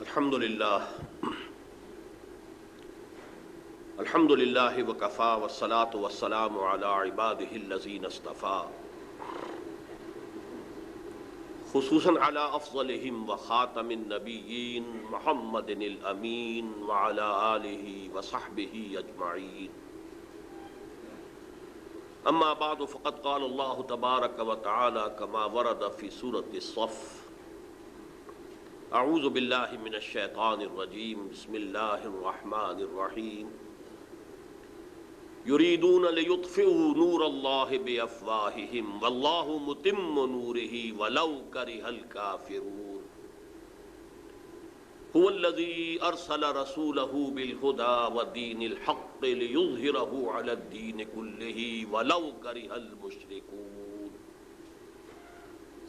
الحمد للہ وکفا والصلاة والسلام علی عبادہ الذین اصطفى خصوصاً علی افضلہم وخاتم النبیین محمد الامین وعلی آلہ وصحبہ اجمعین اما بعد فقد قال اللہ تبارک وتعالی کما ورد فی سورۃ الصف اعوذ باللہ من الشیطان الرجیم بسم اللہ الرحمن الرحیم یریدون لیطفئوا نور اللہ بافواہہم واللہ متم نورہ ولو کرہ الکافرون هو الذی ارسل رسولہ بالہدی ودین الحق لیظہرہ علی الدین کلہ ولو کرہ المشرکون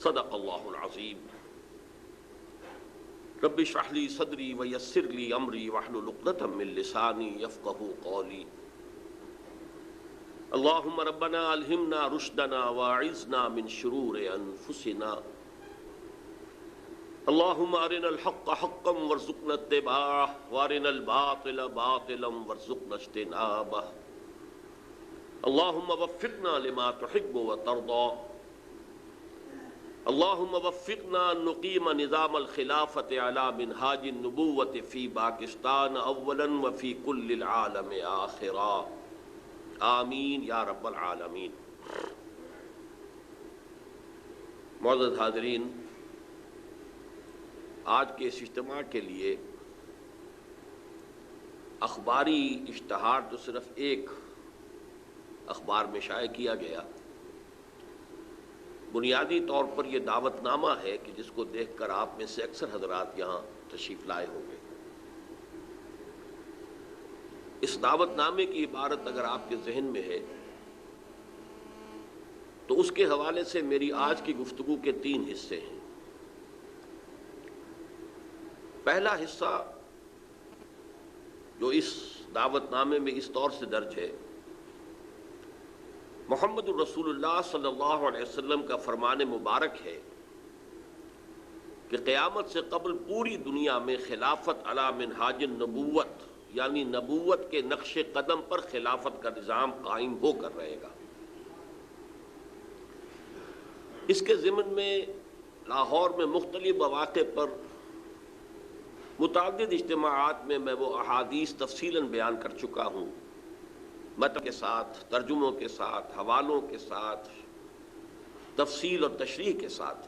صدق اللہ العظیم رب اشرح لی صدری ویسر لی امری واحلل عقدۃ من لسانی یفقہوا قولی اللہم ربنا الہمنا رشدنا واعذنا من شرور انفسنا اللہم ارنا الحق حقا وارزقنا اتباعہ وارنا الباطل باطلا وارزقنا اجتنابہ اللہم وفقنا لما تحب وترضى اللہم وفقنا نقیم نظام الخلافت علی منہاج النبوت فی پاکستان اولا وفی کل العالم آخرا آمین یا رب العالمین۔ معزز حاضرین، آج کے اس اجتماع کے لیے اخباری اشتہار تو صرف ایک اخبار میں شائع کیا گیا، بنیادی طور پر یہ دعوت نامہ ہے کہ جس کو دیکھ کر آپ میں سے اکثر حضرات یہاں تشریف لائے ہوں گے۔ اس دعوت نامے کی عبارت اگر آپ کے ذہن میں ہے تو اس کے حوالے سے میری آج کی گفتگو کے 3 حصے ہیں۔ پہلا حصہ جو اس دعوت نامے میں اس طور سے درج ہے، محمد الرسول اللہ صلی اللہ علیہ وسلم کا فرمان مبارک ہے کہ قیامت سے قبل پوری دنیا میں خلافت علی منہاج النبوت، یعنی نبوت کے نقش قدم پر خلافت کا نظام قائم ہو کر رہے گا۔ اس کے ضمن میں لاہور میں مختلف مواقع پر متعدد اجتماعات میں وہ احادیث تفصیلاً بیان کر چکا ہوں، متن کے ساتھ، ترجموں کے ساتھ، حوالوں کے ساتھ، تفصیل اور تشریح کے ساتھ،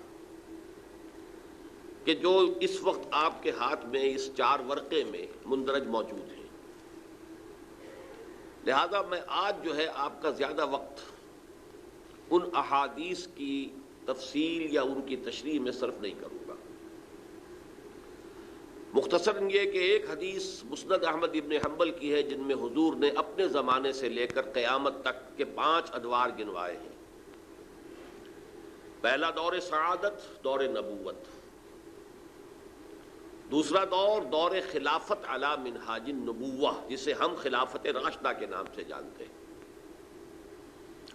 کہ جو اس وقت آپ کے ہاتھ میں اس 4 ورقے میں مندرج موجود ہیں۔ لہذا میں آج جو ہے آپ کا زیادہ وقت ان احادیث کی تفصیل یا ان کی تشریح میں صرف نہیں کروں گا۔ مختصراً یہ کہ ایک حدیث مسند احمد ابن حنبل کی ہے جن میں حضور نے اپنے زمانے سے لے کر قیامت تک کے 5 ادوار گنوائے ہیں۔ پہلا دور سعادت، دور نبوت۔ دوسرا دور، دور خلافت علی منہاج النبوہ، جسے ہم خلافت راشدہ کے نام سے جانتے ہیں۔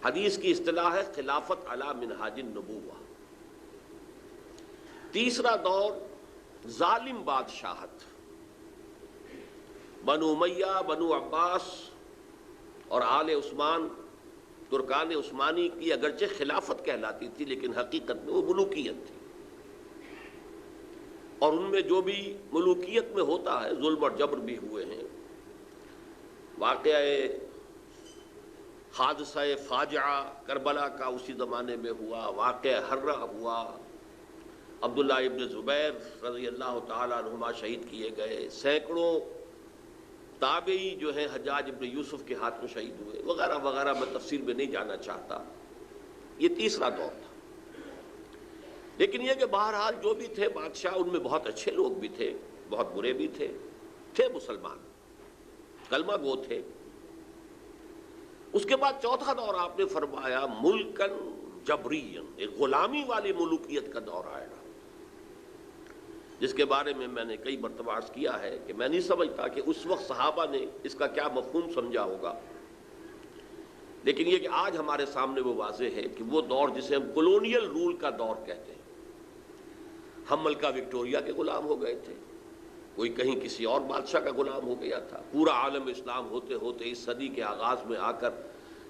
حدیث کی اصطلاح ہے خلافت علی منہاج النبوہ۔ تیسرا دور ظالم بادشاہت، بنو امیہ، بنو عباس اور آل عثمان، ترکان عثمانی کی اگرچہ خلافت کہلاتی تھی لیکن حقیقت میں وہ ملوکیت تھی، اور ان میں جو بھی ملوکیت میں ہوتا ہے ظلم اور جبر بھی ہوئے ہیں۔ واقعہ حادثہ فاجعہ کربلا کا اسی زمانے میں ہوا، واقعہ حرہ ہوا، عبداللہ ابن زبیر رضی اللہ تعالیٰ عنہما شہید کیے گئے، سینکڑوں تابعی جو ہیں حجاج ابن یوسف کے ہاتھوں شہید ہوئے، وغیرہ وغیرہ، میں تفصیل میں نہیں جانا چاہتا۔ یہ تیسرا دور تھا۔ لیکن یہ کہ بہرحال جو بھی تھے بادشاہ، ان میں بہت اچھے لوگ بھی تھے، بہت برے بھی تھے مسلمان، کلمہ گو تھے۔ اس کے بعد چوتھا دور آپ نے فرمایا ملکن جبرین، ایک غلامی والی ملوکیت کا دور آئے گا، جس کے بارے میں میں نے کئی مرتبہ عرض کیا ہے کہ میں نہیں سمجھتا کہ اس وقت صحابہ نے اس کا کیا مفہوم سمجھا ہوگا، لیکن یہ کہ آج ہمارے سامنے وہ واضح ہے کہ وہ دور جسے ہم کولونیل رول کا دور کہتے ہیں، ہم ملکہ وکٹوریہ کے غلام ہو گئے تھے، کوئی کہیں کسی اور بادشاہ کا غلام ہو گیا تھا. پورا عالم اسلام ہوتے ہوتے اس صدی کے آغاز میں آ کر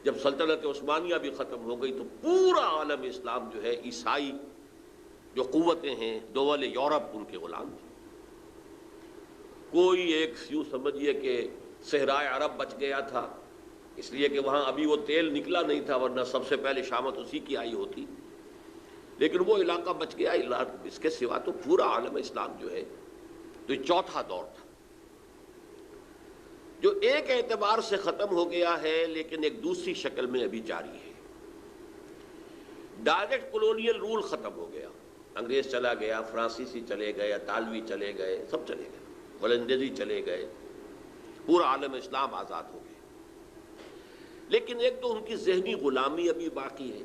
جب سلطنت عثمانیہ بھی ختم ہو گئی تو پورا عالم اسلام جو ہے عیسائی جو قوتیں ہیں دول یورپ ان کے غلام تھے. کوئی ایک یوں سمجھیے کہ صحرائے عرب بچ گیا تھا اس لیے کہ وہاں ابھی وہ تیل نکلا نہیں تھا ورنہ سب سے پہلے شامت اسی کی آئی ہوتی, لیکن وہ علاقہ بچ گیا. اس کے سوا تو پورا عالم اسلام جو ہے تو یہ چوتھا دور تھا جو ایک اعتبار سے ختم ہو گیا ہے لیکن ایک دوسری شکل میں ابھی جاری ہے. ڈائریکٹ کولونیل رول ختم ہو گیا, انگریز چلا گیا, فرانسیسی چلے گئے, اطالوی چلے گئے, سب چلے گئے, ولندیزی چلے گئے, پورا عالم اسلام آزاد ہو گیا. لیکن ایک تو ان کی ذہنی غلامی ابھی باقی ہے,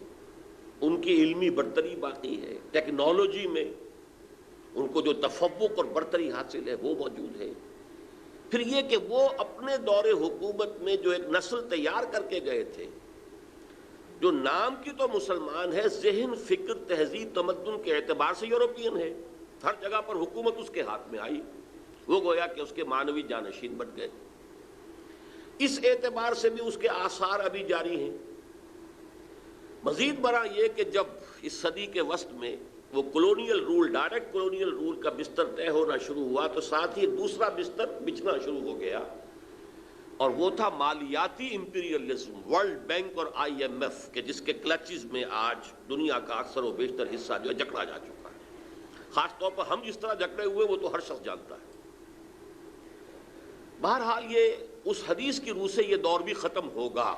ان کی علمی برتری باقی ہے, ٹیکنالوجی میں ان کو جو تفوق اور برتری حاصل ہے وہ موجود ہے. پھر یہ کہ وہ اپنے دور حکومت میں جو ایک نسل تیار کر کے گئے تھے جو نام کی تو مسلمان ہے, ذہن, فکر, تہذیب, تمدن کے اعتبار سے یورپین ہے. ہر جگہ پر حکومت اس کے ہاتھ میں آئی, وہ گویا کہ اس کے معنوی جانشین بن گئے. اس اعتبار سے بھی اس کے آثار ابھی جاری ہیں. مزید برآں یہ کہ جب اس صدی کے وسط میں وہ colonial rule, direct colonial rule کا بستر طے ہونا شروع ہوا تو ساتھ ہی دوسرا بستر بچھنا شروع ہو گیا, اور وہ تھا مالیاتی امپیریلزم. ورلڈ بینک اور آئی ایم ایف کے جس کے کلچز میں آج دنیا کا اکثر و بیشتر حصہ جو ہے جکڑا جا چکا ہے. خاص طور پر ہم جس طرح جکڑے ہوئے وہ تو ہر شخص جانتا ہے. بہرحال یہ اس حدیث کی روح سے یہ دور بھی ختم ہوگا,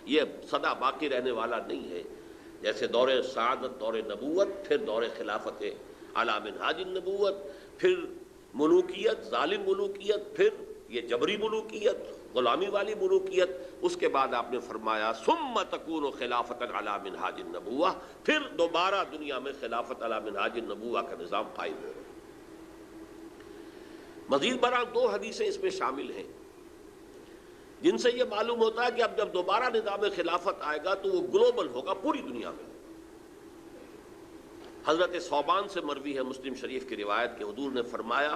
یہ سدا باقی رہنے والا نہیں ہے. جیسے دور سعادت, دور نبوت, پھر دور خلافت علی منہاج النبوت, پھر ملوکیت, ظالم ملوکیت, پھر یہ جبری ملوکیت, غلامی والی ملوکیت. اس کے بعد آپ نے فرمایا ثم تکون خلافت علی منہاج النبوہ, پھر دوبارہ دنیا میں خلافت علی منہاج النبوہ کا نظام قائم ہو. مزید برآں دو حدیثیں اس میں شامل ہیں جن سے یہ معلوم ہوتا ہے کہ اب جب دوبارہ نظام خلافت آئے گا تو وہ گلوبل ہوگا, پوری دنیا میں. حضرت ثوبان سے مروی ہے مسلم شریف کی روایت کہ حضور نے فرمایا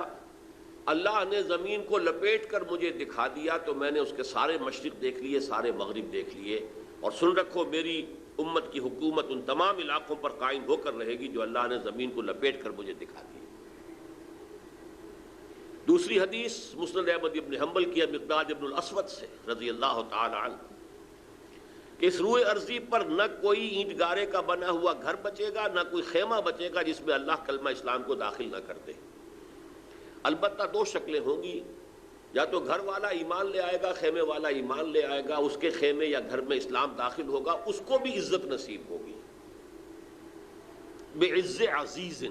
اللہ نے زمین کو لپیٹ کر مجھے دکھا دیا تو میں نے اس کے سارے مشرق دیکھ لیے, سارے مغرب دیکھ لیے, اور سن رکھو میری امت کی حکومت ان تمام علاقوں پر قائم ہو کر رہے گی جو اللہ نے زمین کو لپیٹ کر مجھے دکھا دی. دوسری حدیث مسند احمد ابن حنبل کی مقداد ابن الاسود سے رضی اللہ تعالی عنہ کہ اس روئے ارضی پر نہ کوئی اینٹ گارے کا بنا ہوا گھر بچے گا, نہ کوئی خیمہ بچے گا جس میں اللہ کلمہ اسلام کو داخل نہ کر دے. البتہ دو شکلیں ہوں گی, یا تو گھر والا ایمان لے آئے گا, خیمے والا ایمان لے آئے گا, اس کے خیمے یا گھر میں اسلام داخل ہوگا, اس کو بھی عزت نصیب ہوگی بعز عزیز.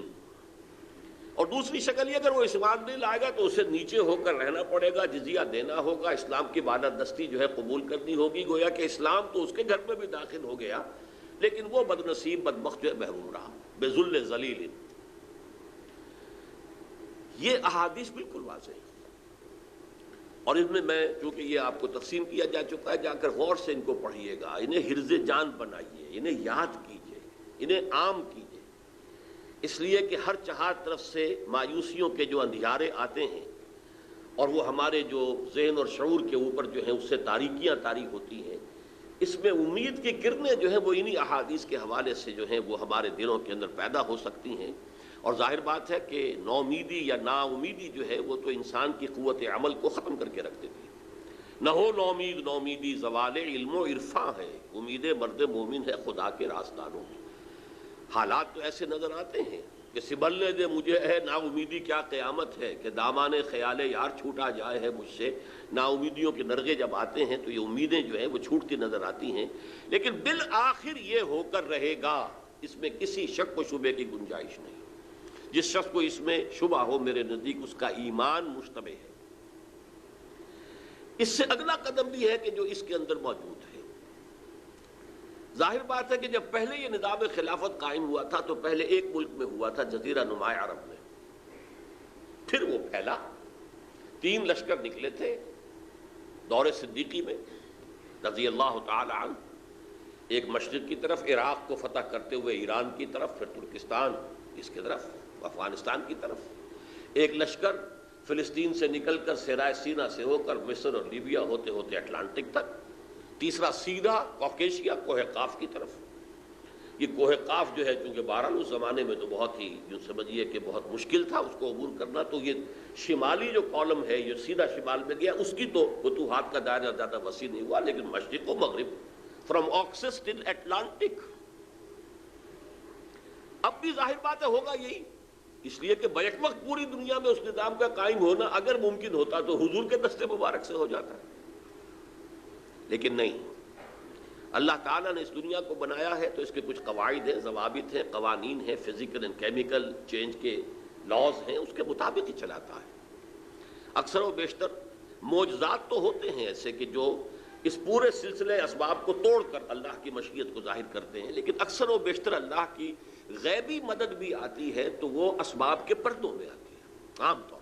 اور دوسری شکل یہ اگر وہ اسلام نہیں لائے گا تو اسے نیچے ہو کر رہنا پڑے گا, جزیہ دینا ہوگا, اسلام کی بالادستی جو ہے قبول کرنی ہوگی. گویا کہ اسلام تو اس کے گھر میں بھی داخل ہو گیا لیکن وہ بد نصیب بدبخت جو ہے محروم رہا بذل ذلیل. یہ احادیث بالکل واضح ہے اور ان میں چونکہ یہ آپ کو تقسیم کیا جا چکا ہے, جا کر غور سے ان کو پڑھیے گا, انہیں حرز جان بنائیے, انہیں یاد کیجیے, انہیں عام کیجیے. اس لیے کہ ہر چہار طرف سے مایوسیوں کے جو اندھیارے آتے ہیں اور وہ ہمارے جو ذہن اور شعور کے اوپر جو ہیں اس سے تاریکیاں طاری ہوتی ہیں, اس میں امید کی کرنیں جو ہیں وہ انہی احادیث کے حوالے سے جو ہیں وہ ہمارے دلوں کے اندر پیدا ہو سکتی ہیں. اور ظاہر بات ہے کہ نومیدی یا نا امیدی جو ہے وہ تو انسان کی قوت عمل کو ختم کر کے رکھ دیتی ہے. نہ ہو نومیدی زوال علم و عرفاں ہے, امید مرد مومن ہے خدا کے راستانوں میں. حالات تو ایسے نظر آتے ہیں کہ سبلنے دے مجھے ہے نا امیدی کیا قیامت ہے, کہ دامان خیال یار چھوٹا جائے ہے مجھ سے. نا امیدیوں کے نرغے جب آتے ہیں تو یہ امیدیں جو ہیں وہ چھوٹتی نظر آتی ہیں, لیکن بالآخر یہ ہو کر رہے گا, اس میں کسی شک و شبے کی گنجائش نہیں. جس شخص کو اس میں شبہ ہو میرے نزدیک اس کا ایمان مشتبہ ہے. اس سے اگلا قدم بھی ہے کہ جو اس کے اندر موجود ہے. ظاہر بات ہے کہ جب پہلے یہ نظام خلافت قائم ہوا تھا تو پہلے ایک ملک میں ہوا تھا, جزیرہ نما عرب میں. پھر وہ پھیلا, 3 لشکر نکلے تھے دور صدیقی میں رضی اللہ تعالی عنہ, ایک مشرق کی طرف عراق کو فتح کرتے ہوئے ایران کی طرف, پھر ترکستان اس کی طرف, افغانستان کی طرف. ایک لشکر فلسطین سے نکل کر صحرائے سینا سے ہو کر مصر اور لیبیا ہوتے ہوتے اٹلانٹک تک، تیسرا سیدھا کوکیشیا کوہ قاف کی طرف۔ یہ کوہ قاف جو ہے چونکہ بہرحال اس زمانے میں تو بہت ہی یوں سمجھیے کہ بہت مشکل تھا اس کو عبور کرنا، تو یہ شمالی جو کالم ہے یہ سیدھا شمال میں گیا، اس کی تو فتوحات کا دائرہ زیادہ وسیع نہیں ہوا، لیکن مشرق و مغرب فرام آکسس ٹل اٹلانٹک۔ اب بھی ظاہر بات ہے ہوگا یہی، اس لیے کہ بیک وقت پوری دنیا میں اس نظام کا قائم ہونا اگر ممکن ہوتا تو حضور کے دست مبارک سے ہو جاتا ہے، لیکن نہیں۔ اللہ تعالیٰ نے اس دنیا کو بنایا ہے تو اس کے کچھ قواعد ہیں، ضوابط ہیں، قوانین ہیں، فزیکل اینڈ کیمیکل چینج کے لاز ہیں، اس کے مطابق ہی چلاتا ہے۔ اکثر و بیشتر معجزات تو ہوتے ہیں ایسے کہ جو اس پورے سلسلے اسباب کو توڑ کر اللہ کی مشیت کو ظاہر کرتے ہیں، لیکن اکثر و بیشتر اللہ کی غیبی مدد بھی آتی ہے تو وہ اسباب کے پردوں میں آتی ہے عام طور پر۔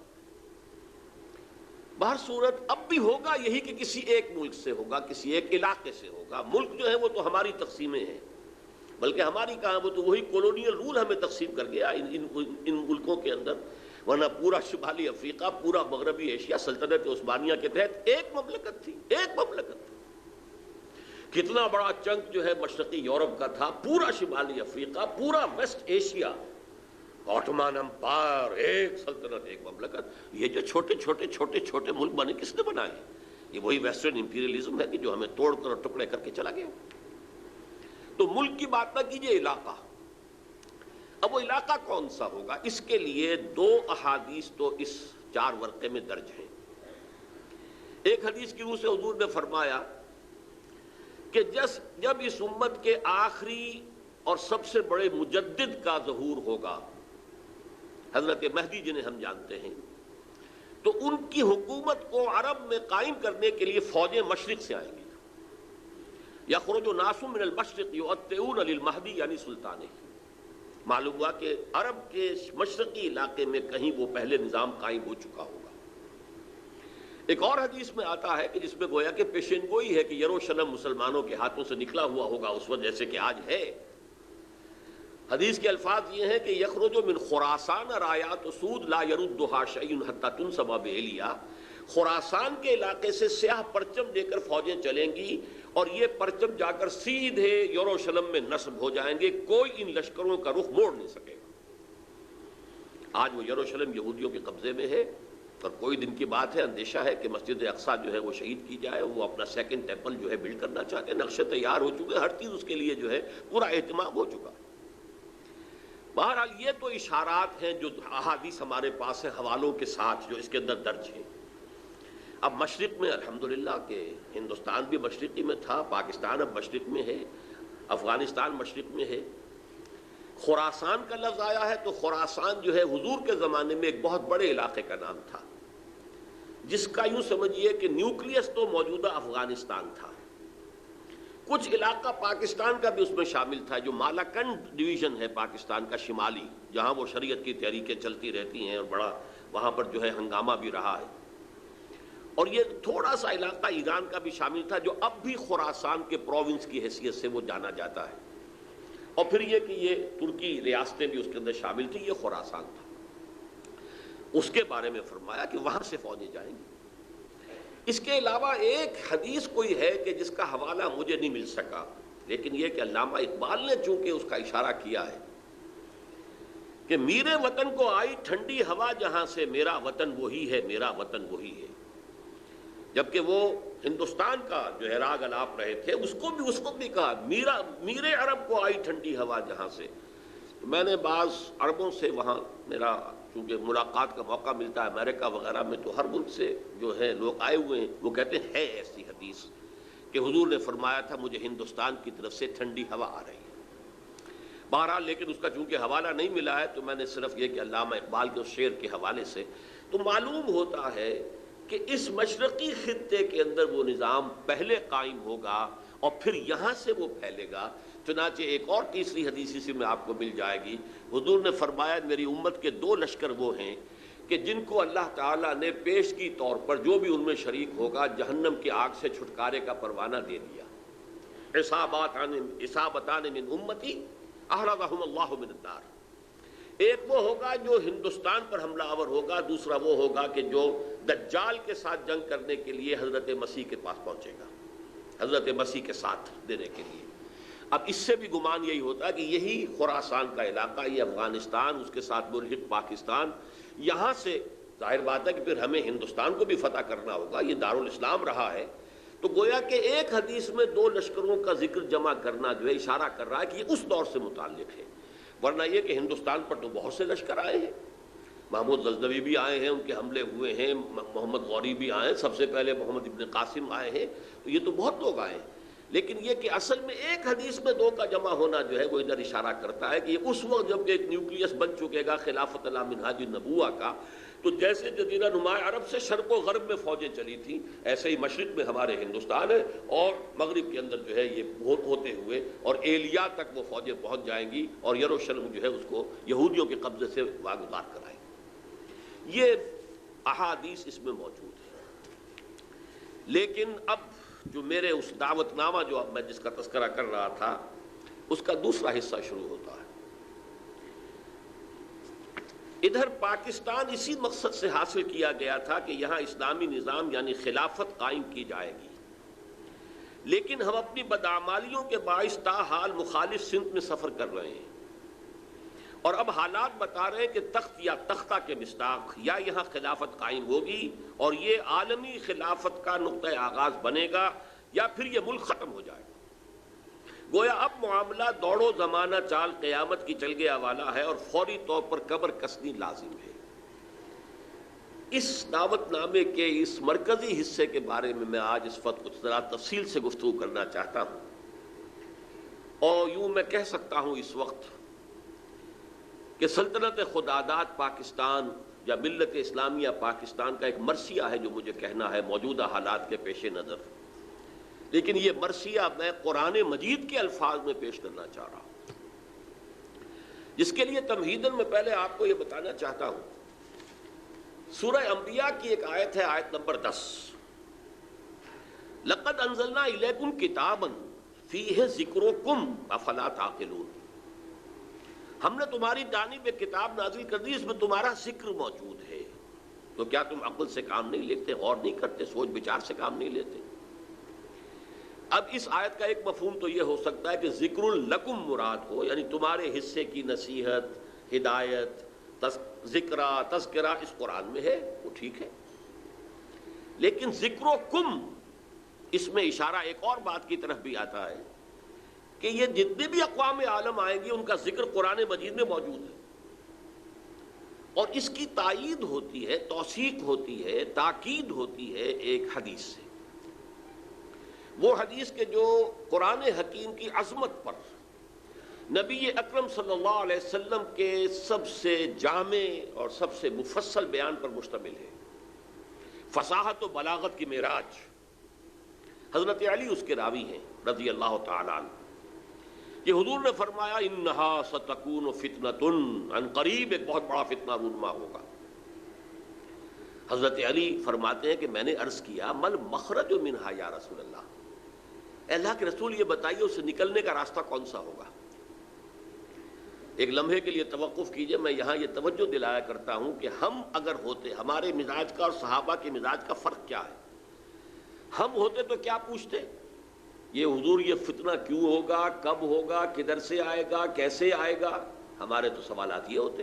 بہر صورت اب بھی ہوگا یہی کہ کسی ایک ملک سے ہوگا، کسی ایک علاقے سے ہوگا۔ ملک جو ہے وہ تو ہماری تقسیمیں ہیں، بلکہ ہماری کہاں وہ تو وہی کولونیل رول ہمیں تقسیم کر گیا ان ملکوں کے اندر، ورنہ پورا شمالی افریقہ، پورا مغربی ایشیا سلطنت عثمانیہ کے تحت ایک مملکت تھی، ایک مملکت تھی۔ کتنا بڑا چنک جو ہے مشرقی یورپ کا تھا، پورا شمالی افریقہ، پورا ویسٹ ایشیا، آٹومان امپائر، ایک سلطنت ایک مملکت۔ یہ جو چھوٹے چھوٹے چھوٹے چھوٹے ملک بنے کس نے بنائے؟ یہ وہی ویسٹرن امپیریلزم ہے کہ جو ہمیں توڑ کر اور ٹکڑے کر کے چلا گیا۔ تو ملک کی بات نہ کیجئے، علاقہ۔ اب وہ علاقہ کون سا ہوگا؟ اس کے لیے دو احادیث تو اس 4 ورقے میں درج ہیں۔ ایک حدیث کی روح سے حضور نے فرمایا کہ جب اس امت کے آخری اور سب سے بڑے مجدد کا ظہور ہوگا، حضرت مہدی جنہیں ہم جانتے ہیں، تو ان کی حکومت کو عرب میں قائم کرنے کے لیے فوجیں مشرق سے آئیں گی۔ یخرج ناس من المشرق یؤطئون للمہدی یعنی سلطانے۔ معلوم ہوا کہ عرب کے مشرقی علاقے میں کہیں وہ پہلے نظام قائم ہو چکا ہوگا۔ ایک اور حدیث میں آتا ہے کہ جس میں گویا کہ پیشین گوئی ہے کہ یروشلم مسلمانوں کے ہاتھوں سے نکلا ہوا ہوگا اس وقت جیسے کہ آج ہے۔ حدیث کے الفاظ یہ ہیں کہ یخرج من خراسان رایات سود لا یردھا شیء حتی تنصب بإیلیا۔ خراسان کے علاقے سے سیاہ پرچم لے کر فوجیں چلیں گی اور یہ پرچم جا کر سیدھے یروشلم میں نصب ہو جائیں گے، کوئی ان لشکروں کا رخ موڑ نہیں سکے گا۔ آج وہ یروشلم یہودیوں کے قبضے میں ہے، اور کوئی دن کی بات ہے، اندیشہ ہے کہ مسجد اقصیٰ جو ہے وہ شہید کی جائے، وہ اپنا سیکنڈ ٹیمپل جو ہے بلڈ کرنا چاہتے ہیں، نقشے تیار ہو چکے، ہر چیز اس کے لیے جو ہے پورا اہتمام ہو چکا۔ بہرحال یہ تو اشارات ہیں جو احادیث ہمارے پاس ہیں حوالوں کے ساتھ جو اس کے اندر درج ہیں۔ اب مشرق میں الحمدللہ کہ ہندوستان بھی مشرقی میں تھا، پاکستان اب مشرق میں ہے، افغانستان مشرق میں ہے۔ خراسان کا لفظ آیا ہے تو خراسان جو ہے حضور کے زمانے میں ایک بہت بڑے علاقے کا نام تھا، جس کا یوں سمجھیے کہ نیوکلیس تو موجودہ افغانستان تھا، کچھ علاقہ پاکستان کا بھی اس میں شامل تھا، جو مالاکنڈ ڈویژن ہے پاکستان کا شمالی، جہاں وہ شریعت کی تحریکیں چلتی رہتی ہیں اور بڑا وہاں پر جو ہے ہنگامہ بھی رہا ہے۔ اور یہ تھوڑا سا علاقہ ایران کا بھی شامل تھا جو اب بھی خراسان کے پروونس کی حیثیت سے وہ جانا جاتا ہے، اور پھر یہ کہ یہ ترکی ریاستیں بھی اس کے اندر شامل تھی، یہ خراسان تھا۔ اس کے بارے میں فرمایا کہ وہاں سے فوجیں جائیں گی۔ اس کے علاوہ ایک حدیث کوئی ہے کہ جس کا حوالہ مجھے نہیں مل سکا، لیکن یہ کہ علامہ اقبال نے چونکہ اس کا اشارہ کیا ہے کہ میرے وطن کو آئی ٹھنڈی ہوا جہاں سے، میرا وطن وہی ہے، میرا وطن وہی ہے۔ جبکہ وہ ہندوستان کا جو ہے راگ الاپ رہے تھے، اس کو بھی کہا میرے عرب کو آئی ٹھنڈی ہوا جہاں سے۔ میں نے بعض عربوں سے وہاں میرا چونکہ ملاقات کا موقع ملتا ہے امریکہ وغیرہ میں، تو ہر ملک سے جو ہے لوگ آئے ہوئے ہیں، وہ کہتے ہیں ہے ایسی حدیث کہ حضور نے فرمایا تھا مجھے ہندوستان کی طرف سے ٹھنڈی ہوا آ رہی ہے۔ بہرحال لیکن اس کا چونکہ حوالہ نہیں ملا ہے تو میں نے صرف یہ کہ علامہ اقبال کے اس شعر کے حوالے سے تو معلوم ہوتا ہے کہ اس مشرقی خطے کے اندر وہ نظام پہلے قائم ہوگا اور پھر یہاں سے وہ پھیلے گا۔ چنانچہ ایک اور تیسری حدیث اسی میں آپ کو مل جائے گی، حضور نے فرمایا میری امت کے 2 لشکر وہ ہیں کہ جن کو اللہ تعالیٰ نے پیشگی طور پر جو بھی ان میں شریک ہوگا جہنم کی آگ سے چھٹکارے کا پروانہ دے دیا۔ اصابتان من امتی احرزہم اللہ من النار، ایک وہ ہوگا جو ہندوستان پر حملہ آور ہوگا، دوسرا وہ ہوگا کہ جو دجال کے ساتھ جنگ کرنے کے لیے حضرت مسیح کے پاس پہنچے گا، حضرت مسیح کے ساتھ دینے کے لیے۔ اب اس سے بھی گمان یہی ہوتا ہے کہ یہی خراسان کا علاقہ، یہ افغانستان، اس کے ساتھ ملحق پاکستان، یہاں سے ظاہر بات ہے کہ پھر ہمیں ہندوستان کو بھی فتح کرنا ہوگا، یہ دارالاسلام رہا ہے، تو گویا کہ ایک حدیث میں دو لشکروں کا ذکر جمع کرنا جو ہے اشارہ کر رہا ہے کہ یہ اس دور سے متعلق ہے، ورنہ یہ کہ ہندوستان پر تو بہت سے لشکر آئے ہیں، محمود غزنوی بھی آئے ہیں، ان کے حملے ہوئے ہیں، محمد غوری بھی آئے ہیں، سب سے پہلے محمد ابن قاسم آئے ہیں، تو یہ تو بہت لوگ آئے ہیں، لیکن یہ کہ اصل میں ایک حدیث میں دو کا جمع ہونا جو ہے وہ ادھر اشارہ کرتا ہے کہ یہ اس وقت جب ایک نیوکلیس بن چکے گا خلافت علی منہاج النبوہ کا، تو جیسے جزیرہ نما عرب سے شرق و غرب میں فوجیں چلی تھیں، ایسے ہی مشرق میں ہمارے ہندوستان ہے، اور مغرب کے اندر جو ہے یہ ہوتے ہوئے اور ایلیا تک وہ فوجیں پہنچ جائیں گی، اور یروشلم جو ہے اس کو یہودیوں کے قبضے سے واگزار کرائیں گی۔ یہ احادیث اس میں موجود ہے، لیکن اب جو میرے اس دعوت نامہ جو اب میں جس کا تذکرہ کر رہا تھا اس کا دوسرا حصہ شروع ہوتا ہے۔ ادھر پاکستان اسی مقصد سے حاصل کیا گیا تھا کہ یہاں اسلامی نظام یعنی خلافت قائم کی جائے گی، لیکن ہم اپنی بدعمالیوں کے باعث تاحال مخالف سمت میں سفر کر رہے ہیں، اور اب حالات بتا رہے ہیں کہ تخت یا تختہ کے مصداق یا یہاں خلافت قائم ہوگی، اور یہ عالمی خلافت کا نقطہ آغاز بنے گا، یا پھر یہ ملک ختم ہو جائے گا۔ گویا اب معاملہ دوڑو زمانہ چال قیامت کی چل گیا والا ہے، اور فوری طور پر قبر کسنی لازم ہے۔ اس دعوت نامے کے اس مرکزی حصے کے بارے میں آج اس وقت کچھ ذرا تفصیل سے گفتگو کرنا چاہتا ہوں، اور یوں میں کہہ سکتا ہوں اس وقت کہ سلطنت خداداد پاکستان یا ملت اسلامیہ پاکستان کا ایک مرثیہ ہے جو مجھے کہنا ہے موجودہ حالات کے پیش نظر، لیکن یہ مرثیہ میں قرآن مجید کے الفاظ میں پیش کرنا چاہ رہا ہوں، جس کے لیے تمہیداً میں پہلے آپ کو یہ بتانا چاہتا ہوں۔ سورہ انبیاء کی ایک آیت ہے، آیت نمبر 10، لَقَدْ أَنزَلْنَا إِلَيْكُمْ كِتَابًا فِيهِ ذِكْرُكُمْ أَفَلَا تَعْقِلُونَ، ہم نے تمہاری جانب ایک کتاب نازل کر دی، اس میں تمہارا ذکر موجود ہے، تو کیا تم عقل سے کام نہیں لیتے، غور نہیں کرتے، سوچ بچار سے کام نہیں لیتے؟ اب اس آیت کا ایک مفہوم تو یہ ہو سکتا ہے کہ ذکر لکم مراد ہو، یعنی تمہارے حصے کی نصیحت، ہدایت، تذکرہ اس قرآن میں ہے، وہ ٹھیک ہے، لیکن ذکرکم اس میں اشارہ ایک اور بات کی طرف بھی آتا ہے کہ یہ جتنے بھی اقوام عالم آئیں گی ان کا ذکر قرآن مجید میں موجود ہے، اور اس کی تائید ہوتی ہے، توثیق ہوتی ہے، تاکید ہوتی ہے ایک حدیث سے، وہ حدیث کے جو قرآن حکیم کی عظمت پر نبی اکرم صلی اللہ علیہ وسلم کے سب سے جامع اور سب سے مفصل بیان پر مشتمل ہے، فصاحت و بلاغت کی معراج۔ حضرت علی اس کے راوی ہیں رضی اللہ تعالیٰ عنہ، کہ حضور نے فرمایا انہا ستکون فتنۃ، عن قریب ایک بہت بڑا فتنہ رونما ہوگا۔ حضرت علی فرماتے ہیں کہ میں نے عرض کیا مل مخرج منہا یا رسول اللہ، اے اللہ کے رسول یہ بتائیے اس سے نکلنے کا راستہ کون سا ہوگا؟ ایک لمحے کے لیے توقف کیجئے، میں یہاں یہ توجہ دلایا کرتا ہوں کہ ہم اگر ہوتے، ہمارے مزاج کا اور صحابہ کے مزاج کا فرق کیا ہے؟ ہم ہوتے تو کیا پوچھتے؟ یہ حضور یہ فتنہ کیوں ہوگا، کب ہوگا، کدھر سے آئے گا، کیسے آئے گا؟ ہمارے تو سوالات یہ ہوتے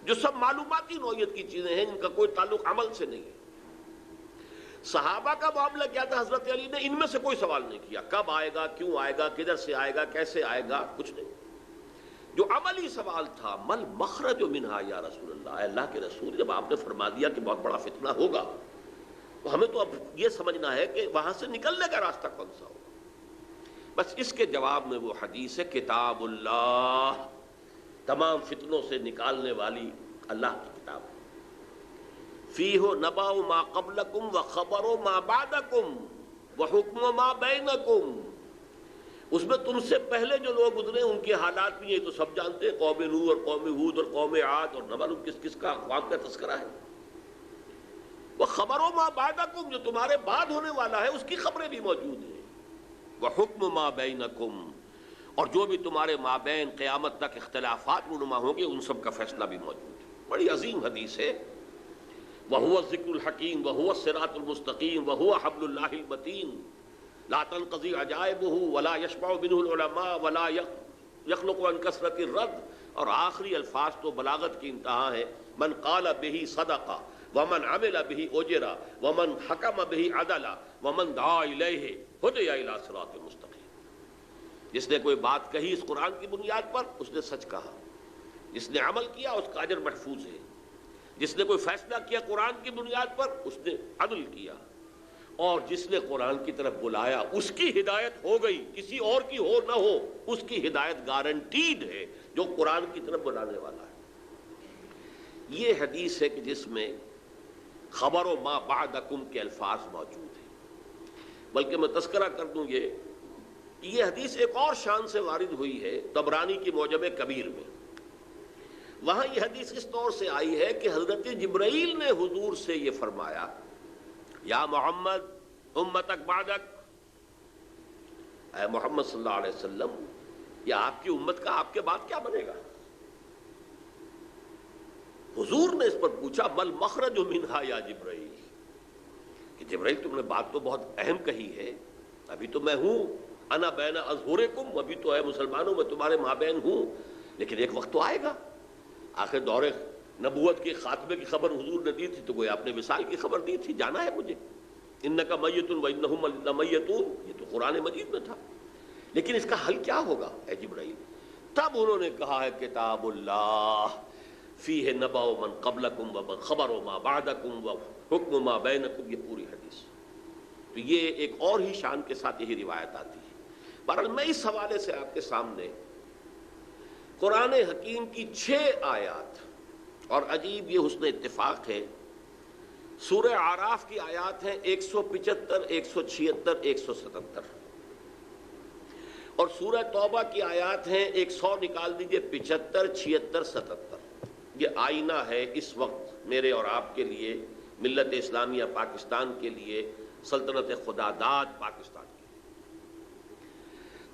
جو سب معلوماتی نوعیت کی چیزیں ہیں، ان کا کوئی تعلق عمل سے نہیں ہے۔ صحابہ کا معاملہ کیا تھا؟ حضرت علی نے ان میں سے کوئی سوال نہیں کیا، کب آئے گا، کیوں آئے گا، کدھر سے آئے گا، کیسے آئے گا، کچھ نہیں۔ جو عملی سوال تھا مل مخرج منہا یا رسول اللہ، اے اللہ کے رسول جب آپ نے فرما دیا کہ بہت بڑا فتنہ ہوگا تو ہمیں تو اب یہ سمجھنا ہے کہ وہاں سے نکلنے کا راستہ کون سا ہوگا۔ بس اس کے جواب میں وہ حدیث ہے کتاب اللہ، تمام فتنوں سے نکالنے والی اللہ کی کتاب، فیہ نبأ ما قبلکم وخبر ما بعدکم وحکم ما بینکم، اس میں تم سے پہلے جو لوگ گزرے ان کے حالات بھی یہ تو سب جانتے ہیں، قوم نوح اور قوم ہود اور قوم عاد، اور نہ معلوم کس کس کا اقوام کا تذکرہ ہے، وہ خبروں ما بعدکم جو تمہارے بعد ہونے والا ہے اس کی خبریں بھی موجود ہیں، وحکم ما بینکم، اور جو بھی تمہارے مابین قیامت تک اختلافات رونما ہوں گے ان سب کا فیصلہ بھی موجود ہے۔ بڑی عظیم حدیث ہے، وَهُوَ الذِّكْرُ الْحَكِيمُ وَهُوَ الصِّرَاطُ الْمُسْتَقِيمُ وَهُوَ حَبْلُ اللَّهِ الْمَتِينُ لَا تَنْقَضِي عَجَائِبُهُ وَلَا يَشْبَعُ مِنْهُ الْعُلَمَاءُ وَلَا يَخْلُقُ عَنْ كَثْرَةِ الرَّدِّ۔ اور آخری الفاظ تو بلاغت کی انتہا ہے، من قال به صدق ومن عمل به اجر ومن حکم به عدل ومن دعا الیہ ہدی الی صراط مستقیم۔ جس نے کوئی بات کہی اس قرآن کی بنیاد پر اس نے سچ کہا، جس نے عمل کیا اس کا اجر محفوظ ہے، جس نے کوئی فیصلہ کیا قرآن کی بنیاد پر اس نے عدل کیا، اور جس نے قرآن کی طرف بلایا اس کی ہدایت ہو گئی، کسی اور کی ہو نہ ہو اس کی ہدایت گارنٹیڈ ہے جو قرآن کی طرف بلانے والا ہے۔ یہ حدیث ہے کہ جس میں خبر و ما بعدکم کے الفاظ موجود ہیں، بلکہ میں تذکرہ کر دوں یہ حدیث ایک اور شان سے وارد ہوئی ہے طبرانی کی معجم کبیر میں۔ وہاں یہ حدیث اس طور سے آئی ہے کہ حضرت جبرائیل نے حضور سے یہ فرمایا، یا محمد امتک بعدک، اے محمد صلی اللہ علیہ وسلم یہ آپ کی امت کا آپ کے بعد کیا بنے گا؟ حضور نے اس پر پوچھا مل مخرج منہا یا جبرائیل، کہ جبرائیل تم نے بات تو بہت اہم کہی ہے، ابھی تو میں ہوں انا بین اظہرکم، ابھی تو اے مسلمانوں میں تمہارے مابین ہوں، لیکن ایک وقت تو آئے گا۔ آخر دور نبوت کے خاتمے کی خبر حضور نے دی تھی تو کوئی آپ نے وصال کی خبر دی تھی، جانا ہے مجھے، انک میت وانہم لمیتون، یہ تو قرآن مجید میں تھا، لیکن اس کا حل کیا ہوگا اے جبرائیل؟ تب انہوں نے کہا ہے کتاب اللہ فیہ نبأ من قبلکم و خبر ما بعدکم و حکم ما بینکم، یہ پوری حدیث۔ تو یہ ایک اور ہی شان کے ساتھ یہی روایت آتی ہے۔ بہرحال میں اس حوالے سے آپ کے سامنے قرآن حکیم کی 6 آیات، اور عجیب یہ حسن اتفاق ہے، سورہ اعراف کی آیات ہیں 175 176 177، اور سورہ توبہ کی آیات ہیں 100 نکال دیجئے 75 76 77۔ یہ آئینہ ہے اس وقت میرے اور آپ کے لیے، ملت اسلامیہ پاکستان کے لیے، سلطنت خدا داد پاکستان کے لیے۔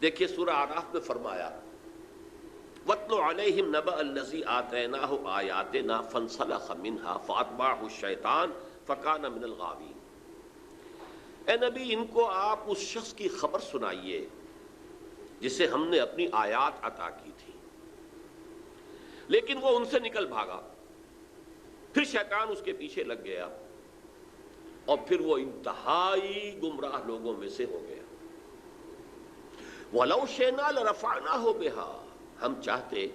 دیکھیے سورہ اعراف میں فرمایا وَاتْلُ عَلَيْهِمْ نَبَأَ الَّذِي آتَيْنَاهُ آيَاتِنَا فَانْسَلَخَ مِنْهَا فَأَتْبَعَهُ الشَّيْطَانُ فَكَانَ مِنَ الْغَاوِينَ۔ اے نبی ان کو آپ اس شخص کی خبر سنائیے جسے ہم نے اپنی آیات عطا کی تھی، لیکن وہ ان سے نکل بھاگا، پھر شیطان اس کے پیچھے لگ گیا، اور پھر وہ انتہائی گمراہ لوگوں میں سے ہو گیا۔ وَلَوْ شِئْنَا لَرَفَعْنَاهُ بِهَا، ہم چاہتے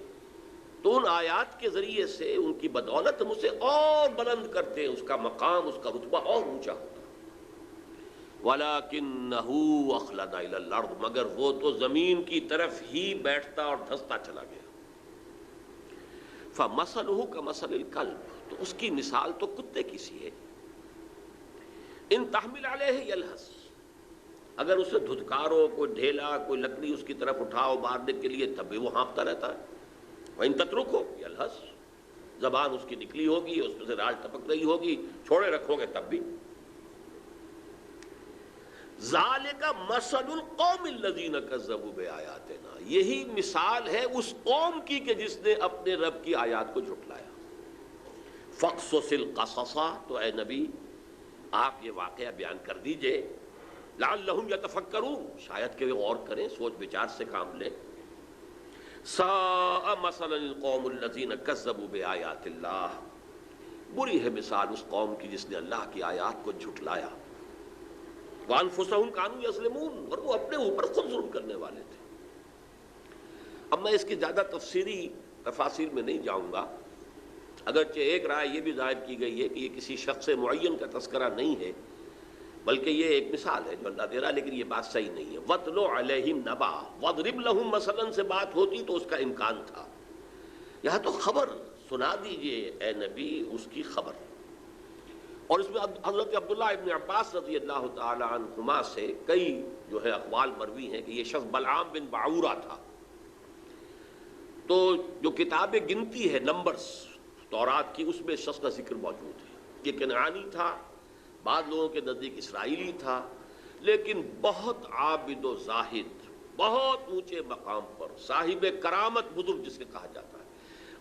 تو ان آیات کے ذریعے سے ان کی بدولت ہم اسے اور بلند کرتے، اس کا مقام اس کا رتبہ اور اونچا ہوتا۔ وَلَكِنَّهُ أَخْلَدَ إِلَى الْأَرْضِ، مگر وہ تو زمین کی طرف ہی بیٹھتا اور دھستا چلا گیا۔ فَمَثَلُهُ كَمَثَلِ الْكَلْبِ، تو اس کی مثال تو کتے کی سی ہے، ان تحمل علیہ یلہث، اگر اسے دھتکارو، کوئی ڈھیلا، کوئی لکڑی اس کی طرف اٹھاؤ مارنے کے لیے تب بھی وہ ہانپتا رہتا ہے۔ وَإِن تَتْرُكْهُ یلہث، زبان اس کی نکلی ہوگی، اس میں سے راج ٹپک رہی ہوگی، چھوڑے رکھو گے تب بھی۔ ذَلِكَ مَثَلُ الْقَوْمِ الَّذِينَ كَذَّبُوا بِآيَاتِنَا، یہی مثال ہے اس قوم کی کہ جس نے اپنے رب کی آیات کو جھٹلایا۔ فَقْصُصِ الْقَصَصَ، تو اے نبی آپ یہ واقعہ بیان کر دیجئے، لعلہم یتفکرون، شاید کہ وہ غور کریں، سوچ بچار سے کام لیں۔ ساء مثلا القوم الذین کذبوا بآیات اللہ، بری ہے مثال اس قوم کی جس نے اللہ کی آیات کو جھٹلایا۔ وانفسہم کانوا یظلمون، اور وہ اپنے اوپر خود ظلم کرنے والے تھے۔ اب میں اس کی زیادہ تفصیلی تفاصیل میں نہیں جاؤں گا، اگرچہ ایک رائے یہ بھی ظاہر کی گئی ہے کہ یہ کسی شخص معین کا تذکرہ نہیں ہے، بلکہ یہ ایک مثال ہے جو اللہ دے رہا، لیکن یہ بات صحیح نہیں ہے۔ وَاتْلُ عَلَيْهِمْ نَبَأَ وَاضْرِبْ لَهُمْ مثلاً سے بات ہوتی تو اس کا امکان تھا، یہاں تو خبر سنا دیجئے اے نبی اس کی خبر۔ اور اس میں حضرت عبداللہ ابن عباس رضی اللہ تعالی عنہما سے کئی جو ہے اقوال مروی ہیں کہ یہ شخص بلعام بن باعورہ تھا۔ تو جو کتاب گنتی ہے نمبرز تورات کی، اس میں شخص کا ذکر موجود ہے۔ یہ کنعانی تھا، بعض لوگوں کے نزدیک اسرائیلی تھا، لیکن بہت عابد و زاہد، بہت اونچے مقام پر، صاحب کرامت بزرگ جسے کہا جاتا ہے۔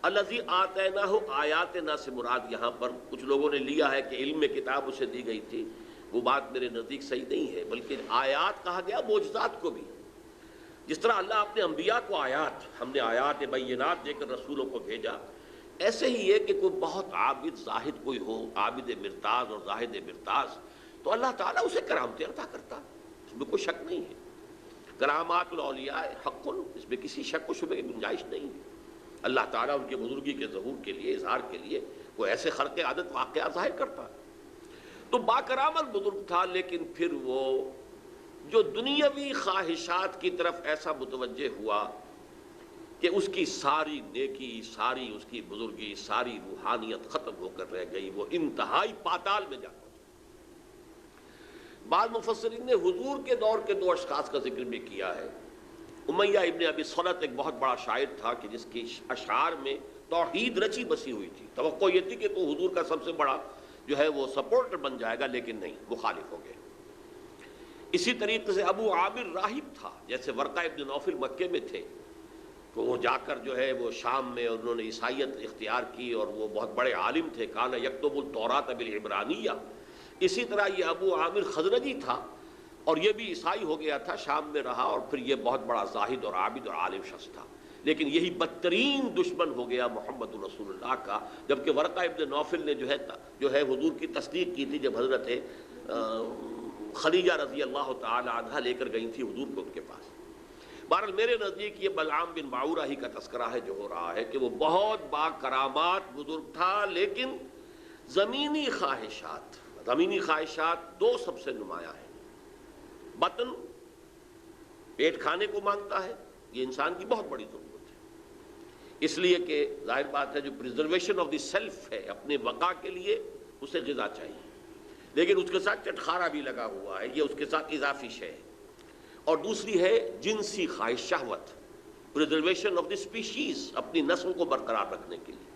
الذی آتیناہ آیاتنا سے مراد یہاں پر کچھ لوگوں نے لیا ہے کہ علم کتاب اسے دی گئی تھی، وہ بات میرے نزدیک صحیح نہیں ہے، بلکہ آیات کہا گیا معجزات کو بھی۔ جس طرح اللہ اپنے انبیاء کو آیات، ہم نے آیات بینات دے کر رسولوں کو بھیجا، ایسے ہی ہے کہ کوئی بہت عابد زاہد کوئی ہو، عابد مرتاز اور زاہد مرتاز، تو اللہ تعالیٰ اسے کرامتیں عطا کرتا ہے، اس میں کوئی شک نہیں ہے۔ کرامات الاولیاء حق، اس میں کسی شک و شبہ کی گنجائش نہیں ہے۔ اللہ تعالیٰ ان کے بزرگی کے ظہور کے لیے، اظہار کے لیے وہ ایسے خرق عادت واقعات ظاہر کرتا ہے۔ تو با کرامت بزرگ تھا، لیکن پھر وہ جو دنیاوی خواہشات کی طرف ایسا متوجہ ہوا کہ اس کی ساری نیکی، ساری اس کی بزرگی، ساری روحانیت ختم ہو کر رہ گئی، وہ انتہائی پاتال میں جا پہنچا۔ بعض مفسرین نے حضور کے دور کے دو اشخاص کا ذکر بھی کیا ہے۔ امیہ ابن ابی صلت ایک بہت بڑا شاعر تھا کہ جس کی اشعار میں توحید رچی بسی ہوئی تھی، توقع یہ تھی کہ تو حضور کا سب سے بڑا جو ہے وہ سپورٹر بن جائے گا، لیکن نہیں، مخالف ہو گئے۔ اسی طریقے سے ابو عامر راہب تھا، جیسے ورقہ ابن نوفل مکے میں تھے، تو وہ جا کر جو ہے وہ شام میں انہوں نے عیسائیت اختیار کی، اور وہ بہت بڑے عالم تھے، کان یکتب التوراۃ بالعبرانیہ۔ اسی طرح یہ ابو عامر خزرجی تھا، اور یہ بھی عیسائی ہو گیا تھا، شام میں رہا، اور پھر یہ بہت بڑا زاہد اور عابد اور عالم شخص تھا، لیکن یہی بدترین دشمن ہو گیا محمد رسول اللہ کا۔ جبکہ ورقہ ابن نوفل نے جو ہے حضور کی تصدیق کی تھی جب حضرت خدیجہ رضی اللہ تعالی عنہا لے کر گئی تھی حضور کو ان کے پاس۔ بہرحال میرے نزدیک یہ بلعام بن باعورہ ہی کا تذکرہ ہے جو ہو رہا ہے کہ وہ بہت با کرامات بزرگ تھا، لیکن زمینی خواہشات دو سب سے نمایاں ہیں۔ بطن، پیٹ کھانے کو مانگتا ہے، یہ انسان کی بہت بڑی ضرورت ہے، اس لیے کہ ظاہر بات ہے جو پریزرویشن آف دی سیلف ہے، اپنے بقا کے لیے اسے غذا چاہیے، لیکن اس کے ساتھ چٹخارا بھی لگا ہوا ہے، یہ اس کے ساتھ اضافی شے ہے۔ اور دوسری ہے جنسی خواہش، شہوت، پریزرویشن آف دی اسپیشیز، اپنی نسل کو برقرار رکھنے کے لیے۔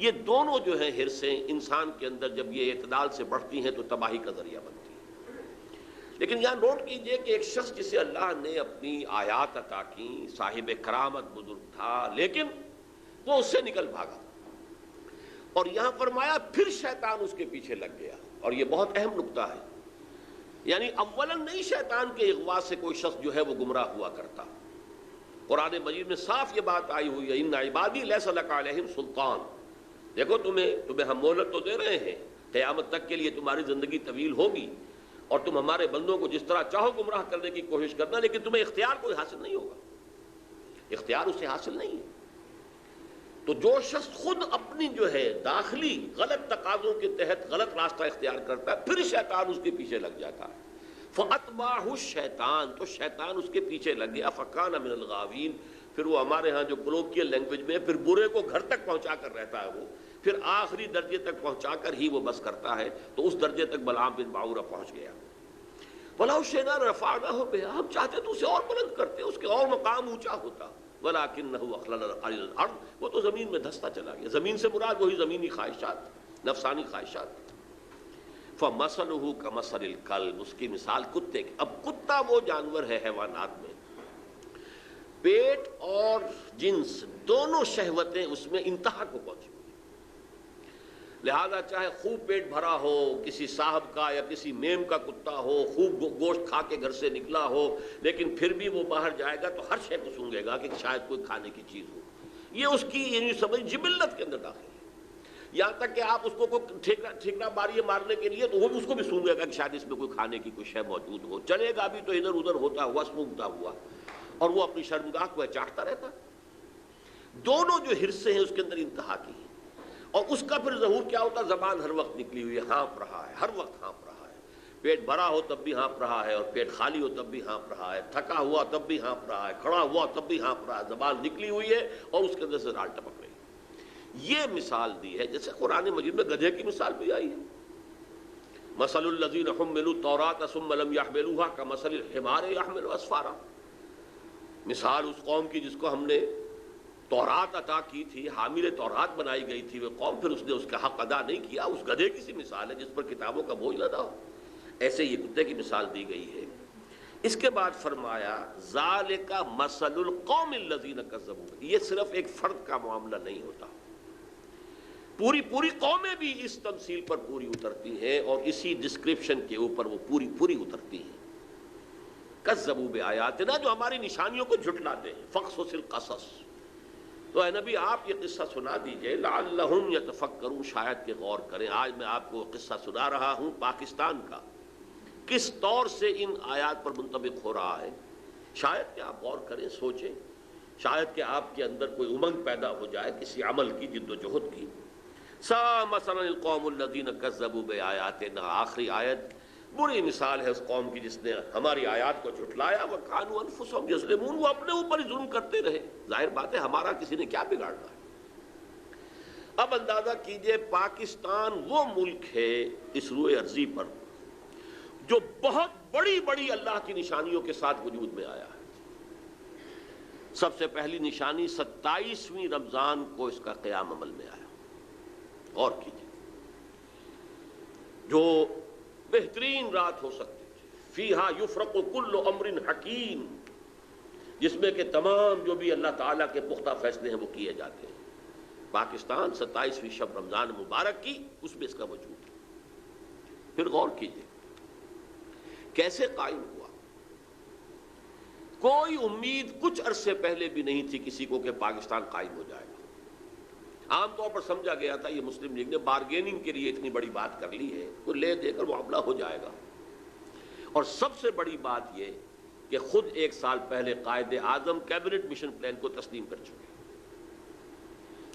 یہ دونوں جو ہیں حرصیں انسان کے اندر جب یہ اعتدال سے بڑھتی ہیں تو تباہی کا ذریعہ بنتی ہیں۔ لیکن یہاں نوٹ کیجئے کہ ایک شخص جسے اللہ نے اپنی آیات عطا کی، صاحب کرامت بزرگ تھا، لیکن وہ اس سے نکل بھاگا، اور یہاں فرمایا پھر شیطان اس کے پیچھے لگ گیا، اور یہ بہت اہم نقطہ ہے۔ یعنی اولاً نہیں شیطان کے اغوا سے کوئی شخص جو ہے وہ گمراہ ہوا کرتا، قرآن مجید میں صاف یہ بات آئی ہوئی ہے، ان عبادی لیس لک علیہم سلطان۔ دیکھو تمہیں ہم مہلت تو دے رہے ہیں، قیامت تک کے لیے تمہاری زندگی طویل ہوگی، اور تم ہمارے بندوں کو جس طرح چاہو گمراہ کرنے کی کوشش کرنا، لیکن تمہیں اختیار کوئی حاصل نہیں ہوگا، اختیار اسے حاصل نہیں ہے۔ تو جو شخص خود اپنی جو ہے داخلی غلط تقاضوں کے تحت غلط راستہ اختیار کرتا ہے، پھر شیطان اس کے پیچھے لگ جاتا ہے۔ فَأَتْبَعَهُ الشَّيْطَانُ، تو شیطان اس کے پیچھے لگ گیا، فَكَانَ مِنَ الْغَاوِينَ۔ پھر وہ ہمارے ہاں جو کولوکیل لینگویج میں پھر برے کو گھر تک پہنچا کر رہتا ہے، وہ پھر آخری درجے تک پہنچا کر ہی وہ بس کرتا ہے، تو اس درجے تک بلعام بن باعورہ پہنچ گیا۔ وَلَوْ شِئْنَا رَفَعْنَاهُ بِهَا، ہم چاہتے تو اسے اور بلند کرتے، اس کے اور مقام اونچا ہوتا، وَلَكِنَّهُ أَخْلَدَ إِلَى الْأَرْضِ، وہ تو زمین میں دھستا چلا گیا۔ زمین سے مراد وہی زمینی خواہشات، نفسانی خواہشات۔ فَمَثَلُهُ كَمَثَلِ الْكَلْبِ، اس کی مثال کتے کی۔ اب کتا وہ جانور ہے حیوانات میں، پیٹ اور جنس دونوں شہوتیں اس میں انتہا کو پہنچی، لہذا چاہے خوب پیٹ بھرا ہو، کسی صاحب کا یا کسی میم کا کتا ہو، خوب گوشت کھا کے گھر سے نکلا ہو، لیکن پھر بھی وہ باہر جائے گا تو ہر شے کو سونگے گا کہ شاید کوئی کھانے کی چیز ہو۔ یہ اس کی یعنی سمجھ جبلت کے اندر داخل ہے، یہاں تک کہ آپ اس کو کوئی ٹھیکرا ماری مارنے کے لیے تو وہ بھی اس کو بھی سونگے گا کہ شاید اس میں کوئی کھانے کی کوئی شے موجود ہو، چلے گا بھی تو ادھر ادھر ہوتا ہوا، سونگتا ہوا، اور وہ اپنی شرمگاہ کو چاٹتا رہتا۔ دونوں جو حرصے ہیں اس کے اندر انتہا کی ہیں، اور اس کا پھر ظہور کیا ہوتا؟ زبان ہر وقت نکلی ہوئی ہے، ہانپ رہا ہے، ہر وقت ہانپ رہا ہے، پیٹ بھرا ہو تب بھی ہانپ رہا ہے، اور پیٹ خالی ہو تب بھی ہانپ رہا ہے، تھکا ہوا تب بھی ہانپ رہا ہے، کھڑا ہوا تب بھی ہانپ رہا ہے، زبان نکلی ہوئی ہے اور اس کے اندر سے رال ٹپک رہی ہے۔ یہ مثال دی ہے، جیسے قرآن مجید میں گدھے کی مثال بھی آئی ہے، مثل الذین حملوا التوراۃ ثم لم يحملوها کمثل الحمار يحمل اسفارا، مثال اس قوم کی جس کو ہم نے تورات عطا کی تھی، حامل تورات بنائی گئی تھی، وہ قوم پھر اس نے اس کا حق ادا نہیں کیا، اس گدھے کی سی مثال ہے جس پر کتابوں کا بوجھ لدا ہو، ایسے یہ کتے کی مثال دی گئی ہے۔ اس کے بعد فرمایا ذالک مثل القوم الذین کذبوا، یہ صرف ایک فرد کا معاملہ نہیں ہوتا، پوری قومیں بھی اس تمثیل پر پوری اترتی ہیں اور اسی ڈسکرپشن کے اوپر وہ پوری اترتی ہیں۔ کذبوا بآیاتنا، جو ہماری نشانیوں کو جھٹلاتے ہیں، فقصص القصص، تو اے نبی آپ یہ قصہ سنا دیجئے لعلہم یتفکرون، شاید کہ غور کریں۔ آج میں آپ کو قصہ سنا رہا ہوں پاکستان کا، کس طور سے ان آیات پر منطبق ہو رہا ہے، شاید کہ آپ غور کریں، سوچیں، شاید کہ آپ کے اندر کوئی امنگ پیدا ہو جائے کسی عمل کی، جد و جہد کی۔ سا مثلا القوم الذین کذبوا بآیاتنا، آخری آیت بری مثال ہے اس قوم کی جس نے ہماری آیات کو جھٹلایا، وکانوا انفسہم یظلمون، وہ اپنے اوپر ہی ظلم کرتے رہے۔ ظاہر بات ہے ہمارا کسی نے کیا بگاڑنا ہے۔ اب اندازہ کیجئے پاکستان وہ ملک ہے اس روئے ارضی پر جو بہت بڑی اللہ کی نشانیوں کے ساتھ وجود میں آیا ہے۔ سب سے پہلی نشانی 27ویں رمضان کو اس کا قیام عمل میں آیا۔ غور کیجئے، جو بہترین رات ہو سکتی تھی، فیہا یفرق کل امر حکیم، جس میں کہ تمام جو بھی اللہ تعالیٰ کے پختہ فیصلے ہیں وہ کیے جاتے ہیں۔ پاکستان 27ویں شب رمضان مبارک کی، اس میں اس کا وجود ہے۔ پھر غور کیجئے کیسے قائم ہوا۔ کوئی امید کچھ عرصے پہلے بھی نہیں تھی کسی کو کہ پاکستان قائم ہو جائے گا۔ عام طور پر سمجھا گیا تھا یہ مسلم لیگ نے بارگیننگ کے لیے اتنی بڑی بات کر لی ہے، وہ لے دے کر معاملہ ہو جائے گا۔ اور سب سے بڑی بات یہ کہ خود ایک سال پہلے Quaid Azam cabinet mission plan کو تسلیم کر چکے۔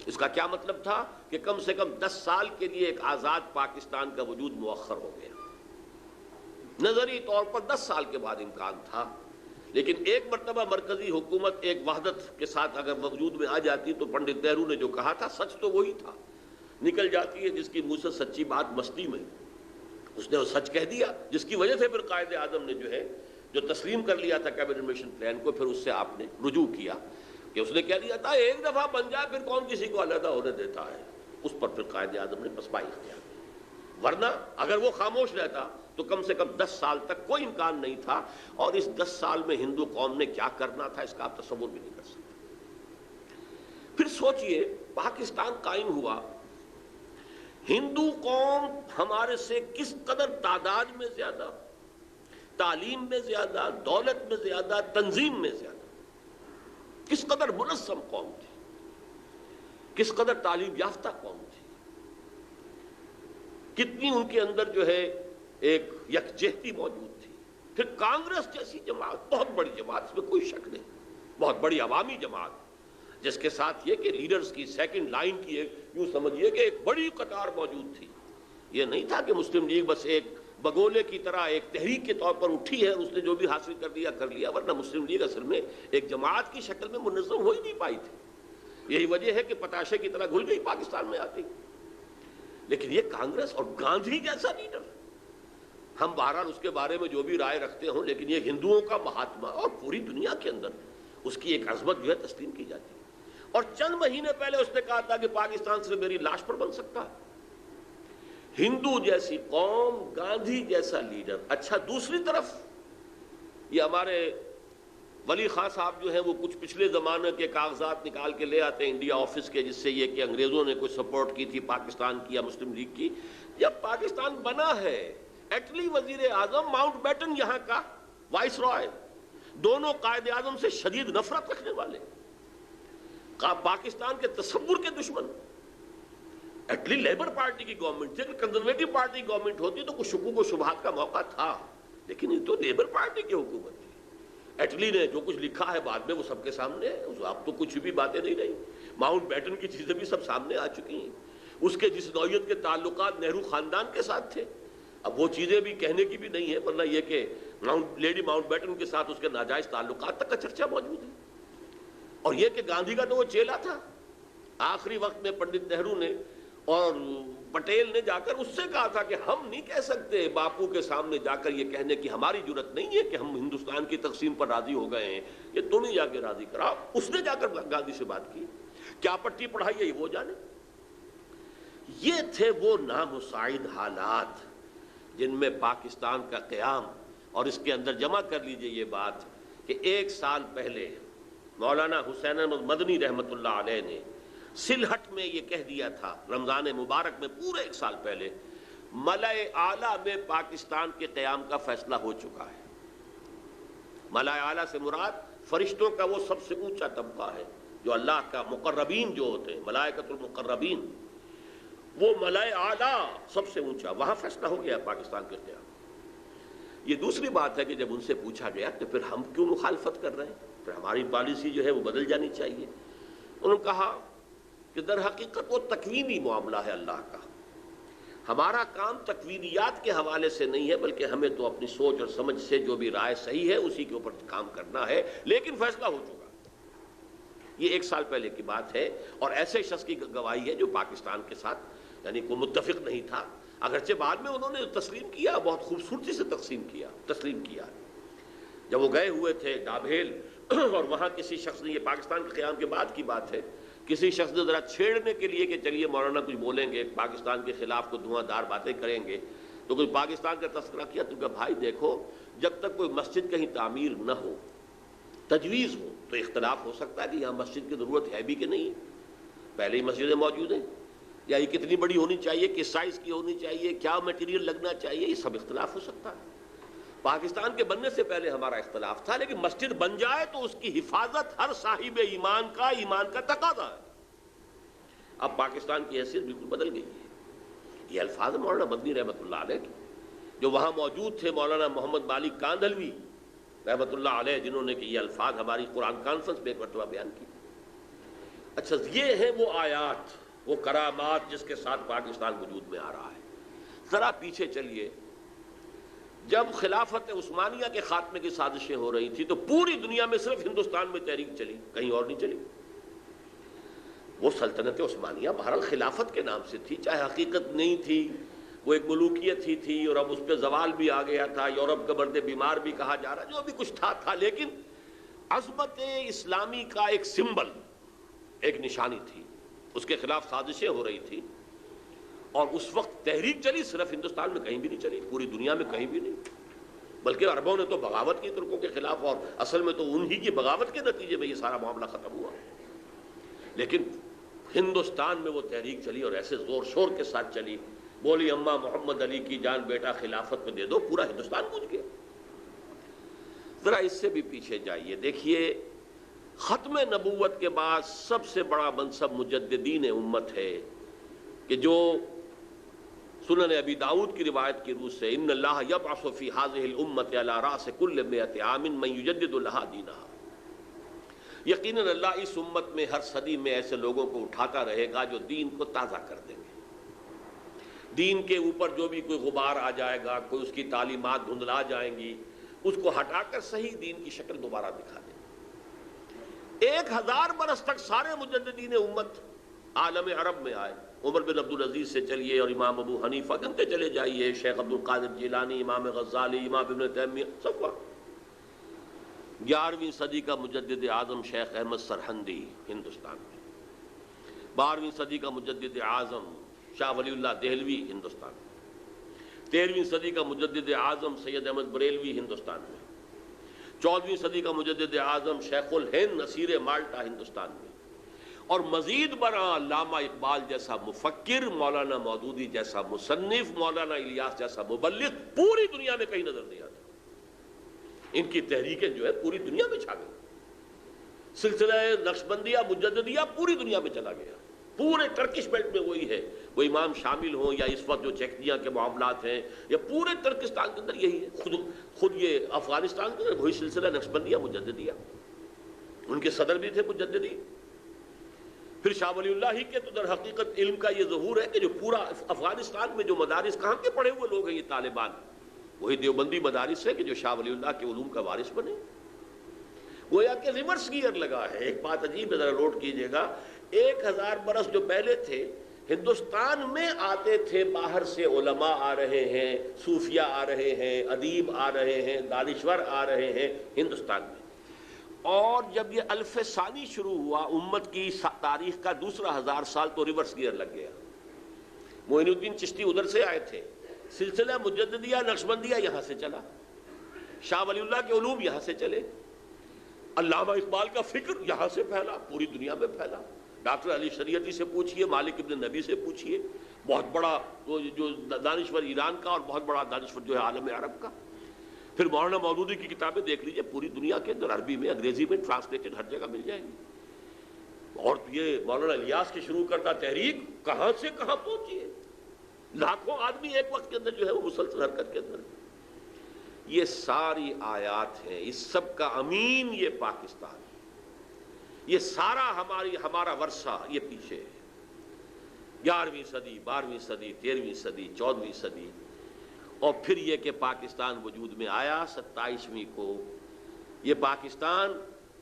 اس کا کیا مطلب تھا کہ کم سے کم 10 سال کے لیے ایک آزاد پاکستان کا وجود مؤخر ہو گیا۔ نظری طور پر 10 سال کے بعد امکان تھا، لیکن ایک مرتبہ مرکزی حکومت ایک وحدت کے ساتھ اگر وجود میں آ جاتی تو پنڈت نہرو نے جو کہا تھا سچ تو وہی تھا، نکل جاتی ہے جس کی منہ سے سچی بات مستی میں، اس نے وہ سچ کہہ دیا، جس کی وجہ سے پھر قائد اعظم نے جو تسلیم کر لیا تھا کیبنٹ مشن پلان کو، پھر اس سے آپ نے رجوع کیا کہ اس نے کہہ دیا تھا ایک دفعہ بن جائے پھر کون کسی کو علیحدہ ہونے دیتا ہے۔ اس پر پھر قائد اعظم نے پسپائی اختیار کی، ورنہ اگر وہ خاموش رہتا تو کم سے کم 10 سال تک کوئی امکان نہیں تھا، اور اس 10 سال میں ہندو قوم نے کیا کرنا تھا اس کا آپ تصور بھی نہیں کر سکتے۔ پھر سوچئے پاکستان قائم ہوا، ہندو قوم ہمارے سے کس قدر تعداد میں زیادہ، تعلیم میں زیادہ، دولت میں زیادہ، تنظیم میں زیادہ، کس قدر منظم قوم تھی، کس قدر تعلیم یافتہ قوم تھی، کتنی ان کے اندر ایک یکجہتی موجود تھی۔ پھر کانگریس جیسی جماعت، بہت بڑی جماعت، اس میں کوئی شک نہیں، بہت بڑی عوامی جماعت، جس کے ساتھ یہ کہ لیڈرز کی سیکنڈ لائن کی یوں سمجھیے کہ ایک بڑی قطار موجود تھی۔ یہ نہیں تھا کہ مسلم لیگ بس ایک بگولے کی طرح ایک تحریک کے طور پر اٹھی ہے، اس نے جو بھی حاصل کر لیا، ورنہ مسلم لیگ اصل میں ایک جماعت کی شکل میں منظم ہو ہی نہیں پائی تھی۔ یہی وجہ ہے کہ پتاشے کی طرح گھل گئی پاکستان میں آتی۔ لیکن یہ کانگریس اور گاندھی جیسا لیڈر، ہم بہرحال اس کے بارے میں جو بھی رائے رکھتے ہوں، لیکن یہ ہندوؤں کا مہاتما اور پوری دنیا کے اندر اس کی ایک عظمت تسلیم کی جاتی ہے۔ اور چند مہینے پہلے اس نے کہا تھا کہ پاکستان صرف میری لاش پر بن سکتا ہے۔ ہندو جیسی قوم، گاندھی جیسا لیڈر۔ اچھا، دوسری طرف یہ ہمارے ولی خان صاحب وہ کچھ پچھلے زمانے کے کاغذات نکال کے لے آتے ہیں انڈیا آفس کے، جس سے یہ کہ انگریزوں نے کوئی سپورٹ کی تھی پاکستان کی یا مسلم لیگ کی۔ جب پاکستان بنا ہے، ایٹلی وزیر اعظم ماؤنٹ بیٹن یہاں کا وائس رائے، دونوں قائد اعظم سے شدید نفرت رکھنے والے، پاکستان کے تصور کے دشمن۔ ایٹلی لیبر پارٹی کی گورنمنٹ تھی، اگر کنزرویٹو پارٹی گورنمنٹ ہوتی تو کچھ شکوک و شبہات کا موقع تھا، لیکن یہ تو لیبر پارٹی کی حکومت تھی۔ ایٹلی نے جو کچھ لکھا ہے بعد میں وہ سب کے سامنے ہے، اب تو کچھ بھی باتیں نہیں رہی۔ ماؤنٹ بیٹن کی چیزیں بھی سب سامنے آ چکی ہیں، اس کے جس نوعیت کے تعلقات نہرو خاندان کے ساتھ تھے، اب وہ چیزیں بھی کہنے کی بھی نہیں ہے، ورنہ یہ کہ لیڈی ماؤنٹ بیٹن کے ساتھ اس کے ناجائز تعلقات تک کا چرچا موجود ہے۔ اور یہ کہ گاندھی کا تو وہ چیلا تھا، آخری وقت میں پنڈت نہرو نے اور پٹیل نے جا کر اس سے کہا تھا کہ ہم نہیں کہہ سکتے باپو کے سامنے جا کر یہ کہنے کی ہماری جرت نہیں ہے کہ ہم ہندوستان کی تقسیم پر راضی ہو گئے ہیں، یہ تم ہی جا کے راضی کراؤ۔ اس نے جا کر گاندھی سے بات کی، کیا پٹی پڑھائی ہے یہ وہ جانے۔ یہ تھے وہ نامساعد حالات جن میں پاکستان کا قیام اور اس کے اندر جمع کر لیجئے یہ بات کہ 1 سال پہلے مولانا حسین احمد مدنی رحمۃ اللہ علیہ نے سلہٹ میں یہ کہہ دیا تھا، رمضان مبارک میں پورے 1 سال پہلے، ملأ اعلیٰ میں پاکستان کے قیام کا فیصلہ ہو چکا ہے۔ ملأ اعلیٰ سے مراد فرشتوں کا وہ سب سے اونچا طبقہ ہے، جو اللہ کا مقربین جو ہوتے ہیں، ملائکۃ المقربین، وہ ملأ اعلیٰ سب سے اونچا، وہاں فیصلہ ہو گیا پاکستان کے قیام۔ یہ دوسری بات ہے کہ جب ان سے پوچھا گیا کہ پھر ہم کیوں مخالفت کر رہے ہیں، پھر ہماری پالیسی جو ہے وہ بدل جانی چاہیے۔ انہوں نے کہا کہ در حقیقت وہ تکوینی معاملہ ہے اللہ کا، ہمارا کام تکوینیات کے حوالے سے نہیں ہے، بلکہ ہمیں تو اپنی سوچ اور سمجھ سے جو بھی رائے صحیح ہے اسی کے اوپر کام کرنا ہے، لیکن فیصلہ ہو چکا۔ یہ 1 سال پہلے کی بات ہے، اور ایسے شخص کی گواہی ہے جو پاکستان کے ساتھ یعنی کوئی متفق نہیں تھا، اگرچہ بعد میں انہوں نے تسلیم کیا، بہت خوبصورتی سے تسلیم کیا۔ جب وہ گئے ہوئے تھے ڈابھیل اور وہاں کسی شخص نے، یہ پاکستان کے قیام کے بعد کی بات ہے، کسی شخص نے ذرا چھیڑنے کے لیے کہ چلیے مولانا کچھ بولیں گے، پاکستان کے خلاف کوئی دھواں دار باتیں کریں گے، تو کوئی پاکستان کا تذکرہ کیا تو کہا بھائی دیکھو، جب تک کوئی مسجد کہیں تعمیر نہ ہو، تجویز ہو، تو اختلاف ہو سکتا ہے کہ یہاں مسجد کی ضرورت ہے بھی کہ نہیں، پہلے ہی مسجدیں موجود ہیں، یا یہ کتنی بڑی ہونی چاہیے، کس سائز کی ہونی چاہیے، کیا میٹیریل لگنا چاہیے، یہ سب اختلاف ہو سکتا ہے۔ پاکستان کے بننے سے پہلے ہمارا اختلاف تھا، لیکن مسجد بن جائے تو اس کی حفاظت ہر صاحب ایمان کا تقاضا ہے۔ اب پاکستان کی حیثیت بالکل بدل گئی ہے۔ یہ الفاظ مولانا مدنی رحمۃ اللہ علیہ کے، جو وہاں موجود تھے مولانا محمد مالک کاندھلوی رحمۃ اللہ علیہ، جنہوں نے کہ یہ الفاظ ہماری قرآن کانفرنس میں ایک مرتبہ بیان کی۔ اچھا، یہ ہے وہ آیات، وہ کرامات جس کے ساتھ پاکستان وجود میں آ رہا ہے۔ ذرا پیچھے چلیے، جب خلافت عثمانیہ کے خاتمے کی سازشیں ہو رہی تھی تو پوری دنیا میں صرف ہندوستان میں تحریک چلی، کہیں اور نہیں چلی۔ وہ سلطنت عثمانیہ بہرحال خلافت کے نام سے تھی، چاہے حقیقت نہیں تھی، وہ ایک ملوکیت ہی تھی، اور اب اس پہ زوال بھی آ گیا تھا، یورپ کا مرد بیمار بھی کہا جا رہا، جو بھی کچھ تھا، لیکن عظمت اسلامی کا ایک سمبل، ایک نشانی تھی، اس کے خلاف سازشیں ہو رہی تھی، اور اس وقت تحریک چلی، صرف ہندوستان میں کہیں بھی نہیں چلی، پوری دنیا میں کہیں بھی نہیں، بلکہ عربوں نے تو بغاوت کی ترکوں کے خلاف، اور اصل میں تو انہی کی بغاوت کے نتیجے میں یہ سارا معاملہ ختم ہوا۔ لیکن ہندوستان میں وہ تحریک چلی، اور ایسے زور شور کے ساتھ چلی، بولی اماں محمد علی کی جان بیٹا خلافت میں دے دو، پورا ہندوستان گونج گیا۔ ذرا اس سے بھی پیچھے جائیے، دیکھیے ختم نبوت کے بعد سب سے بڑا منصب مجددین امت ہے، کہ جو سنن ابی داؤد کی روایت کی روح سے ان اللہ یبعث فی هذه الامت علی راس کل 100 عام من یجدد لها دینها، یقیناً اللہ اس امت میں ہر صدی میں ایسے لوگوں کو اٹھاتا رہے گا جو دین کو تازہ کر دیں گے، دین کے اوپر جو بھی کوئی غبار آ جائے گا، کوئی اس کی تعلیمات دھندلا جائیں گی، اس کو ہٹا کر صحیح دین کی شکل دوبارہ دکھا دیں گے۔ 1000 برس تک سارے مجددین امت عالم عرب میں آئے، عمر بن عبدالعزیز سے چلیے اور امام ابو حنیفہ گنتے چلے جائیے، شیخ عبد القادر جیلانی، امام غزالی، امام ابن تیمیہ، سب وقت 11ویں صدی کا مجدد اعظم شیخ احمد سرہندی ہندوستان میں، 12ویں صدی کا مجدد اعظم شاہ ولی اللہ دہلوی ہندوستان میں، 13ویں صدی کا مجدد اعظم سید احمد بریلوی ہندوستان میں، 14ویں صدی کا مجدد اعظم شیخ الہند نصیر مالٹا ہندوستان میں، اور مزید برآں علامہ اقبال جیسا مفکر، مولانا مودودی جیسا مصنف، مولانا الیاس جیسا مبلغ پوری دنیا میں کہیں نظر نہیں آتا۔ ان کی تحریکیں جو ہے پوری دنیا میں چھا گئی، سلسلہ نقشبندیہ مجددیہ پوری دنیا میں چلا گیا، پورے ٹرکش بیلٹ میں وہی ہے، وہ امام شامل ہوں یا اس وقت جو چیچنیا کے معاملات ہیں، یا پورے ترکستان کے اندر یہی ہے، خود یہ افغانستان کے اندر وہی سلسلہ نقشبندیہ مجددیہ، ان کے صدر بھی تھے مجددی۔ پھر شاہ ولی اللہ ہی کے تو در حقیقت علم کا یہ ظہور ہے کہ جو پورا افغانستان میں جو مدارس کہاں کے پڑھے ہوئے لوگ ہیں یہ طالبان، وہی دیوبندی مدارس ہے کہ جو شاہ ولی اللہ کے علوم کا وارث بنے، گویا کہ ریورس گیئر لگا ہے۔ ایک بات عجیب ہے، ذرا نوٹ کیجئے گا، 1000 برس جو پہلے تھے ہندوستان میں آتے تھے، باہر سے علماء آ رہے ہیں، صوفیہ آ رہے ہیں، ادیب آ رہے ہیں، دانشور آ رہے ہیں ہندوستان میں، اور جب یہ الف ثانی شروع ہوا امت کی تاریخ کا دوسرا 1000 سال تو ریورس گیئر لگ گیا۔ معین الدین چشتی ادھر سے آئے تھے، سلسلہ مجددیہ نقشبندیہ یہاں سے چلا، شاہ ولی اللہ کے علوم یہاں سے چلے، علامہ اقبال کا فکر یہاں سے پھیلا، پوری دنیا میں پھیلا۔ ڈاکٹر علی شریعتی سے پوچھئے، مالک ابن نبی سے پوچھئے، بہت بڑا جو دانشور ایران کا اور بہت بڑا دانشور جو ہے عالم عرب کا۔ پھر مولانا مودودی کی کتابیں دیکھ لیجئے، پوری دنیا کے اندر عربی میں، انگریزی میں ٹرانسلیٹڈ ہر جگہ مل جائیں گی۔ اور یہ مولانا الیاس کی شروع کرتا تحریک کہاں سے کہاں پہنچی ہے، لاکھوں آدمی ایک وقت کے اندر جو ہے وہ مسلسل حرکت کے اندر ہے۔ یہ ساری آیات ہیں، اس سب کا امین یہ پاکستان ہے۔ یہ سارا ہمارا ورثہ یہ پیچھے ہے، 11ویں صدی، 12ویں صدی، 13ویں صدی، 14ویں صدی، اور پھر یہ کہ پاکستان وجود میں آیا 27ویں کو۔ یہ پاکستان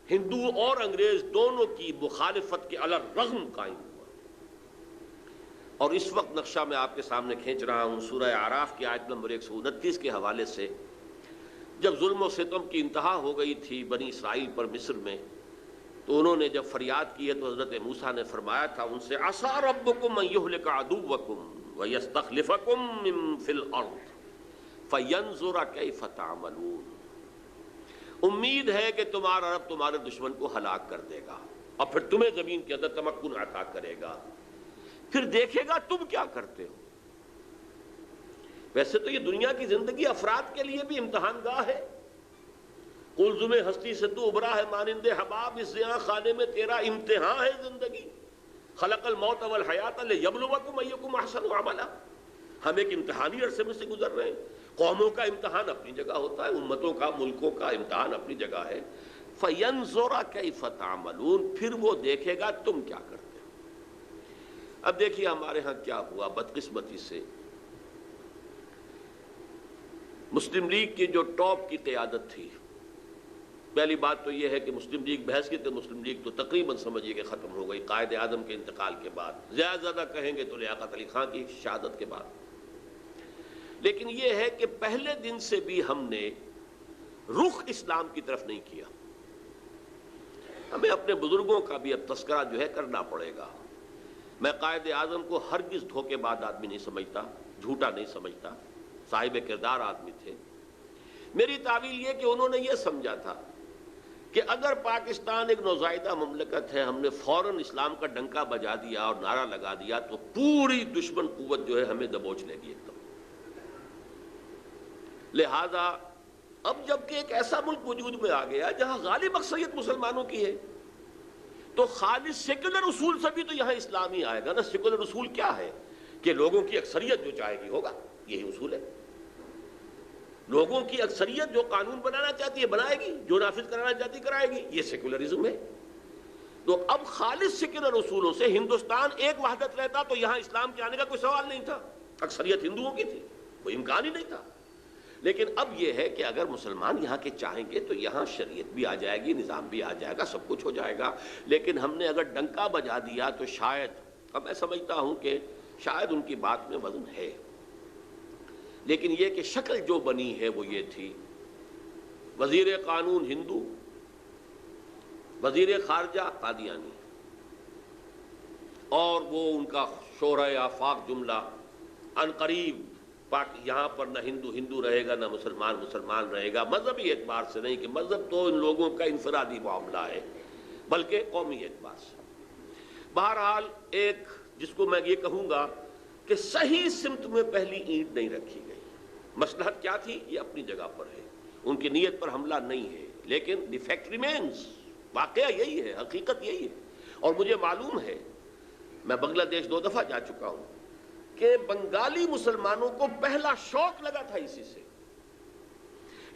ہندو اور انگریز دونوں کی مخالفت کے علی الرغم قائم ہوا، اور اس وقت نقشہ میں آپ کے سامنے کھینچ رہا ہوں سورہ اعراف کی آیت نمبر 129 کے حوالے سے۔ جب ظلم و ستم کی انتہا ہو گئی تھی بنی اسرائیل پر مصر میں، تو انہوں نے جب فریاد کی ہے تو حضرت موسیٰ نے فرمایا تھا ان سے، عَسَىٰ رَبُّكُمْ أَن يُهْلِكَ عَدُوَّكُمْ وَيَسْتَخْلِفَكُمْ فِي الْأَرْضِ فَيَنْظُرَ كَيْفَ تَعْمَلُونَ۔ امید ہے کہ تمہارا رب تمہارے دشمن کو ہلاک کر دے گا اور پھر تمہیں زمین کے اندر تمکن عطا کرے گا، پھر دیکھے گا تم کیا کرتے ہو۔ ویسے تو یہ دنیا کی زندگی افراد کے لیے بھی امتحان گاہ ہے۔ قلزم ہستی سے تو ابھرا ہے مانند حباب، اس زیاں خانے میں تیرا امتحان ہے زندگی۔ خلق الموت والحیات لیبلوکم ایکم احسن عملا۔ ہم ایک امتحانی عرصے میں سے گزر رہے ہیں۔ قوموں کا امتحان اپنی جگہ ہوتا ہے، امتوں کا، ملکوں کا امتحان اپنی جگہ ہے۔ فَيَنْظُرَ كَيْفَ تَعْمَلُونَ، پھر وہ دیکھے گا تم کیا کرتے ہو۔ اب دیکھیے ہمارے ہاں کیا ہوا بدقسمتی سے، مسلم لیگ کی جو ٹاپ کی قیادت تھی، پہلی بات تو یہ ہے کہ مسلم لیگ بحیثیت مسلم لیگ تو تقریباً سمجھیے کہ ختم ہو گئی قائد اعظم کے انتقال کے بعد، زیادہ کہیں گے تو لیاقت علی خان کی شہادت کے بعد۔ لیکن یہ ہے کہ پہلے دن سے بھی ہم نے رخ اسلام کی طرف نہیں کیا۔ ہمیں اپنے بزرگوں کا بھی اب تذکرہ جو ہے کرنا پڑے گا۔ میں قائد اعظم کو ہرگز دھوکے بعد آدمی نہیں سمجھتا، جھوٹا نہیں سمجھتا، صاحب کردار آدمی تھے۔ میری تعویل یہ کہ انہوں نے یہ سمجھا تھا کہ اگر پاکستان ایک نوزائیدہ مملکت ہے، ہم نے فوراً اسلام کا ڈنکا بجا دیا اور نعرہ لگا دیا تو پوری دشمن قوت جو ہے ہمیں دبوچ لے گی ایک دم۔ لہذا اب جبکہ ایک ایسا ملک وجود میں آ گیا جہاں غالب اکثریت مسلمانوں کی ہے، تو خالص سیکولر اصول سے بھی تو یہاں اسلام ہی آئے گا نا۔ سیکولر اصول کیا ہے کہ لوگوں کی اکثریت جو چاہے گی ہوگا، یہی اصول ہے۔ لوگوں کی اکثریت جو قانون بنانا چاہتی ہے بنائے گی، جو نافذ کرانا چاہتی کرائے گی، یہ سیکولرزم ہے۔ تو اب خالص سیکولر اصولوں سے ہندوستان ایک وحدت رہتا تو یہاں اسلام کے آنے کا کوئی سوال نہیں تھا، اکثریت ہندوؤں کی تھی، کوئی امکان ہی نہیں تھا۔ لیکن اب یہ ہے کہ اگر مسلمان یہاں کے چاہیں گے تو یہاں شریعت بھی آ جائے گی، نظام بھی آ جائے گا، سب کچھ ہو جائے گا۔ لیکن ہم نے اگر ڈنکا بجا دیا تو شاید، اب میں سمجھتا ہوں کہ شاید ان کی بات میں وزن ہے، لیکن یہ کہ شکل جو بنی ہے وہ یہ تھی، وزیر قانون ہندو، وزیر خارجہ قادیانی، اور وہ ان کا شورۂ آفاق جملہ عنقریب یہاں پر نہ ہندو ہندو رہے گا، نہ مسلمان مسلمان رہے گا۔ مذہبی اعتبار سے نہیں، کہ مذہب تو ان لوگوں کا انفرادی معاملہ ہے، بلکہ قومی اعتبار سے۔ بہرحال ایک جس کو میں یہ کہوں گا کہ صحیح سمت میں پہلی اینٹ نہیں رکھی گئی۔ مصلحت کیا تھی یہ اپنی جگہ پر ہے، ان کی نیت پر حملہ نہیں ہے، لیکن دی فیکٹ ریمینز، واقعہ یہی ہے، حقیقت یہی ہے۔ اور مجھے معلوم ہے، میں بنگلہ دیش 2 دفعہ جا چکا ہوں، کہ بنگالی مسلمانوں کو پہلا شوق لگا تھا اسی سے،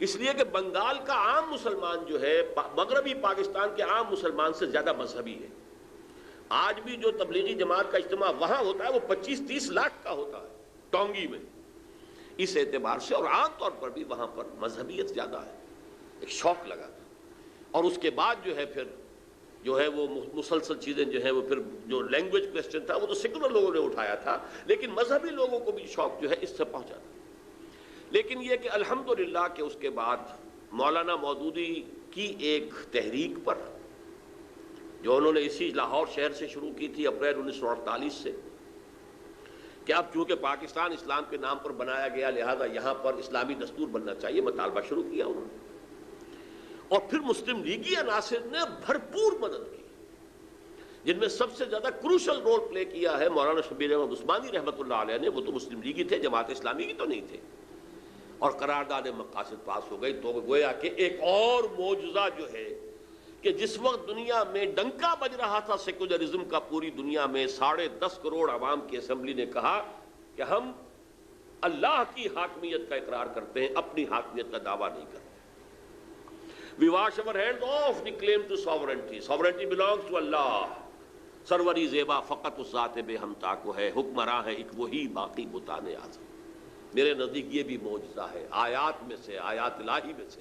اس لیے کہ بنگال کا عام مسلمان جو ہے مغربی پاکستان کے عام مسلمان سے زیادہ مذہبی ہے۔ آج بھی جو تبلیغی جماعت کا اجتماع وہاں ہوتا ہے وہ 25-30 لاکھ کا ہوتا ہے ٹونگی میں، اس اعتبار سے، اور عام طور پر بھی وہاں پر مذہبیت زیادہ ہے، ایک شوق لگا تھا۔ اور اس کے بعد جو ہے پھر جو ہے وہ مسلسل چیزیں جو ہیں وہ پھر جو لینگویج کویسچن تھا وہ تو سیکولر لوگوں نے اٹھایا تھا، لیکن مذہبی لوگوں کو بھی شوق جو ہے اس سے پہنچا تھا۔ لیکن یہ کہ الحمدللہ کہ اس کے بعد مولانا مودودی کی ایک تحریک پر، جو انہوں نے اسی لاہور شہر سے شروع کی تھی اپریل 1948 سے، کہ اب چونکہ پاکستان اسلام کے نام پر بنایا گیا لہذا یہاں پر اسلامی دستور بننا چاہیے، مطالبہ شروع کیا انہوں نے، اور پھر مسلم لیگی عناصر نے بھرپور مدد کی، جن میں سب سے زیادہ کروشل رول پلے کیا ہے مولانا شبیر احمد عثمانی رحمۃ اللہ علیہ نے۔ وہ تو مسلم لیگی تھے، جماعت اسلامی کی تو نہیں تھے، اور قرارداد مقاصد پاس ہو گئی۔ تو گویا کہ ایک اور معجزہ جو ہے کہ جس وقت دنیا میں ڈنکا بج رہا تھا سیکولرزم کا پوری دنیا میں، 10.5 کروڑ عوام کی اسمبلی نے کہا کہ ہم اللہ کی حاکمیت کا اقرار کرتے ہیں، اپنی حاکمیت کا دعویٰ نہیں کرتے۔ We wash our hands off the claim to sovereignty. Sovereignty belongs to Allah. سروری زیبا فقط اس ذات بے ہمتا کو ہے، حکمراں ہے ایک وہی باقی بتان اعظم۔ میرے نزدیک یہ بھی معجزہ ہے، آیات میں سے، آیات الہی میں سے۔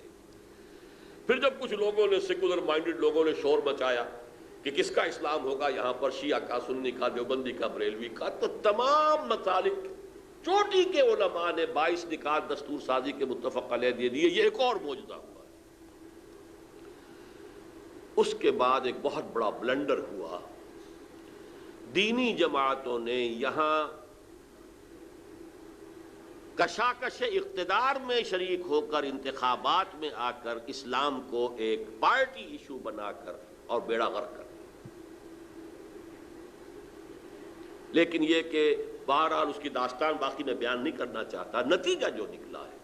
پھر جب کچھ لوگوں نے، سیکولر مائنڈڈ لوگوں نے شور مچایا کہ کس کا اسلام ہوگا یہاں پر، شیعہ کا، سنی کا، دیوبندی کا، بریلوی کا، تو تمام مسالک چوٹی کے علماء نے 22 نکات دستور سازی کے متفق علیہ دے دیے۔ یہ ایک اور معجزہ ہوا ہے۔ اس کے بعد ایک بہت بڑا بلنڈر ہوا، دینی جماعتوں نے یہاں کشاکش اقتدار میں شریک ہو کر، انتخابات میں آ کر اسلام کو ایک پارٹی ایشو بنا کر اور بیڑا غرق کر، لیکن یہ کہ بہرحال اس کی داستان باقی میں بیان نہیں کرنا چاہتا۔ نتیجہ جو نکلا ہے،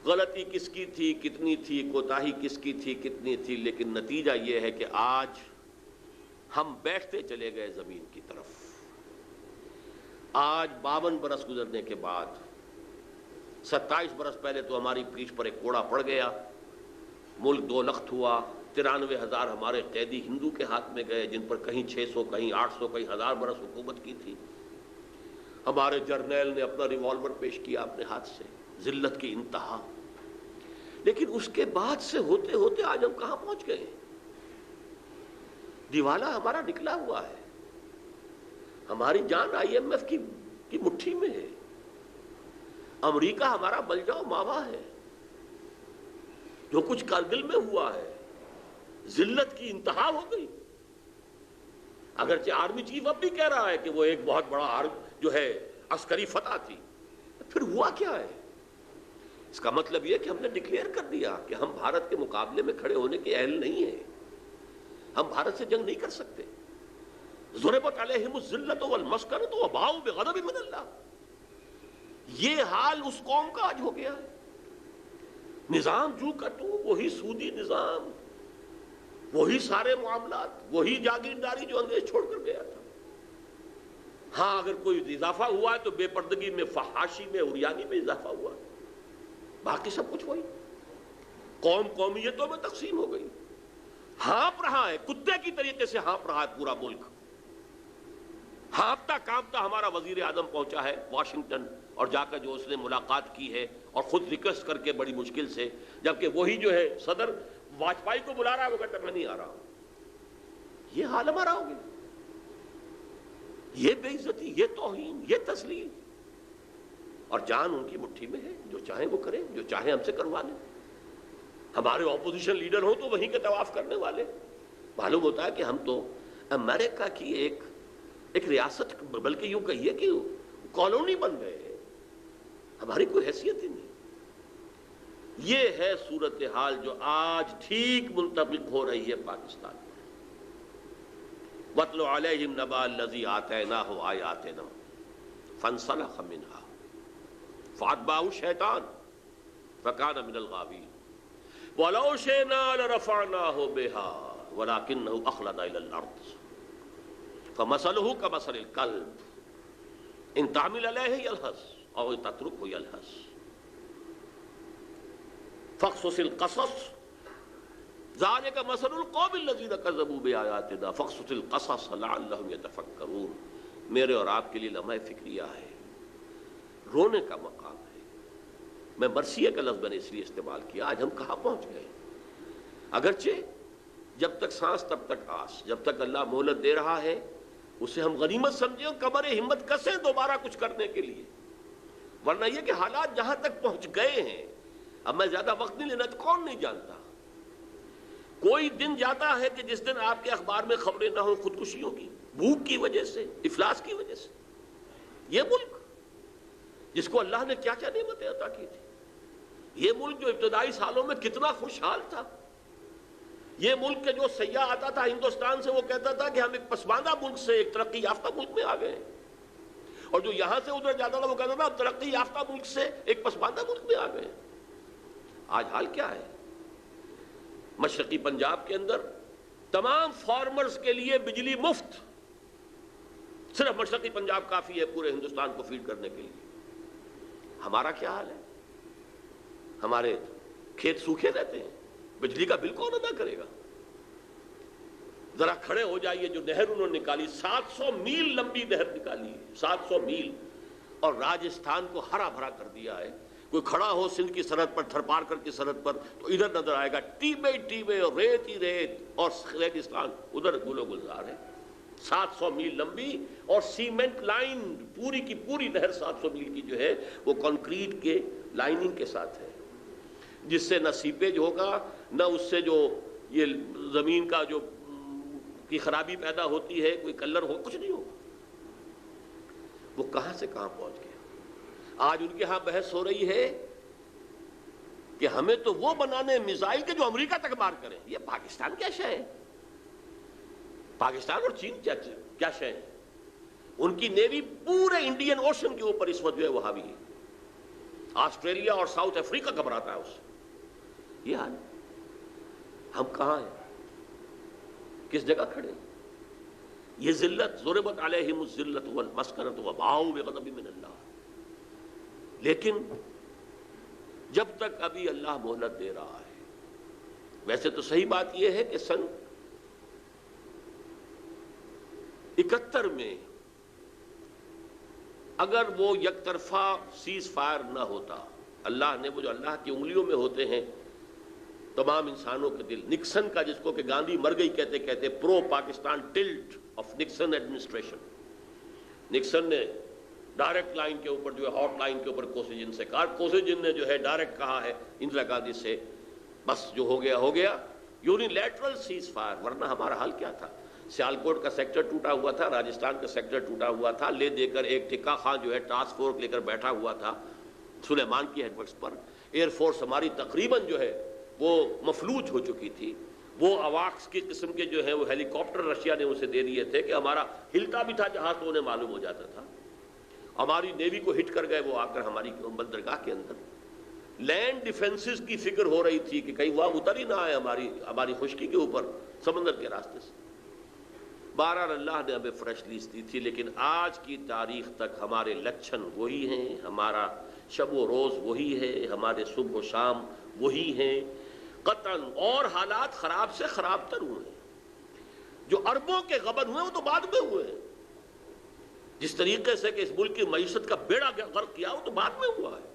غلطی کس کی تھی، کتنی تھی، کوتاہی کس کی تھی، کتنی تھی، لیکن نتیجہ یہ ہے کہ آج ہم بیٹھتے چلے گئے زمین کی طرف۔ آج 52 برس گزرنے کے بعد، 27 برس پہلے تو ہماری پیٹھ پر ایک کوڑا پڑ گیا، ملک 2 لخت ہوا، 93,000 ہمارے قیدی ہندو کے ہاتھ میں گئے، جن پر کہیں 600 کہیں 800 کہیں 1000 برس حکومت کی تھی۔ ہمارے جرنیل نے اپنا ریوالور پیش کیا اپنے ہاتھ سے، ذلت کی انتہا۔ لیکن اس کے بعد سے ہوتے ہوتے آج ہم کہاں پہنچ گئے؟ دیوالا ہمارا نکلا ہوا ہے، ہماری جان IMF کی مٹھی میں ہے، امریکہ ہمارا بل جاؤ ماوا ہے، جو کچھ کارگل میں ہوا ہے ذلت کی انتہا ہو گئی۔ اگرچہ آرمی چیف اب بھی کہہ رہا ہے کہ وہ ایک بہت بڑا جو ہے عسکری فتح تھی، پھر ہوا کیا ہے؟ اس کا مطلب یہ کہ ہم نے ڈکلیئر کر دیا کہ ہم بھارت کے مقابلے میں کھڑے ہونے کے اہل نہیں ہیں، ہم بھارت سے جنگ نہیں کر سکتے۔ ضربت علیہم الذلۃ والمسکنۃ وباؤوا بغضب من اللہ، یہ حال اس قوم کا آج ہو گیا ہے۔ نظام جو کا تو وہی سودی نظام، وہی سارے معاملات، وہی جاگیرداری جو انگریز چھوڑ کر گیا تھا۔ ہاں اگر کوئی اضافہ ہوا ہے تو بے پردگی میں، فحاشی میں، عریانی میں اضافہ ہوا، باقی سب کچھ وہی۔ قوم قومیتوں میں تقسیم ہو گئی، ہانپ رہا ہے، کتے کی طریقے سے ہانپ رہا ہے پورا ملک۔ ہانپتا کانپتا ہمارا وزیر اعظم پہنچا ہے واشنگٹن، اور جا کر جو اس نے ملاقات کی ہے اور خود ریکویسٹ کر کے بڑی مشکل سے، جبکہ وہی جو ہے صدر واجپئی کو بلا رہا ہے، وہ کہتا ہے میں نہیں آ رہا ہوں۔ یہ حال ہمارا ہو گیا، یہ بے عزتی، یہ توہین، یہ تذلیل، اور جان ان کی مٹھی میں ہے، جو چاہیں وہ کریں، جو چاہیں ہم سے کروا لیں۔ ہمارے اپوزیشن لیڈر ہوں تو وہیں کے طواف کرنے والے۔ معلوم ہوتا ہے کہ ہم تو امریکہ کی ایک ریاست، بلکہ یوں کہیے کہ کالونی بن گئے ہیں، ہماری کوئی حیثیت ہی نہیں۔ یہ ہے صورتحال جو آج ٹھیک منطبق ہو رہی ہے پاکستان میں۔ وَاتْلُ عَلَيْهِمْ نَبَأَ الَّذِي آتَيْنَاهُ آيَاتِنَا فَانسَلَخَ مِنْهَا فَأَتْبَعَهُ الشَّيْطَانُ فَكَانَ مِنَ الْغَاوِينَ وَلَوْ شِئْنَا لَرَفَعْنَاهُ بِهَا وَلَكِنَّهُ أَخْلَدَ إِلَى الْأَرْضِ فَمَثَلُهُ كَمَثَلِ الْكَلْبِ إِنْ تَحْمِلْ عَلَيْهِ يَلْهَثْ أَوْ تَتْرُكْهُ يَلْهَثْ فَاقْصُصِ الْقَصَصَ ذَلِكَ مَثَلُ الْقَوْمِ الَّذِينَ كَذَّبُوا بِآيَاتِنَا فَاقْصُصِ الْقَصَصَ لَعَلَّهُمْ يَتَفَكَّرُونَ۔ میرے اور آپ کے لیے لمحہ فکریہ ہے، رونے کا مقام ہے۔ میں مرثیہ کا لفظ میں نے اس لیے استعمال کیا۔ آج ہم کہاں پہنچ گئے؟ اگرچہ جب تک سانس تب تک آس، جب تک اللہ مہلت دے رہا ہے اسے ہم غنیمت سمجھیں اور کمر ہمت کسیں دوبارہ کچھ کرنے کے لیے، ورنہ یہ کہ حالات جہاں تک پہنچ گئے ہیں، اب میں زیادہ وقت نہیں لینا، کون نہیں جانتا؟ کوئی دن جاتا ہے کہ جس دن آپ کے اخبار میں خبریں نہ ہوں خودکشیوں کی، بھوک کی وجہ سے، افلاس کی وجہ سے۔ یہ ملک جس کو اللہ نے کیا کیا نعمتیں عطا کی تھی، یہ ملک جو ابتدائی سالوں میں کتنا خوشحال تھا، یہ ملک کے جو سیاح آتا تھا ہندوستان سے وہ کہتا تھا کہ ہم ایک پسماندہ ملک سے ایک ترقی یافتہ ملک میں آ گئے، اور جو یہاں سے ادھر جاتا تھا وہ کہتا تھا ہم ترقی یافتہ ملک سے ایک پسماندہ ملک میں آ گئے۔ آج حال کیا ہے؟ مشرقی پنجاب کے اندر تمام فارمرز کے لیے بجلی مفت، صرف مشرقی پنجاب کافی ہے پورے ہندوستان کو فیڈ کرنے کے لیے۔ ہمارا کیا حال ہے؟ ہمارے کھیت سوکھے رہتے ہیں، بجلی کا بل کون ادا کرے گا؟ ذرا کھڑے ہو جائیے، جو نہر انہوں نے نکالی 700 میل لمبی نہر نکالی ہے، 700 میل، اور راجستھان کو ہرا بھرا کر دیا ہے۔ کوئی کھڑا ہو سندھ کی سرحد پر، تھرپارکر کی سرحد پر، تو ادھر نظر آئے گا ٹیبے ٹیبے اور ریت ہی ریت، اور ریگستان ادھر گل و گلزار ہے۔ 700 میل لمبی اور سیمنٹ لائن، پوری کی پوری نہر 700 میل کی جو ہے وہ کنکریٹ کے لائننگ کے ساتھ ہے، جس سے نہ سیپیج ہوگا، نہ اس سے جو یہ زمین کا جو کی خرابی پیدا ہوتی ہے، کوئی کلر ہو، کچھ نہیں ہوگا۔ وہ کہاں سے کہاں پہنچ گیا؟ آج ان کے ہاں بحث ہو رہی ہے کہ ہمیں تو وہ بنانے میزائل کے جو امریکہ تک مار کریں۔ یہ پاکستان کیا شے ہے؟ پاکستان اور چین کیا شے ہے؟ ان کی نیوی پورے انڈین اوشن کے اوپر اس وقت جو ہے وہ حاوی ہے۔ آسٹریلیا اور ساؤتھ افریقہ گھبراتا ہے اس سے۔ یہ حال، ہم کہاں ہیں؟ کس جگہ کھڑے ہیں؟ یہ ذلت، ضربت علیہم الذلۃ والمسکنۃ وباؤوا بغضب من اللہ۔ لیکن جب تک ابھی اللہ مہلت دے رہا ہے، ویسے تو صحیح بات یہ ہے کہ سن 71 میں اگر وہ یک طرفہ سیز فائر نہ ہوتا، اللہ نے وہ جو اللہ کی انگلیوں میں ہوتے ہیں تمام انسانوں کے دل، نکسن کا، جس کو کہ گاندھی مر گئی کہتے کہتے، pro Pakistan tilt of Nixon administration, Nixon نے ڈائریکٹ لائن کے اوپر جو ہے، ہاٹ لائن کے اوپر کوسیجن سے کہا، کوسیجن نے جو ہے ڈائریکٹ کہا ہے اندرا گاندھی سے، بس جو ہو گیا ہو گیا، یونیلیٹرل سیز فائر۔ ورنہ ہمارا حال کیا تھا؟ سیالکوٹ کا سیکٹر ٹوٹا ہوا تھا، راجستھان کا سیکٹر ٹوٹا ہوا تھا، لے دے کر ایک ٹکا خان جو ہے ٹاسک فورس لے کر بیٹھا ہوا تھا سلیمان کی ہیڈ ورکس پر۔ ایئر فورس ہماری تقریباً جو ہے وہ مفلوج ہو چکی تھی۔ وہ اواکس کی قسم کے جو ہیں وہ ہیلی کاپٹر رشیا نے اسے دے دیے تھے کہ ہمارا ہلتا بھی تھا جہاز تو انہیں معلوم ہو جاتا تھا۔ ہماری نیوی کو ہٹ کر گئے وہ آ کر ہماری بندرگاہ کے اندر۔ لینڈ ڈیفنسز کی فکر ہو رہی تھی کہ کہیں وہاں اتر ہی نہ آئے ہماری خشکی کے اوپر سمندر کے راستے سے۔ بہرحال اللہ نے ہمیں فریش لیز دی تھی، لیکن آج کی تاریخ تک ہمارے لچھن وہی ہیں، ہمارا شب و روز وہی ہے، ہمارے صبح و شام وہی ہیں قطعاً، اور حالات خراب سے خراب تر ہوئے ہیں۔ جو اربوں کے غبن ہوئے وہ تو بعد میں ہوئے ہیں۔ جس طریقے سے کہ اس ملک کی معیشت کا بیڑا غرق کیا وہ تو بعد میں ہوا ہے۔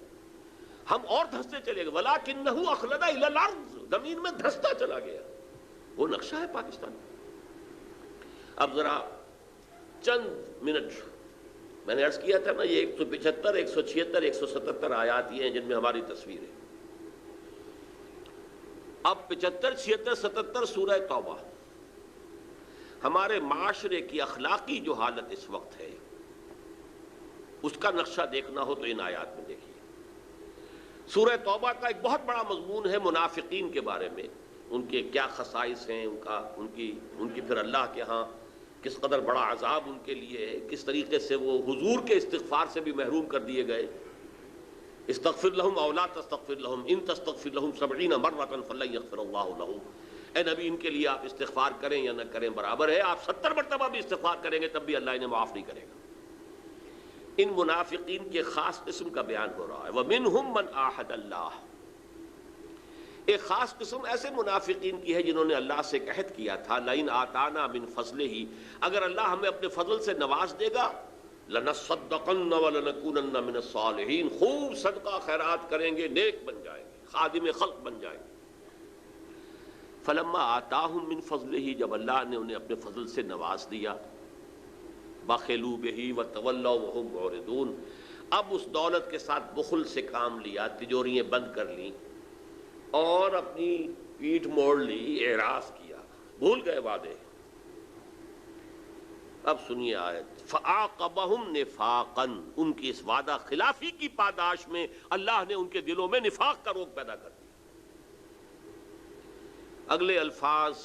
ہم اور دھستے چلے گئے، وَلَٰكِنَّهُ أَخْلَدَ إِلَى الْأَرْضِ، زمین میں دھستا چلا گیا۔ وہ نقشہ ہے پاکستان۔ اب ذرا چند منٹ، میں نے عرض کیا تھا نا، یہ 175 176 177 آیات یہ ہیں جن میں ہماری تصویر ہے۔ اب 75 76 77 سورہ توبہ، ہمارے معاشرے کی اخلاقی جو حالت اس وقت ہے اس کا نقشہ دیکھنا ہو تو ان آیات میں دیکھیے۔ سورہ توبہ کا ایک بہت بڑا مضمون ہے منافقین کے بارے میں، ان کے کیا خصائص ہیں، ان کی پھر اللہ کے ہاں کس قدر بڑا عذاب ان کے لیے ہے، کس طریقے سے وہ حضور کے استغفار سے بھی محروم کر دیے گئے۔ استغفر لہم او لا تستغفر لہم ان تستغفر لہم 70 مرۃ فلن یغفر اللہ لہم۔ اے نبی، ان کے لیے آپ استغفار کریں یا نہ کریں برابر ہے، آپ 70 مرتبہ بھی استغفار کریں گے تب بھی اللہ انہیں معاف نہیں کرے گا۔ ان منافقین کے خاص قسم کا بیان ہو رہا ہے۔ وَمِنْهُمْ مَنْ عَاهَدَ اللَّهَ، ایک خاص قسم ایسے منافقین کی ہے جنہوں نے اللہ سے ایک عہد کیا تھا، لَئِنْ آتَانَا مِنْ فَضْلِهِ، اگر اللہ ہمیں اپنے فضل سے نواز دے گا، لَنَصَّدَّقَنَّ وَلَنَكُونَنَّ مِنَ الصَّالِحِينَ، خوب صدقہ خیرات کریں گے، نیک بن جائیں گے، خادم خلق بن جائیں گے۔ فَلَمَّا آتَاهُم مِّن فَضْلِهِ، جب اللہ نے انہیں اپنے فضل سے نواز دیا، بخلوا بہ وتولوا وهم معرضون، اب اس دولت کے ساتھ بخل سے کام لیا، تجوریاں بند کر لیں اور اپنی پیٹھ موڑ لی، اعراض کیا، بھول گئے وعدے۔ اب سنیے آیت، فَعَاقَبَهُمْ نِفَاقًا، ان کی اس وعدہ خلافی کی پاداش میں اللہ نے ان کے دلوں میں نفاق کا روگ پیدا کر دیا۔ اگلے الفاظ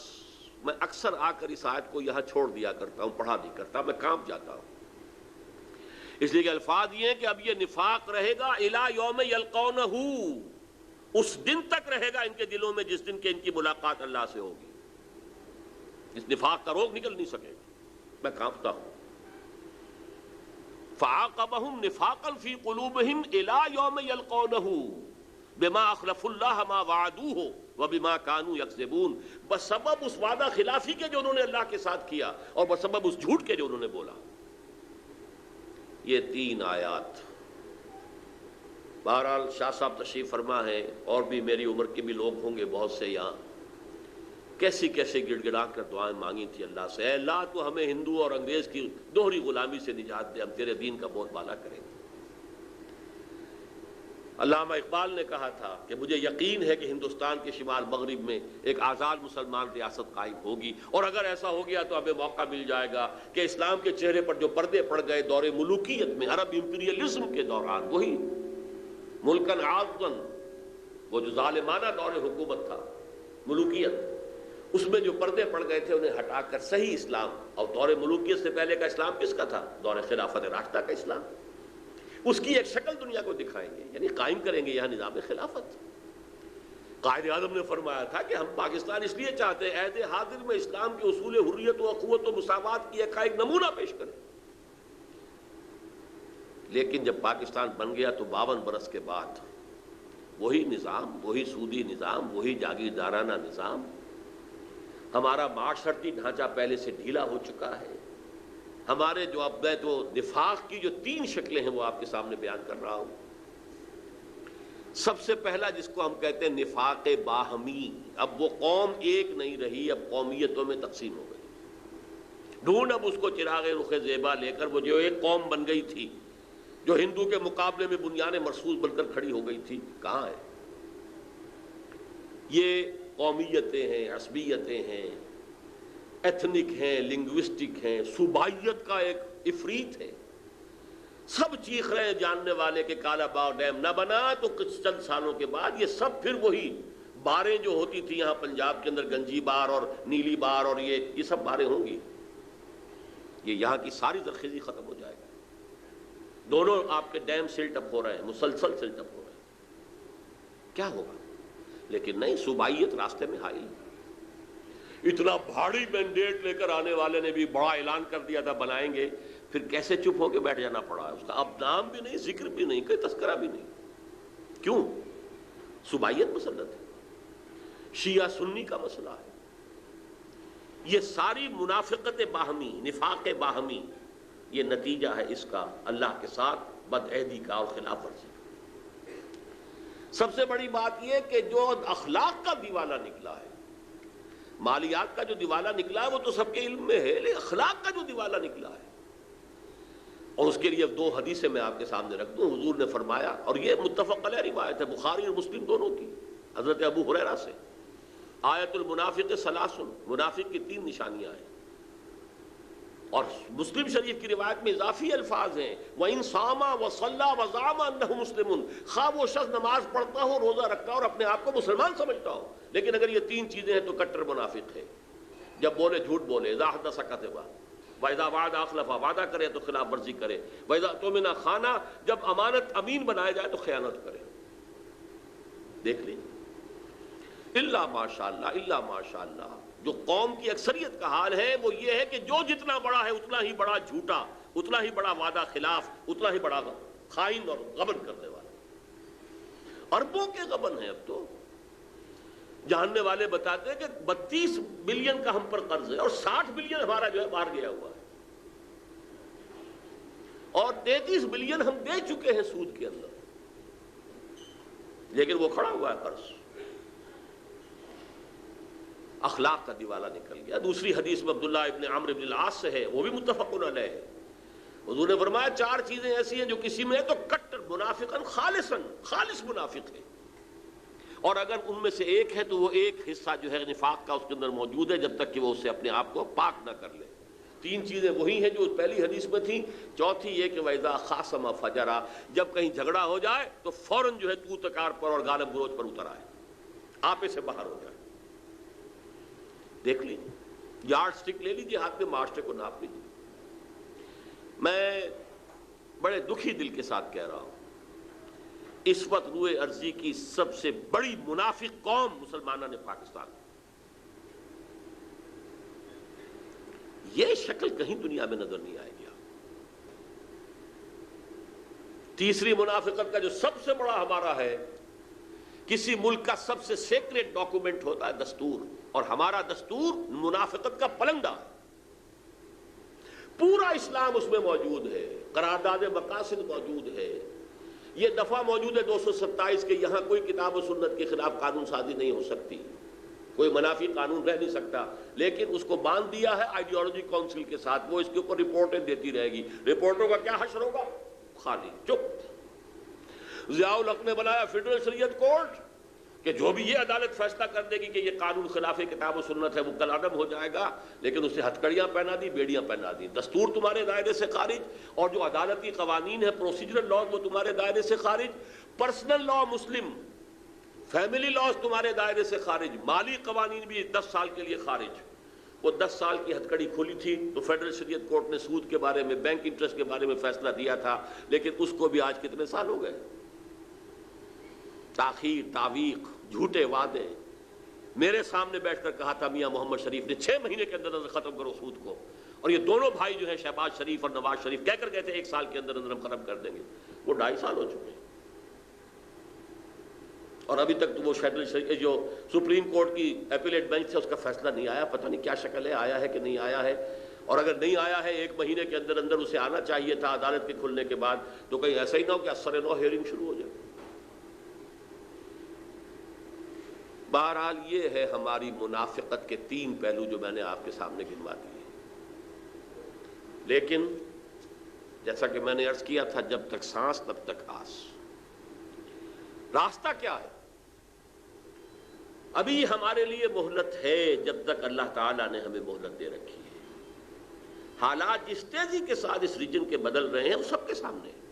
میں اکثر آ کر اس آیت کو یہاں چھوڑ دیا کرتا ہوں، پڑھا نہیں کرتا، میں کانپ جاتا ہوں، اس لیے کہ الفاظ یہ ہیں کہ اب یہ نفاق رہے گا الی یوم یلقونہ، اس دن تک رہے گا ان کے دلوں میں جس دن کہ ان کی ملاقات اللہ سے ہوگی۔ اس نفاق کا روگ نکل نہیں سکے گا، میں کانپتا ہوں۔ فَعَاقَبَهُمْ نِفَاقًا فِي قُلُوبِهِمْ إِلَى يَوْمِ يَلْقَوْنَهُ بِمَا أَخْلَفُوا اللَّهَ مَا وَعَدُوهُ وَبِمَا كَانُوا يَكْذِبُونَ، بسبب اس وعدہ خلافی کے جو انہوں نے اللہ کے ساتھ کیا اور بسبب اس جھوٹ کے جو انہوں نے بولا۔ یہ 3 آیات بہرحال شاہ صاحب تشریف فرما ہے، اور بھی میری عمر کے بھی لوگ ہوں گے بہت سے یہاں، کیسی کیسے گڑ گڑا کر دعائیں مانگی تھی اللہ سے، اے اللہ تو ہمیں ہندو اور انگریز کی دوہری غلامی سے نجات دے، ہم تیرے دین کا بہت بالا کریں گے۔ علامہ اقبال نے کہا تھا کہ مجھے یقین ہے کہ ہندوستان کے شمال مغرب میں ایک آزاد مسلمان ریاست قائم ہوگی، اور اگر ایسا ہو گیا تو ہمیں موقع مل جائے گا کہ اسلام کے چہرے پر جو پردے پڑ گئے دور ملوکیت میں، عرب امپیریلزم کے دوران، وہی ملکن عاضن، وہ جو ظالمانہ دور حکومت تھا، ملوکیت، اس میں جو پردے پڑ گئے تھے انہیں ہٹا کر صحیح اسلام، اور دور ملوکیت سے پہلے کا اسلام کس کا تھا؟ دور خلافت راشدہ کا اسلام، اس کی ایک شکل دنیا کو دکھائیں گے، یعنی قائم کریں گے یہاں نظام خلافت۔ قائد اعظم نے فرمایا تھا کہ ہم پاکستان اس لیے چاہتے ہیں عہد حاضر میں اسلام کے اصول حریت و اخوت و مساوات کی ایک نمونہ پیش کریں، لیکن جب پاکستان بن گیا تو 52 برس کے بعد وہی نظام، وہی سودی نظام، وہی جاگیردارانہ نظام، ہمارا معاشرتی ڈھانچہ پہلے سے ڈھیلا ہو چکا ہے۔ ہمارے جو اب میں تو نفاق کی جو 3 شکلیں ہیں وہ آپ کے سامنے بیان کر رہا ہوں۔ سب سے پہلا جس کو ہم کہتے ہیں نفاق باہمی، اب وہ قوم ایک نہیں رہی، اب قومیتوں میں تقسیم ہو گئی۔ ڈھونڈ اب اس کو چراغ رخ زیبا لے کر، وہ جو ایک قوم بن گئی تھی جو ہندو کے مقابلے میں بنیان مرصوص بن کر کھڑی ہو گئی تھی، کہاں ہے؟ یہ قومیتیں ہیں، عصبیتیں ہیں، ایتھنک ہیں، لنگوسٹک ہیں، صوبائیت کا ایک افریت ہے، سب چیخ رہے ہیں جاننے والے کہ کالا باغ ڈیم نہ بنا تو کچھ چند سالوں کے بعد یہ سب پھر وہی باریں جو ہوتی تھی یہاں پنجاب کے اندر، گنجی بار اور نیلی بار اور یہ سب باریں ہوں گی، یہ یہاں کی ساری زرخیزی ختم ہو جائے گا۔ دونوں آپ کے ڈیم سلٹ اپ ہو رہے ہیں، مسلسل سلٹ اپ ہو رہے ہیں، کیا ہوگا؟ لیکن نہیں، صوبائیت راستے میں حائل۔ اتنا بھاری مینڈیٹ لے کر آنے والے نے بھی بڑا اعلان کر دیا تھا بنائیں گے، پھر کیسے چپ ہو کے بیٹھ جانا پڑا ہے اس کا، اب نام بھی نہیں، ذکر بھی نہیں، کوئی تذکرہ بھی نہیں۔ کیوں؟ صوبائیت مسلط ہے، شیعہ سنی کا مسئلہ ہے، یہ ساری منافقت باہمی، نفاق باہمی، یہ نتیجہ ہے اس کا اللہ کے ساتھ بدعہدی کا اور خلاف ورزی کا۔ سب سے بڑی بات یہ کہ جو اخلاق کا دیوالہ نکلا ہے، مالیات کا جو دیوالہ نکلا ہے وہ تو سب کے علم میں ہے، لیکن اخلاق کا جو دیوالہ نکلا ہے، اور اس کے لیے 2 حدیثیں میں آپ کے سامنے رکھ دوں۔ حضور نے فرمایا، اور یہ متفق علیہ روایت ہے، بخاری اور مسلم دونوں کی، حضرت ابو ہریرہ سے، آیت المنافق ثلاث، منافق کی 3 نشانیاں ہیں، اور مسلم شریف کی روایت میں اضافی الفاظ ہیں، وَإِن صَامَ وَصَلَّى وَزَعَمَ أَنَّهُ مُسْلِمٌ، خواہ وہ شخص نماز پڑھتا ہو، روزہ رکھتا ہو اور اپنے آپ کو مسلمان سمجھتا ہو، لیکن اگر یہ 3 چیزیں ہیں تو کٹر منافق ہے۔ جب بولے جھوٹ بولے، اذا حدث کذب، وَإِذَا وَعَدَ أَخْلَفَ، وعدہ کرے تو خلاف ورزی کرے، وَإِذَا اؤْتُمِنَ خَانَ، جب امانت امین بنایا جائے تو خیانت کرے۔ دیکھ لیجیے، الا ماشاء اللہ، الا ماشاء اللہ، جو قوم کی اکثریت کا حال ہے وہ یہ ہے کہ جو جتنا بڑا ہے اتنا ہی بڑا جھوٹا، اتنا ہی بڑا وعدہ خلاف، اتنا ہی بڑا خائن اور غبن کرنے والا۔ اربوں کے غبن ہیں اب تو، جاننے والے بتاتے ہیں کہ 32 بلین کا ہم پر قرض ہے اور 60 بلین ہمارا جو ہے باہر گیا ہوا ہے، اور 33 بلین ہم دے چکے ہیں سود کے اندر، لیکن وہ کھڑا ہوا ہے قرض۔ اخلاق کا دیوالہ نکل گیا۔ دوسری حدیث میں عبداللہ ابن عمرو ابن العاص سے ہے، وہ بھی متفق علیہ ہے، حضور نے فرمایا 4 چیزیں ایسی ہیں جو کسی میں ہے تو کٹر منافقاً خالصاً، خالص منافق ہے، اور اگر ان میں سے ایک ہے تو وہ ایک حصہ جو ہے نفاق کا اس کے اندر موجود ہے جب تک کہ وہ اسے اپنے آپ کو پاک نہ کر لے۔ تین چیزیں وہی ہیں جو پہلی حدیث میں تھیں. چوتھی یہ کہ وَإِذَا خَاصَمَ فَجَرَ، جب کہیں جھگڑا ہو جائے تو فوراً جو ہے تو تکار پر اور غالب گروج پر اتر آئے، آپے سے باہر ہو جائے. دیکھ لیجیے، یارڈ سٹک لے لیجیے ہاتھ میں، معاشرے کو ناپ لیجیے. میں بڑے دکھی دل کے ساتھ کہہ رہا ہوں، اس وقت روئے ارضی کی سب سے بڑی منافق قوم مسلمانوں نے پاکستان، یہ شکل کہیں دنیا میں نظر نہیں آئے گی. تیسری منافقت کا جو سب سے بڑا ہمارا ہے، کسی ملک کا سب سے سیکریٹ ڈاکومنٹ ہوتا ہے دستور، اور ہمارا دستور منافقت کا پلندہ ہے. پورا اسلام اس میں موجود ہے، قرارداد مقاصد موجود ہے، یہ دفعہ موجود ہے 227 کے یہاں کوئی کتاب و سنت کے خلاف قانون سازی نہیں ہو سکتی، کوئی منافی قانون رہ نہیں سکتا. لیکن اس کو باندھ دیا ہے آئیڈیالوجی کونسل کے ساتھ، وہ اس کے اوپر رپورٹیں دیتی رہے گی. رپورٹوں کا کیا حشر ہوگا؟ خالی چپ. ضیاء الحق نے بنایا فیڈرل شریعت کورٹ کہ جو بھی یہ عدالت فیصلہ کر دے گی کہ یہ قانون خلاف کتاب و سنت ہے وہ کل عدم ہو جائے گا، لیکن اسے ہتھکڑیاں پہنا دی، بیڑیاں پہنا دی. دستور تمہارے دائرے سے خارج، اور جو عدالتی قوانین ہے پروسیجرل لاز وہ تمہارے دائرے سے خارج، پرسنل لا مسلم، فیملی لاز تمہارے دائرے سے خارج، مالی قوانین بھی 10 سال کے لیے خارج. وہ 10 سال کی ہتھکڑی کھلی تھی تو فیڈرل شریعت کورٹ نے سود کے بارے میں، بینک انٹرسٹ کے بارے میں فیصلہ دیا تھا، لیکن اس کو بھی آج کتنے سال ہو گئے. تاخیر، تعویق، جھوٹے وعدے. میرے سامنے بیٹھ کر کہا تھا میاں محمد شریف نے 6 مہینے کے اندر ختم کرو سود کو، اور یہ دونوں بھائی جو ہیں شہباز شریف اور نواز شریف کہہ کر گئے تھے 1 سال کے اندر ہم ختم کر دیں گے. وہ 2.5 سال ہو چکے ہیں، اور ابھی تک تو وہ جو سپریم کورٹ کی اپیلیٹ بینچ ہے اس کا فیصلہ نہیں آیا. پتہ نہیں کیا شکل ہے، آیا ہے کہ نہیں آیا ہے. اور اگر نہیں آیا ہے 1 مہینے کے اندر اندر اسے آنا چاہیے تھا عدالت کے کھلنے کے بعد، تو کہیں ایسا ہی نہ ہو کہ اثر نو ہیئرنگ شروع ہو جائے. بہرحال یہ ہے ہماری منافقت کے 3 پہلو جو میں نے آپ کے سامنے گنوا دیے. لیکن جیسا کہ میں نے عرض کیا تھا، جب تک سانس تب تک آس. راستہ کیا ہے؟ ابھی ہمارے لیے مہلت ہے، جب تک اللہ تعالیٰ نے ہمیں مہلت دے رکھی ہے. حالات جس تیزی کے ساتھ اس ریجن کے بدل رہے ہیں وہ سب کے سامنے ہے.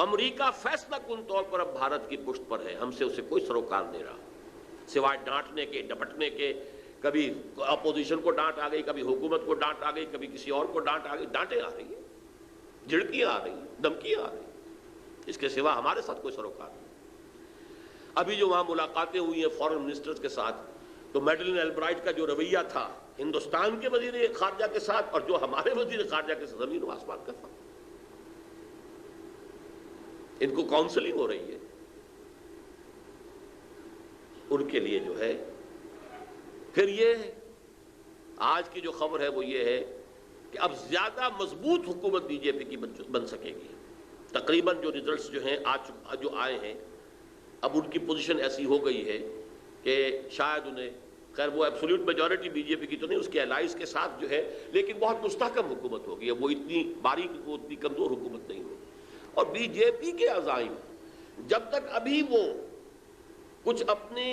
امریکہ فیصلہ کن طور پر اب بھارت کی پشت پر ہے، ہم سے اسے کوئی سروکار نہیں رہا سوائے ڈانٹنے کے، ڈپٹنے کے. کبھی اپوزیشن کو ڈانٹ آ گئی، کبھی حکومت کو ڈانٹ آ گئی، کبھی کسی اور کو ڈانٹ آ گئی. ڈانٹیں آ رہی ہیں، جھڑکیاں آ رہی ہیں، دھمکیاں آ رہی ہیں، اس کے سوا ہمارے ساتھ کوئی سروکار نہیں. ابھی جو وہاں ملاقاتیں ہوئی ہیں فورن منسٹرز کے ساتھ، تو میڈلن البرائٹ کا جو رویہ تھا ہندوستان کے وزیر خارجہ کے ساتھ اور جو ہمارے وزیر خارجہ کے ساتھ، زمین و آسمان کا فرق. ان کو کاؤنسلنگ ہو رہی ہے، ان کے لیے جو ہے. پھر یہ آج کی جو خبر ہے وہ یہ ہے کہ اب زیادہ مضبوط حکومت بی جے پی کی بن سکے گی. تقریباً جو ریزلٹس جو ہیں جو آئے ہیں، اب ان کی پوزیشن ایسی ہو گئی ہے کہ شاید انہیں، خیر وہ ایبسولوٹ میجورٹی بی جے پی کی تو نہیں، اس کے الائز کے ساتھ جو ہے، لیکن بہت مستحکم حکومت ہوگی. اب وہ اتنی باریک، وہ اتنی کمزور حکومت نہیں ہوگی. اور بی جے پی کے عزائم جب تک ابھی وہ کچھ اپنے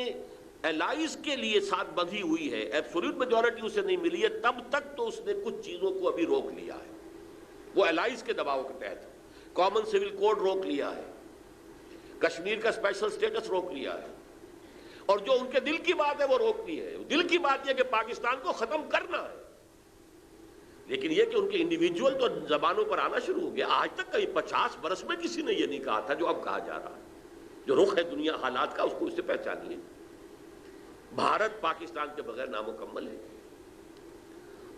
الائز کے لیے ساتھ بندھی ہوئی ہے، ایبسولوٹ میجورٹی اسے نہیں ملی ہے، تب تک تو اس نے کچھ چیزوں کو ابھی روک لیا ہے. وہ الائز کے دباؤ کے تحت کامن سول کوڈ روک لیا ہے، کشمیر کا اسپیشل سٹیٹس روک لیا ہے، اور جو ان کے دل کی بات ہے وہ روک لی ہے. دل کی بات یہ کہ پاکستان کو ختم کرنا ہے، لیکن یہ کہ ان کے انڈیویجول تو زبانوں پر آنا شروع ہو گیا. آج تک کئی 50 برس میں کسی نے یہ نہیں کہا تھا جو اب کہا جا رہا ہے. جو رخ ہے دنیا حالات کا، اس کو اس سے پہچانیے. بھارت پاکستان کے بغیر نامکمل ہے.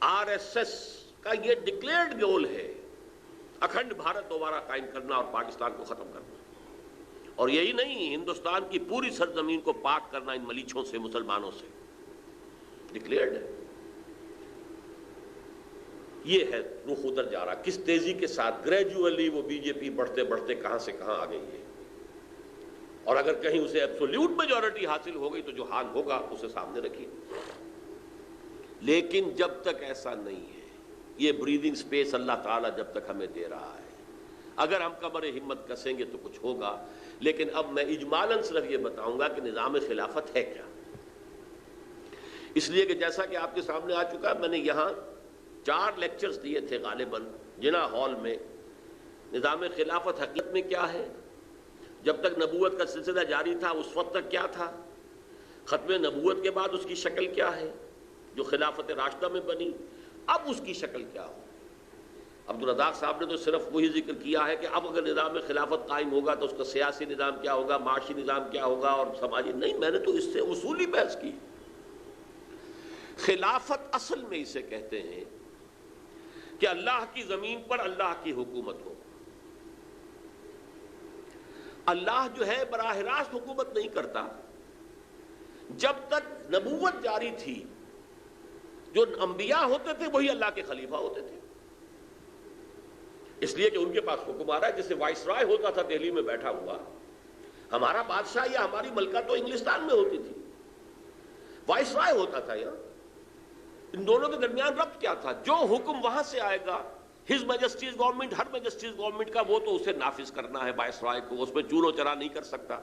آر ایس ایس کا یہ ڈکلیئرڈ گول ہے اکھنڈ بھارت دوبارہ قائم کرنا اور پاکستان کو ختم کرنا. اور یہی نہیں، ہندوستان کی پوری سرزمین کو پاک کرنا ان ملیچھوں سے، مسلمانوں سے. ڈکلیئرڈ ہے. یہ ہے رخ ادھر جا رہا، کس تیزی کے ساتھ گریجولی وہ بی جے پی بڑھتے بڑھتے کہاں سے کہاں آ گئی ہے. اور اگر کہیں اسے ایبسولوٹ میجورٹی حاصل ہو گئی تو جو حال ہوگا اسے سامنے رکھیے. لیکن جب تک ایسا نہیں ہے، یہ بریدنگ سپیس اللہ تعالیٰ جب تک ہمیں دے رہا ہے، اگر ہم کمر ہمت کسیں گے تو کچھ ہوگا. لیکن اب میں اجمالاً صرف یہ بتاؤں گا کہ نظام خلافت ہے کیا. اس لیے کہ جیسا کہ آپ کے سامنے آ چکا ہے، میں نے یہاں 4 لیکچرز دیے تھے غالباً جنا ہال میں. نظام خلافت حقیقت میں کیا ہے، جب تک نبوت کا سلسلہ جاری تھا اس وقت تک کیا تھا، ختم نبوت کے بعد اس کی شکل کیا ہے جو خلافت راشدہ میں بنی، اب اس کی شکل کیا ہو. عبدالرزاق صاحب نے تو صرف وہی ذکر کیا ہے کہ اب اگر نظام خلافت قائم ہوگا تو اس کا سیاسی نظام کیا ہوگا، معاشی نظام کیا ہوگا اور سماجی. نہیں، میں نے تو اس سے اصولی بحث کی. خلافت اصل میں اسے کہتے ہیں کہ اللہ کی زمین پر اللہ کی حکومت ہو. اللہ جو ہے براہ راست حکومت نہیں کرتا. جب تک نبوت جاری تھی جو انبیاء ہوتے تھے وہی اللہ کے خلیفہ ہوتے تھے، اس لیے کہ ان کے پاس حکم آ رہا ہے. جیسے وائس رائے ہوتا تھا دہلی میں بیٹھا ہوا، ہمارا بادشاہ یا ہماری ملکہ تو انگلستان میں ہوتی تھی، وائس رائے ہوتا تھا یہاں. ان دونوں کے درمیان ربط کیا تھا؟ جو حکم وہاں سے آئے گا ہز میجسٹیز گورنمنٹ، ہر میجسٹیز گورنمنٹ کا، وہ تو اسے نافذ کرنا ہے وائس رائے کو، اس میں چور و چرا نہیں کر سکتا.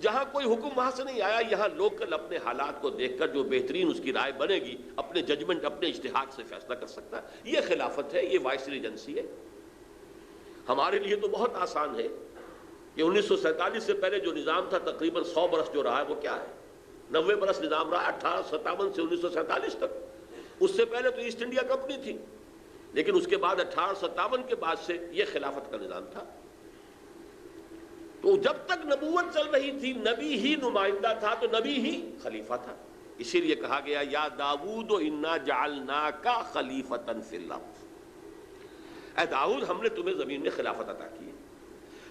جہاں کوئی حکم وہاں سے نہیں آیا، یہاں لوکل اپنے حالات کو دیکھ کر جو بہترین اس کی رائے بنے گی اپنے ججمنٹ، اپنے اجتہاد سے فیصلہ کر سکتا ہے. یہ خلافت ہے، یہ وائس ریجنسی ہے. ہمارے لیے تو بہت آسان ہے کہ 1947 سے پہلے جو نظام تھا تقریباً 100 برس جو رہا ہے وہ کیا ہے، 90 برس نظام رہا 1857 سے 1947 تک. اس سے پہلے تو ایسٹ انڈیا کمپنی تھی، لیکن اس کے بعد 1857 کے بعد سے یہ خلافت کا نظام تھا. تو جب تک نبوت چل رہی تھی نبی ہی نمائندہ تھا تو نبی ہی خلیفہ تھا. اسی لیے کہا گیا یا داؤد انا جعلناک خلیفۃ فی الارض، اے داؤد ہم نے تمہیں زمین میں خلافت عطا کی ہے،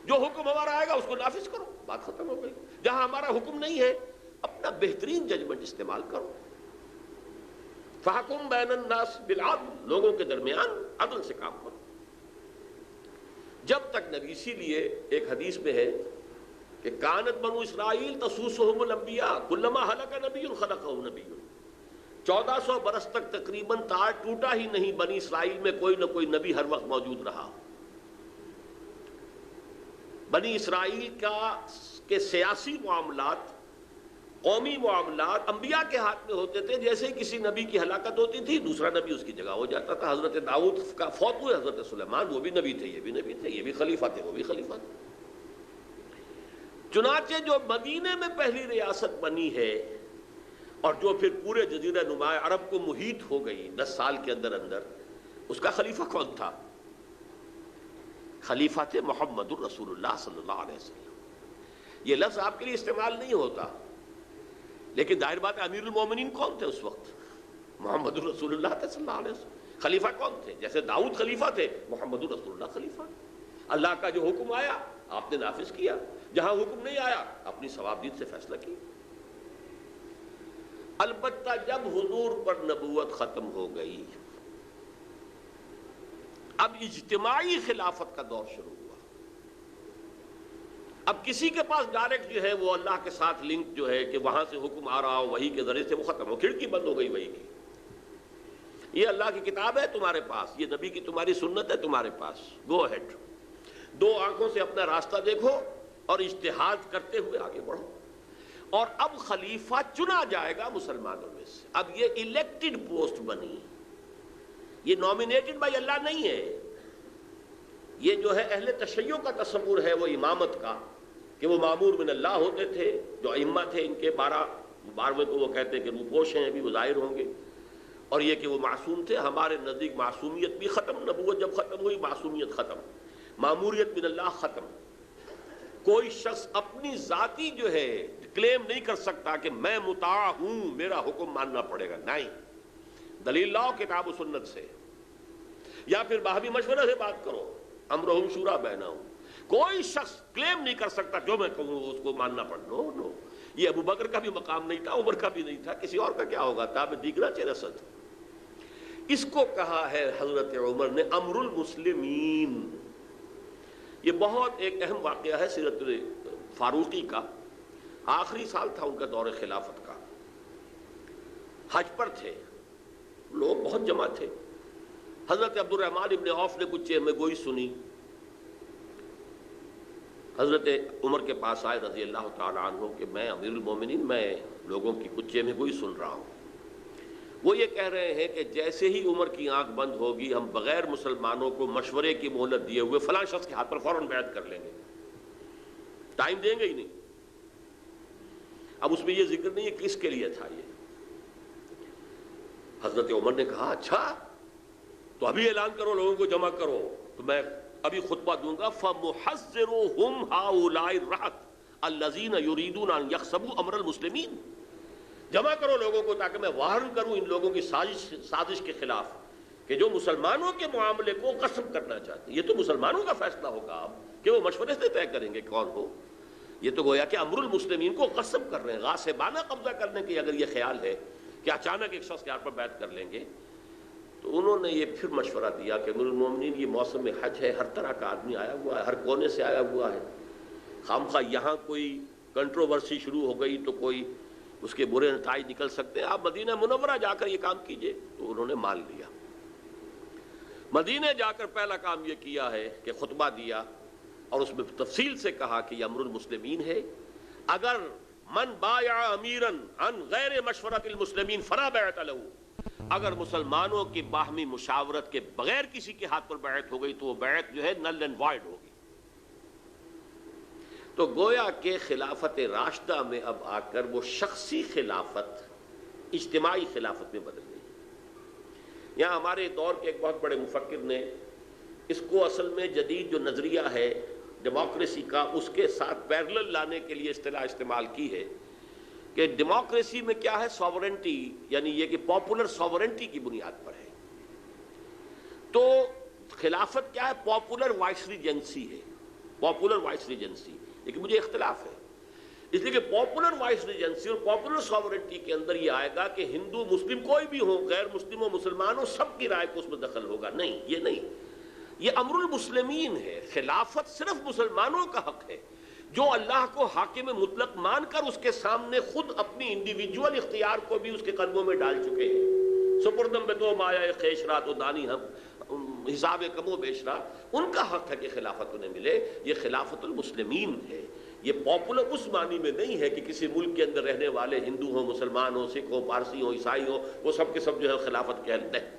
جو حکم ہمارا آئے گا اس کو نافذ کرو. بات ختم ہو گئی. جہاں ہمارا حکم نہیں ہے اپنا بہترین ججمنٹ استعمال کرو. فحکم بین الناس بالعدل، لوگوں کے درمیان عدل سے کام کرو. جب تک نبی، اسی لیے ایک حدیث میں ہے کہ کانت بنو اسرائیل تسوسہم الانبیاء کلما ہلک نبی خلقہ نبی. 1400 برس تک تقریباً تار ٹوٹا ہی نہیں، بنی اسرائیل میں کوئی نہ کوئی نبی ہر وقت موجود رہا. بنی اسرائیل کے سیاسی معاملات، قومی معاملات انبیاء کے ہاتھ میں ہوتے تھے. جیسے ہی کسی نبی کی ہلاکت ہوتی تھی دوسرا نبی اس کی جگہ ہو جاتا تھا. حضرت داؤد کا فوت ہوئے، حضرت سلیمان، وہ بھی نبی تھے، یہ بھی نبی تھے، یہ بھی خلیفہ تھے، وہ بھی خلیفہ تھے. چنانچہ جو مدینے میں پہلی ریاست بنی ہے اور جو پھر پورے جزیرہ نما عرب کو محیط ہو گئی 10 سال کے اندر اندر، اس کا خلیفہ کون تھا؟ خلیفہ تھے محمد الرسول اللہ صلی اللہ علیہ وسلم. یہ لفظ آپ کے لیے استعمال نہیں ہوتا، لیکن ظاہر بات ہے امیر المومنین کون تھے اس وقت؟ محمد الرسول اللہ صلی اللہ علیہ وسلم. خلیفہ کون تھے؟ جیسے داؤد خلیفہ تھے، محمد الرسول اللہ خلیفہ. اللہ کا جو حکم آیا آپ نے نافذ کیا، جہاں حکم نہیں آیا اپنی ثوابدید سے فیصلہ کی. البتہ جب حضور پر نبوت ختم ہو گئی اب اجتماعی خلافت کا دور شروع ہوا. اب کسی کے پاس ڈائریکٹ جو ہے وہ اللہ کے ساتھ لنک جو ہے کہ وہاں سے حکم آ رہا ہو وحی کے ذریعے سے، وہ ختم ہو، کھڑکی بند ہو گئی وحی کی. یہ اللہ کی کتاب ہے تمہارے پاس، یہ نبی کی تمہاری سنت ہے تمہارے پاس، گو اہیڈ. 2 آنکھوں سے اپنا راستہ دیکھو اور اجتہاد کرتے ہوئے آگے بڑھو. اور اب خلیفہ چنا جائے گا مسلمانوں میں سے. اب یہ الیکٹڈ پوسٹ بنی، یہ نامینیٹڈ بائی اللہ نہیں ہے. یہ جو ہے اہل تشیع کا تصور ہے وہ امامت کا، کہ وہ معمور من اللہ ہوتے تھے. جو ائمہ تھے ان کے 12ویں کو وہ کہتے ہیں کہ روپوش ہیں، ابھی وہ ظاہر ہوں گے. اور یہ کہ وہ معصوم تھے. ہمارے نزدیک معصومیت بھی ختم، نبوت جب ختم ہوئی معصومیت ختم، معموریت من اللہ ختم. کوئی شخص اپنی ذاتی جو ہے کلیم نہیں کر سکتا کہ میں مطاع ہوں، میرا حکم ماننا پڑے گا. نہیں، دلیل لاؤ کتاب و سنت سے، یا پھر باہمی مشورہ سے بات کرو. امرہم شورا بینہم. کوئی شخص کلیم نہیں کر سکتا جو میں کہوں اس کو ماننا پڑ. نو، یہ ابو بکر کا بھی مقام نہیں تھا، عمر کا بھی نہیں تھا، کسی اور کا کیا ہوگا؟ تاب دیگرہ چہ رسد. اس کو کہا ہے حضرت عمر نے امر المسلمین. یہ بہت ایک اہم واقعہ ہے سیرت فاروقی کا. آخری سال تھا ان کا دور خلافت کا، حج پر تھے، لوگ بہت جمع تھے. حضرت عبد الرحمن ابن عوف نے کچھ میں گوئی سنی، حضرت عمر کے پاس آئے رضی اللہ تعالی عنہ کہ میں امیر المومنین، میں لوگوں کی کچھ میں گوئی سن رہا ہوں. وہ یہ کہہ رہے ہیں کہ جیسے ہی عمر کی آنکھ بند ہوگی ہم بغیر مسلمانوں کو مشورے کی مہلت دیے ہوئے فلاں شخص کے ہاتھ پر فوراً بیعت کر لیں گے، ٹائم دیں گے ہی نہیں۔ اب اس میں یہ ذکر نہیں ہے کس کے لیے تھا یہ۔ حضرت عمر نے کہا اچھا تو ابھی اعلان کرو، لوگوں کو جمع کرو، تو میں ابھی خطبہ دوں گا فَمُحَذِّرُهُمْ هَؤُلَاءِ الرَّهَطِ الَّذِينَ يُرِيدُونَ أَن يَخْسَبُوا أَمْرَ الْمُسْلِمِينَ۔ جمع کرو لوگوں کو تاکہ میں وارن کروں ان لوگوں کی سازش کے خلاف کہ جو مسلمانوں کے معاملے کو غصب کرنا چاہتے ہیں۔ یہ تو مسلمانوں کا فیصلہ ہوگا اب کہ وہ مشورے سے طے کریں گے کون ہو۔ یہ تو گویا کہ امر المسلمین کو غصب کر رہے ہیں، غاصبانہ قبضہ کرنے کی اگر یہ خیال ہے کہ اچانک ایک شخص کے ہاتھ پر بیعت کر لیں گے۔ تو انہوں نے یہ پھر مشورہ دیا کہ امیر المومنین یہ موسم حج ہے، ہر طرح کا آدمی آیا ہوا ہے، ہر کونے سے آیا ہوا ہے، خامخواہ یہاں کوئی کنٹروورسی شروع ہو گئی تو کوئی اس کے برے نتائج نکل سکتے ہیں، آپ مدینہ منورہ جا کر یہ کام کیجئے۔ تو انہوں نے مان لیا، مدینہ جا کر پہلا کام یہ کیا ہے کہ خطبہ دیا اور اس میں تفصیل سے کہا کہ یہ امر المسلمین ہے، اگر من بايع اميرا عن غیر مشورۃ المسلمین فلا بیعۃ له، اگر مسلمانوں کی باہمی مشاورت کے بغیر کسی کے ہاتھ پر بیعت ہو گئی تو وہ بیعت جو ہے نل اینڈ وائڈ ہوگی۔ تو گویا کہ خلافت راشدہ میں اب آ کر وہ شخصی خلافت اجتماعی خلافت میں بدل گئی۔ یہاں ہمارے دور کے ایک بہت بڑے مفکر نے اس کو اصل میں جدید جو نظریہ ہے ڈیموکریسی کا اس کے ساتھ پیرلل لانے کے لیے اصطلاح استعمال کی ہے کہ ڈیموکریسی میں کیا ہے، ساورنٹی، یعنی یہ کہ پاپولر ساورنٹی کی بنیاد پر ہے، تو خلافت کیا ہے، پاپولر وائس ریجنسی ہے، پاپولر وائس ریجنسی، لیکن مجھے اختلاف ہے، اس لیے کہ پاپولر وائس ریجنسی اور پاپولر ساورنٹی کے اندر یہ آئے گا کہ ہندو مسلم کوئی بھی ہو، غیر مسلم و مسلمان ہو، سب کی رائے کو اس میں دخل ہوگا، نہیں، یہ نہیں، یہ امر المسلمین ہے۔ خلافت صرف مسلمانوں کا حق ہے جو اللہ کو حاکم مطلق مان کر اس کے سامنے خود اپنی انڈیویجول اختیار کو بھی اس کے قدموں میں ڈال چکے ہیں۔ سپردم بے دو مایا خیش رات و دانی ہم حساب کم و بیشرا، ان کا حق ہے کہ خلافت انہیں ملے۔ یہ خلافت المسلمین ہے، یہ پاپولر اس معنی میں نہیں ہے کہ کسی ملک کے اندر رہنے والے ہندو ہوں، مسلمان ہوں، سکھ ہوں، پارسی ہوں، عیسائی ہوں، وہ سب کے سب جو ہے خلافت کے اہل نہیں۔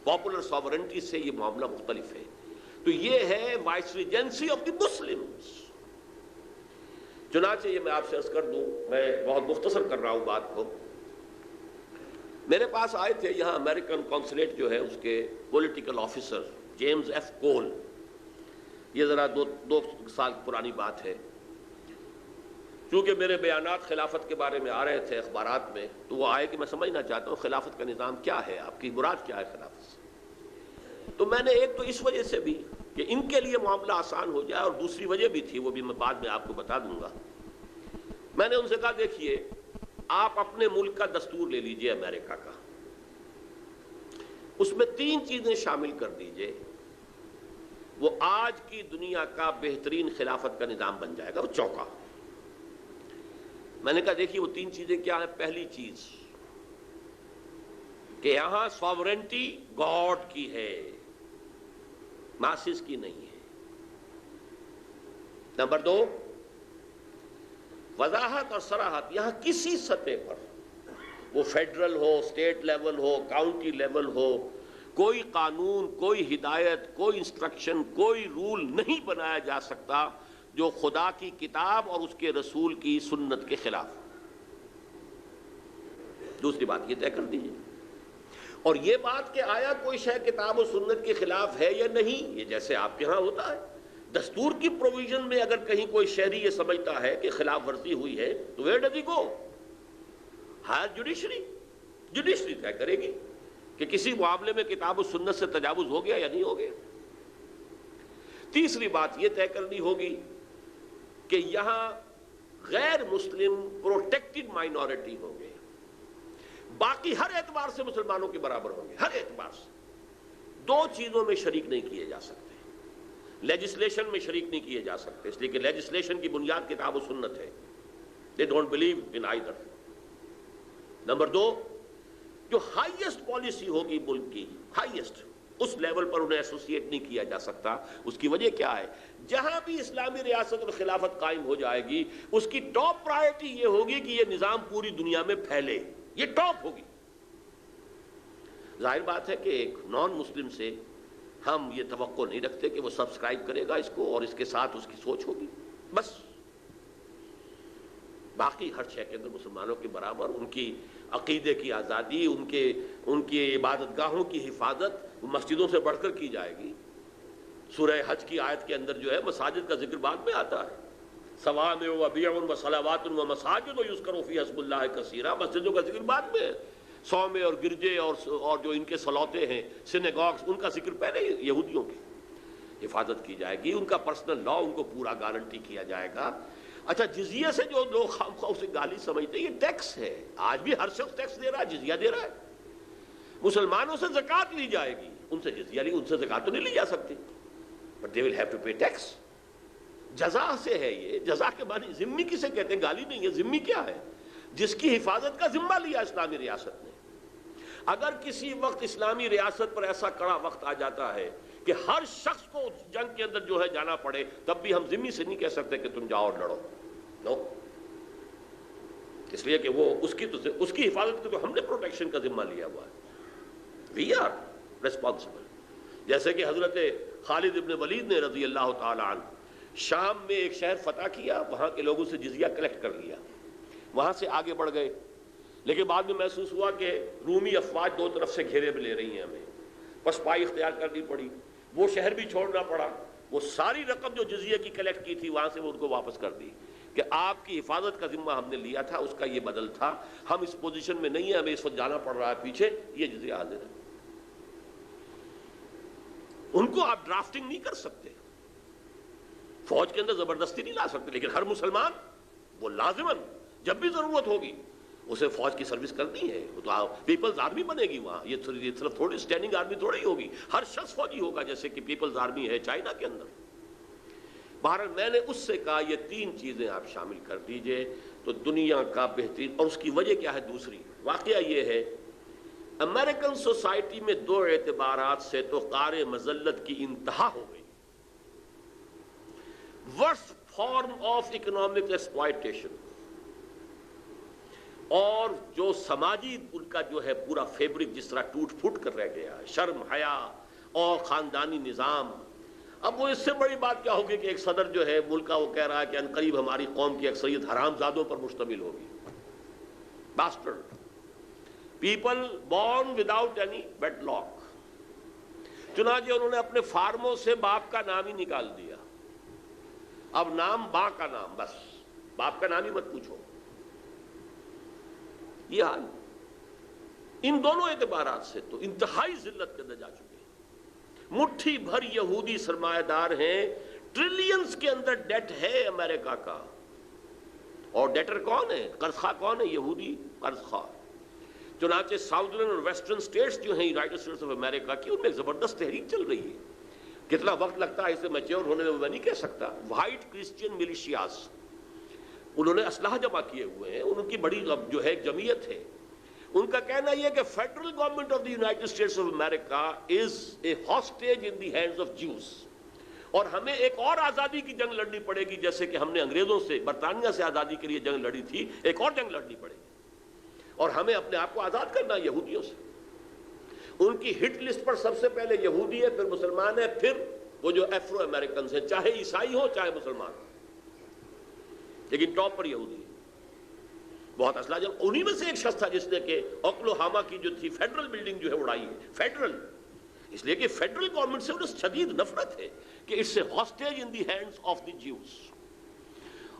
پاپولر ساورنٹی سے یہ معاملہ مختلف ہے۔ تو یہ ہے vice regency of the Muslims. چنانچہ یہ میں آپ سے عرض کر دوں، میں بہت مختصر کر رہا ہوں بات کو، میرے پاس آئے تھے یہاں امریکن کونسلیٹ جو ہے اس کے پولیٹیکل آفیسر جیمز ایف کول، یہ ذرا دو سال پرانی بات ہے، چونکہ میرے بیانات خلافت کے بارے میں آ رہے تھے اخبارات میں، تو وہ آئے کہ میں سمجھنا چاہتا ہوں خلافت کا نظام کیا ہے، آپ کی مراد کیا ہے خلافت سے۔ تو میں نے ایک تو اس وجہ سے بھی کہ ان کے لیے معاملہ آسان ہو جائے، اور دوسری وجہ بھی تھی، وہ بھی میں بعد میں آپ کو بتا دوں گا۔ میں نے ان سے کہا دیکھیے آپ اپنے ملک کا دستور لے لیجئے امریکہ کا، اس میں 3 چیزیں شامل کر دیجئے، وہ آج کی دنیا کا بہترین خلافت کا نظام بن جائے گا، وہ چوکا۔ میں نے کہا دیکھیے وہ 3 چیزیں کیا ہیں۔ پہلی چیز کہ یہاں ساورنٹی گاڈ کی ہے، ماسز کی نہیں ہے۔ نمبر 2، وضاحت اور صراحت، یہاں کسی سطح پر، وہ فیڈرل ہو، اسٹیٹ لیول ہو، کاؤنٹی لیول ہو، کوئی قانون، کوئی ہدایت، کوئی انسٹرکشن، کوئی رول نہیں بنایا جا سکتا جو خدا کی کتاب اور اس کے رسول کی سنت کے خلاف۔ دوسری بات یہ طے کر دیجیے، اور یہ بات کہ آیا کوئی شے کتاب و سنت کے خلاف ہے یا نہیں، یہ جیسے آپ کے ہاں ہوتا ہے، دستور کی پروویژن میں اگر کہیں کوئی شہری یہ سمجھتا ہے کہ خلاف ورزی ہوئی ہے تو where does he go? Higher judiciary طے کرے گی کہ کسی معاملے میں کتاب و سنت سے تجاوز ہو گیا یا نہیں ہو گیا۔ تیسری بات یہ طے کرنی ہوگی کہ یہاں غیر مسلم پروٹیکٹڈ مائنورٹی ہوں گے، باقی ہر اعتبار سے مسلمانوں کے برابر ہوں گے، ہر اعتبار سے۔ 2 چیزوں میں شریک نہیں کیے جا سکتے، لیجسلیشن میں شریک نہیں کیے جا سکتے، اس لیے کہ لیجسلیشن کی بنیاد کتاب و سنت ہے۔ they don't believe in either۔ Number 2، جو ہائیسٹ پالیسی ہوگی ملک کی، ہائیسٹ، اس لیول پر انہیں ایسوسیٹ نہیں کیا جا سکتا۔ اس کی وجہ کیا ہے؟ جہاں بھی اسلامی ریاست اور خلافت قائم ہو جائے گی، اس کی ٹاپ پرائرٹی یہ ہوگی کہ یہ نظام پوری دنیا میں پھیلے، یہ ٹاپ ہوگی۔ ظاہر بات ہے کہ ایک نان مسلم سے ہم یہ توقع نہیں رکھتے کہ وہ سبسکرائب کرے گا اس کو اور اس کے ساتھ اس کی سوچ ہوگی، بس باقی ہر شے کے اندر مسلمانوں کے برابر ان کی عقیدے کی آزادی، ان کی عبادت گاہوں کی حفاظت مسجدوں سے بڑھ کر کی جائے گی۔ سورہ حج کی آیت کے اندر جو ہے مساجد کا ذکر بعد میں آتا ہے، صوامع و بیع و صلوات و مساجد یذکر فیہا اسم اللہ کثیرا، مسجدوں کا ذکر بعد میں ہے۔ صومعے اور گرجے اور جو ان کے صلوتے ہیں سینیگاگز، ان کا ذکر پہلے یہودیوں کی حفاظت کی جائے گی، ان کا پرسنل لا ان کو پورا گارنٹی کیا جائے گا۔ اچھا جزیہ سے جو لوگ خام خواہ اسے گالی سمجھتے ہیں، یہ ٹیکس ہے، آج بھی ہر شخص ٹیکس دے رہا ہے، جزیہ دے رہا ہے۔ مسلمانوں سے زکوٰۃ لی جائے گی، ان سے جزیہ لی، ان سے زکوٰۃ تو نہیں لی جا سکتی، but they will have to pay tax. جزا سے ہے یہ، جزا کے معنی ذمہ کسے کہتے ہیں؟ گالی نہیں ہے، ذمہ کیا ہے؟ جس کی حفاظت کا ذمہ لیا اسلامی ریاست نے۔ اگر کسی وقت اسلامی ریاست پر ایسا کڑا وقت آ جاتا ہے کہ ہر شخص کو جنگ کے اندر جو ہے جانا پڑے، تب بھی ہم ذمہ سے نہیں کہہ سکتے کہ تم جاؤ اور لڑو، نو، اس لیے کہ وہ اس کی حفاظت کی تو ہم نے پروٹیکشن کا ذمہ لیا ہوا ہے، وی آر ریسپانسبل۔ جیسے کہ حضرت خالد ابن ولید نے رضی اللہ تعالی عنہ شام میں ایک شہر فتح کیا، وہاں کے لوگوں سے جزیہ کلیکٹ کر لیا، وہاں سے آگے بڑھ گئے، لیکن بعد میں محسوس ہوا کہ رومی افواج دو طرف سے گھیرے میں لے رہی ہیں، ہمیں پسپائی اختیار کرنی پڑی، وہ شہر بھی چھوڑنا پڑا، وہ ساری رقم جو جزیہ کی کلیکٹ کی تھی وہاں سے وہ ان کو واپس کر دی کہ آپ کی حفاظت کا ذمہ ہم نے لیا تھا، اس کا یہ بدل تھا، ہم اس پوزیشن میں نہیں ہیں، ہمیں اس وقت جانا پڑ رہا ہے پیچھے، یہ جزیہ حاضر ہے۔ ان کو آپ ڈرافٹنگ نہیں کر سکتے، فوج کے اندر زبردستی نہیں لا سکتے، لیکن ہر مسلمان وہ لازماً جب بھی ضرورت ہوگی اسے فوج کی سروس کرنی ہے، وہ تو پیپلز آرمی بنے گی وہاں، یہ صرف تھوڑی اسٹینڈنگ آرمی تھوڑی ہوگی، ہر شخص فوجی ہوگا جیسے کہ پیپلز آرمی ہے چائنا کے اندر۔ بہرحال میں نے اس سے کہا یہ تین چیزیں آپ شامل کر دیجئے تو دنیا کا بہترین، اور اس کی وجہ کیا ہے؟ دوسری واقعہ یہ ہے، امریکن سوسائٹی میں دو اعتبارات سے تو قعر مذلت کی انتہا ہو گئی۔ Worst form of economic exploitation, اور جو سماجی ان کا جو ہے پورا فیبرک جس طرح ٹوٹ پھوٹ کر رہ گیا، شرم حیا اور خاندانی نظام۔ اب وہ اس سے بڑی بات کیا ہوگی کہ ایک صدر جو ہے ملک کا وہ کہہ رہا ہے کہ عنقریب ہماری قوم کی اکثریت حرام زادوں پر مشتمل ہوگی، bastard people born without any bad luck. چنانچہ انہوں نے اپنے فارموں سے باپ کا نام ہی نکال دیا، اب نام ماں کا نام، بس باپ کا نام ہی مت پوچھو۔ یہ حال ان دونوں اعتبارات سے تو انتہائی ذلت کے اندر جا چکے ہیں۔ مٹھی بھر یہودی سرمایہ دار ہیں، ٹریلینز کے اندر ڈیٹ ہے امریکہ کا، اور ڈیٹر کون ہے؟ قرض خواہ کون ہے؟ یہودی قرض خواہ۔ چنانچہ ساؤدرن اور ویسٹرن اسٹیٹس جو ہیں یونائٹڈ اسٹیٹس آف امریکہ کی، ان میں زبردست تحریک چل رہی ہے۔ کتنا وقت لگتا ہے اسے میچور ہونے میں میں نہیں کہہ سکتا۔ وائٹ کرسچین ملیشیاز، انہوں نے اسلحہ جمع کیے ہوئے ہیں، ان کی بڑی جو ہے جمعیت ہے۔ ان کا کہنا یہ ہے کہ federal government of the United States of America is a hostage in the hands of Jews, اور ہمیں ایک اور آزادی کی جنگ لڑنی پڑے گی، جیسے کہ ہم نے انگریزوں سے، برطانیہ سے آزادی کے لیے جنگ لڑی تھی، ایک اور جنگ لڑنی پڑے گی، اور ہمیں اپنے آپ کو آزاد کرنا ہے یہودیوں سے۔ ان کی ہٹ لسٹ پر سب سے پہلے یہودی ہے، پھر مسلمان ہے، پھر وہ جو ایفرو امریکنز ہیں، چاہے عیسائی ہو چاہے مسلمان ہو، لیکن ٹاپ پر یہودی ہے۔ بہت اسلحہ جب انہی میں سے ایک شخص تھا جس نے کہ اوکلاہوما کی جو تھی فیڈرل بلڈنگ جو ہے اڑائی ہے، فیڈرل، اس لیے کہ فیڈرل گورنمنٹ سے انہیں شدید نفرت ہے کہ it's a hostage in the hands of the Jews.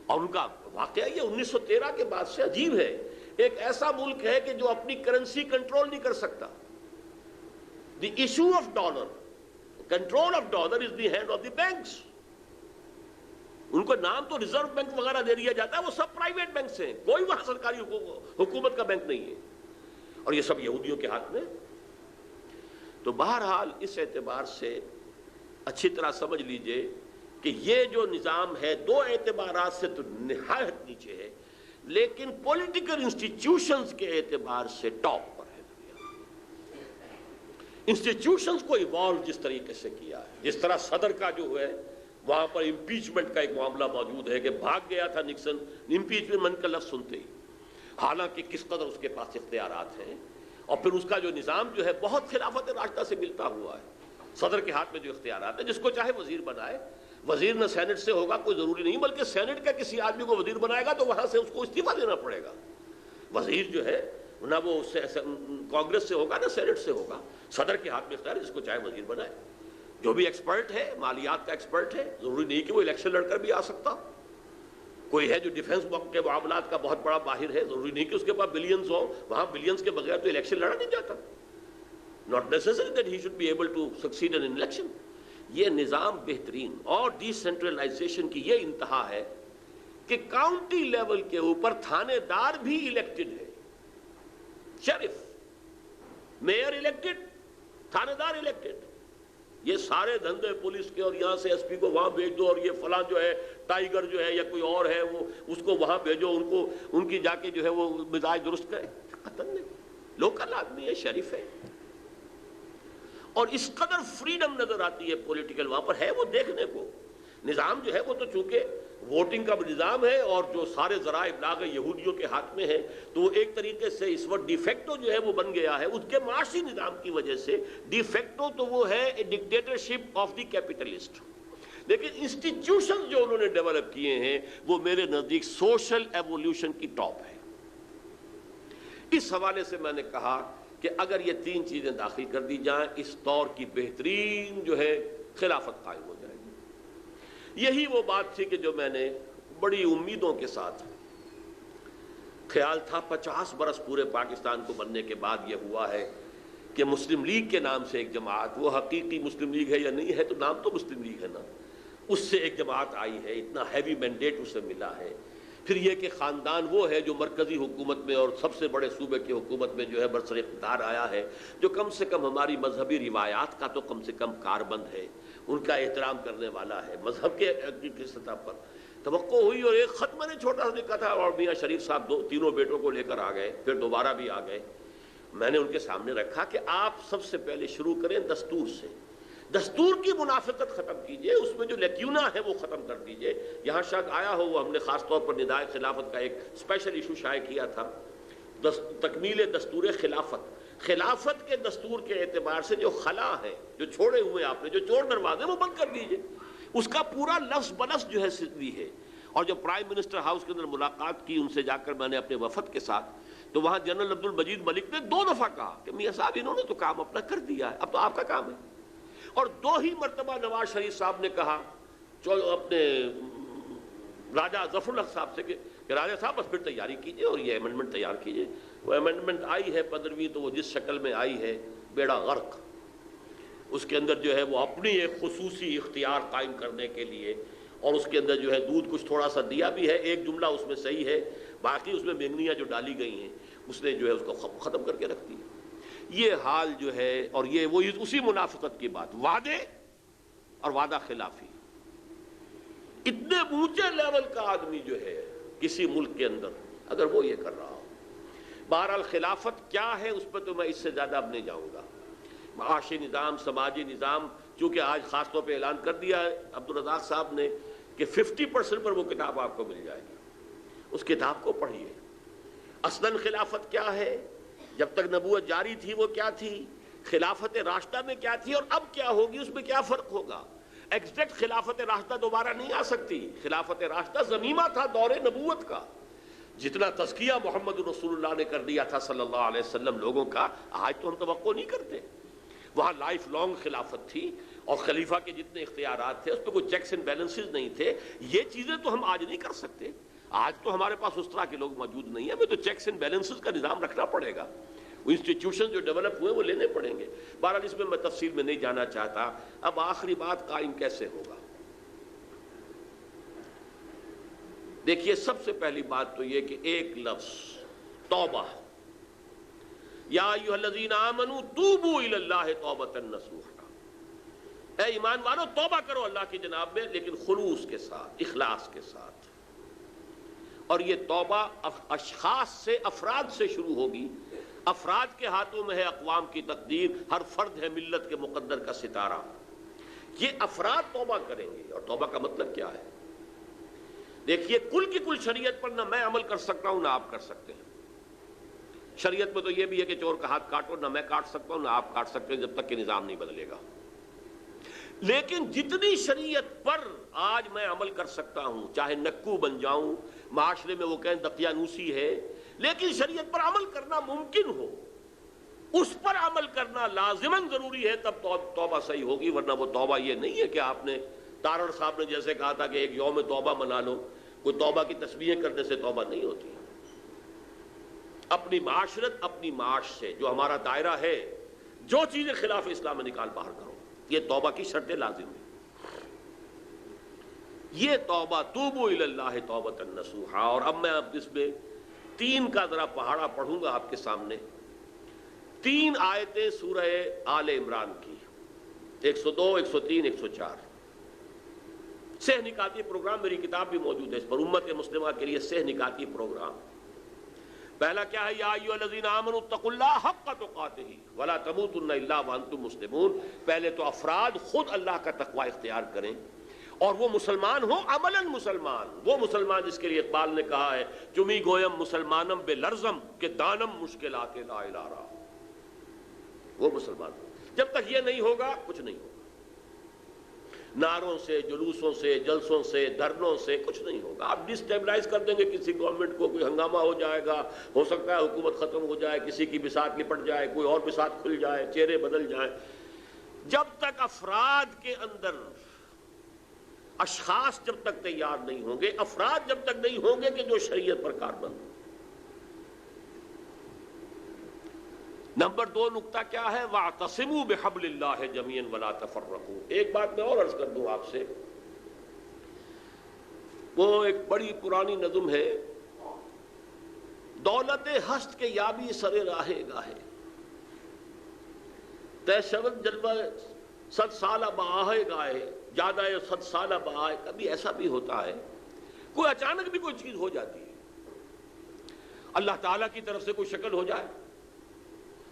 اور ان کا واقعہ یہ 1913 کے بعد سے عجیب ہے، ایک ایسا ملک ہے کہ جو اپنی کرنسی کنٹرول نہیں کر سکتا۔ The issue of dollar, control of dollar is the hand of the banks. ان کو نام تو ریزرو بینک وغیرہ دے دیا جاتا ہے، وہ سب پرائیویٹ بینکس ہیں، کوئی وہاں سرکاری حکومت کا بینک نہیں ہے، اور یہ سب یہودیوں کے ہاتھ میں۔ تو بہرحال اس اعتبار سے اچھی طرح سمجھ لیجئے کہ یہ جو نظام ہے دو اعتبارات سے تو نہایت نیچے ہے، لیکن پولیٹیکل انسٹیٹیوشنز کے اعتبار سے ٹاپ پر ہے دنیا۔ انسٹیٹیوشنز کو ایوالو جس طریقے سے کیا ہے، جس طرح صدر کا جو ہے وہاں پر امپیچمنٹ کا ایک معاملہ موجود ہے کہ بھاگ گیا تھا نکسن، امپیچمنٹ کا لفظ سنتے ہی، حالانکہ کس قدر اس کے پاس اختیارات ہیں، اور پھر اس کا جو نظام جو ہے بہت خلافت راشدہ سے ملتا ہوا ہے. صدر کے ہاتھ میں جو اختیارات ہیں، جس کو چاہے وزیر بنائے. وزیر نہ سینٹ سے ہوگا، کوئی ضروری نہیں، بلکہ سینٹ کا کسی آدمی کو وزیر بنائے گا تو وہاں سے اس کو استعفیٰ دینا پڑے گا. وزیر جو ہے نہ وہ کانگریس سے ہوگا نہ سینٹ سے ہوگا. صدر کے ہاتھ میں اختیار ہے، جس کو چاہے وزیر بنائے. جو بھی ایکسپرٹ ہے، مالیات کا ایکسپرٹ ہے، ضروری نہیں کہ وہ الیکشن لڑ کر بھی آ سکتا. کوئی ہے جو ڈیفنس کے معاملات کا بہت بڑا ماہر ہے، ضروری نہیں کہ اس کے پاس بلینز ہوں. وہاں بلینز کے بغیر تو الیکشن لڑا نہیں جاتا. not necessary that he should be able to succeed in an election. یہ نظام بہترین اور ڈی سینٹرلائزیشن کی یہ انتہا ہے کہ کاؤنٹی لیول کے اوپر تھانے دار بھی الیکٹڈ ہے. شریف میئر الیکٹڈ، تھانے دار الیکٹڈ. یہ سارے دھندے پولیس کے، اور یہاں سے ایس پی کو وہاں بھیج دو، اور یہ فلاں جو ہے ٹائیگر جو ہے یا کوئی اور ہے وہ اس کو وہاں بھیجو، ان کی جا کے جو ہے وہ مزاج درست کرے. قطن نہیں، لوکل آدمی ہے، شریف ہے. اور اس قدر فریڈم نظر آتی ہے پولیٹیکل، وہاں پر ہے وہ دیکھنے کو. نظام جو ہے وہ تو چونکہ ووٹنگ کا نظام ہے اور جو سارے ذرائع ابلاغ یہودیوں کے ہاتھ میں ہے، تو وہ ایک طریقے سے اس وقت ڈی فیکٹو جو ہے وہ بن گیا ہے. اس کے معاشی نظام کی وجہ سے ڈی فیکٹو تو وہ ہے ڈکٹیٹرشپ آف دی کیپٹلسٹ. لیکن انسٹیٹیوشن جو انہوں نے ڈیولپ کیے ہیں وہ میرے نزدیک سوشل ایوولوشن کی ٹاپ ہے. اس حوالے سے میں نے کہا کہ اگر یہ تین چیزیں داخل کر دی جائیں، اس دور کی بہترین جو ہے خلافت قائم ہو جائے گی. یہی وہ بات تھی کہ جو میں نے بڑی امیدوں کے ساتھ خیال تھا. 50 برس پورے پاکستان کو بننے کے بعد یہ ہوا ہے کہ مسلم لیگ کے نام سے ایک جماعت، وہ حقیقی مسلم لیگ ہے یا نہیں ہے تو نام تو مسلم لیگ ہے نا، اس سے ایک جماعت آئی ہے. اتنا ہیوی مینڈیٹ اسے ملا ہے. پھر یہ کہ خاندان وہ ہے جو مرکزی حکومت میں اور سب سے بڑے صوبے کی حکومت میں جو ہے برسر اقتدار آیا ہے، جو کم سے کم ہماری مذہبی روایات کا تو کم سے کم کاربند ہے، ان کا احترام کرنے والا ہے. مذہب کے سطح پر توقع ہوئی، اور ایک خط میں نے چھوٹا سا لکھا تھا، اور میاں شریف صاحب تینوں بیٹوں کو لے کر آ گئے، پھر دوبارہ بھی آ گئے. میں نے ان کے سامنے رکھا کہ آپ سب سے پہلے شروع کریں دستور سے. دستور کی منافقت ختم کیجئے، اس میں جو لیکیونا ہے وہ ختم کر دیجئے. یہاں شک آیا ہو، وہ ہم نے خاص طور پر ندائے خلافت کا ایک اسپیشل ایشو شائع کیا تھا، تکمیل دستور خلافت. خلافت کے دستور کے اعتبار سے جو خلا ہے، جو چھوڑے ہوئے آپ نے، جو چور دروازے، وہ بند کر دیجئے. اس کا پورا لفظ بلفظ جو ہے سدھی ہے. اور جب پرائم منسٹر ہاؤس کے اندر ملاقات کی ان سے جا کر میں نے اپنے وفد کے ساتھ، تو وہاں جنرل عبد المجید ملک نے 2 دفعہ کہا کہ میاں صاحب انہوں نے تو کام اپنا کر دیا ہے، اب تو آپ کا کام ہے. اور 2 ہی مرتبہ نواز شریف صاحب نے کہا اپنے راجہ ظفر الحق صاحب سے کہ راجہ صاحب بس پھر تیاری کیجئے اور یہ امینڈمنٹ تیار کیجئے. وہ امینڈمنٹ آئی ہے 15ویں، تو وہ جس شکل میں آئی ہے بیڑا غرق. اس کے اندر جو ہے وہ اپنی ایک خصوصی اختیار قائم کرنے کے لیے، اور اس کے اندر جو ہے دودھ کچھ تھوڑا سا دیا بھی ہے، ایک جملہ اس میں صحیح ہے، باقی اس میں مینگنیاں جو ڈالی گئی ہیں اس نے جو ہے اس کو ختم کر کے رکھ دی. یہ حال جو ہے، اور یہ وہ اسی منافقت کی بات، وعدے اور وعدہ خلافی. اتنے اونچے لیول کا آدمی جو ہے کسی ملک کے اندر، اگر وہ یہ کر رہا ہو. بہرحال خلافت کیا ہے اس پہ تو میں اس سے زیادہ اب نہیں جاؤں گا. معاشی نظام، سماجی نظام، چونکہ آج خاص طور پہ اعلان کر دیا ہے عبدالرزاق صاحب نے کہ 50% پر وہ کتاب آپ کو مل جائے گی. اس کتاب کو پڑھیے. اصلاً خلافت کیا ہے، جب تک نبوت جاری تھی وہ کیا تھی، خلافت راشدہ میں کیا تھی، اور اب کیا ہوگی، اس میں کیا فرق ہوگا. ایگزیکٹ خلافت راشدہ دوبارہ نہیں آ سکتی. خلافت راشدہ ضمیمہ تھا دور نبوت کا. جتنا تزکیہ محمد رسول اللہ نے کر دیا تھا صلی اللہ علیہ وسلم لوگوں کا، آج تو ہم توقع نہیں کرتے. وہاں لائف لانگ خلافت تھی، اور خلیفہ کے جتنے اختیارات تھے اس پہ کوئی چیکس اینڈ بیلنسز نہیں تھے. یہ چیزیں تو ہم آج نہیں کر سکتے. آج تو ہمارے پاس اس طرح کے لوگ موجود نہیں ہیں. ہمیں تو چیکس اینڈ بیلنسز کا نظام رکھنا پڑے گا. وہ انسٹیٹیوشن جو ڈیولپ ہوئے وہ لینے پڑیں گے. بہرحال اس میں تفصیل میں نہیں جانا چاہتا. اب آخری بات، قائم کیسے ہوگا. دیکھیے، سب سے پہلی بات تو یہ کہ ایک لفظ توبہ. یا ایھا الذین آمنوا توبوا الی اللہ توبۃ نصوحا. اے ایمان والو، توبہ کرو اللہ کی جناب میں، لیکن خلوص کے ساتھ، اخلاص کے ساتھ. اور یہ توبہ اشخاص سے، افراد سے شروع ہوگی. افراد کے ہاتھوں میں ہے اقوام کی تقدیر. ہر فرد ہے ملت کے مقدر کا ستارہ. یہ افراد توبہ کریں گے. اور توبہ کا مطلب کیا ہے؟ دیکھیے، کل کی کل شریعت پر نہ میں عمل کر سکتا ہوں نہ آپ کر سکتے ہیں. شریعت میں تو یہ بھی ہے کہ چور کا ہاتھ کاٹو، نہ میں کاٹ سکتا ہوں نہ آپ کاٹ سکتے ہیں جب تک کہ نظام نہیں بدلے گا۔ لیکن جتنی شریعت پر آج میں عمل کر سکتا ہوں، چاہے نکو بن جاؤں، معاشرے میں وہ کہیں دقیانوسی ہے، لیکن شریعت پر عمل کرنا ممکن ہو، اس پر عمل کرنا لازماً ضروری ہے، تب توبہ صحیح ہوگی۔ ورنہ وہ توبہ یہ نہیں ہے کہ آپ نے تارڑ صاحب نے جیسے کہا تھا کہ ایک یوم توبہ منا لو، کوئی توبہ کی تسبیحیں کرنے سے توبہ نہیں ہوتی۔ اپنی معاشرت، اپنی معاش سے جو ہمارا دائرہ ہے، جو چیزیں خلاف اسلام میں نکال باہر کرو، یہ توبہ کی شرط لازم ہے۔ یہ توبہ، توبوا الی اللہ توبۃ نصوحا۔ اور اب میں اس میں 3 کا ذرا پہاڑا پڑھوں گا آپ کے سامنے، 3 آیتیں سورہ آل عمران کی، 102، 103، 104۔ سہ نکاتی پروگرام، میری کتاب بھی موجود ہے اس پر، امت مسلمہ کے لیے سہ نکاتی پروگرام۔ پہلا کیا ہے؟ یا ایھا الذین آمنوا اتقوا اللہ حق تقاتہ ولا تموتن الا وانتم مسلمون۔ پہلے تو افراد خود اللہ کا تقوی اختیار کریں، اور وہ مسلمان ہوں، عملاً مسلمان، وہ مسلمان جس کے لیے اقبال نے کہا ہے چمی گویم مسلمانم بے لرزم کہ دانم مشکلات لا الارا۔ وہ مسلمان ہوں۔ جب تک یہ نہیں ہوگا کچھ نہیں ہوگا، نعروں سے، جلوسوں سے، جلسوں سے، دھرنوں سے کچھ نہیں ہوگا۔ آپ ڈسٹیبلائز کر دیں گے کسی گورنمنٹ کو، کوئی ہنگامہ ہو جائے گا، ہو سکتا ہے حکومت ختم ہو جائے، کسی کی بساط لپٹ جائے، کوئی اور بساط کھل جائے، چہرے بدل جائیں۔ جب تک افراد کے اندر، اشخاص جب تک تیار نہیں ہوں گے، افراد جب تک نہیں ہوں گے کہ جو شریعت پر کاربند ہوں۔ نمبر 2 نقطہ کیا ہے؟ وَاعْتَصِمُوا بِحَبْلِ اللَّهِ جَمِيعًا وَلَا تَفَرَّقُوا۔ ایک بات میں اور عرض کر دوں آپ سے، وہ ایک بڑی پرانی نظم ہے، دولت ہست کے یابی سر راہ گاہے، تے شود جلوہ 100 سالہ بآہ گاہے، زیادہ 100 سالہ بآہ۔ کبھی ایسا بھی ہوتا ہے، کوئی اچانک بھی کوئی چیز ہو جاتی ہے، اللہ تعالیٰ کی طرف سے کوئی شکل ہو جائے۔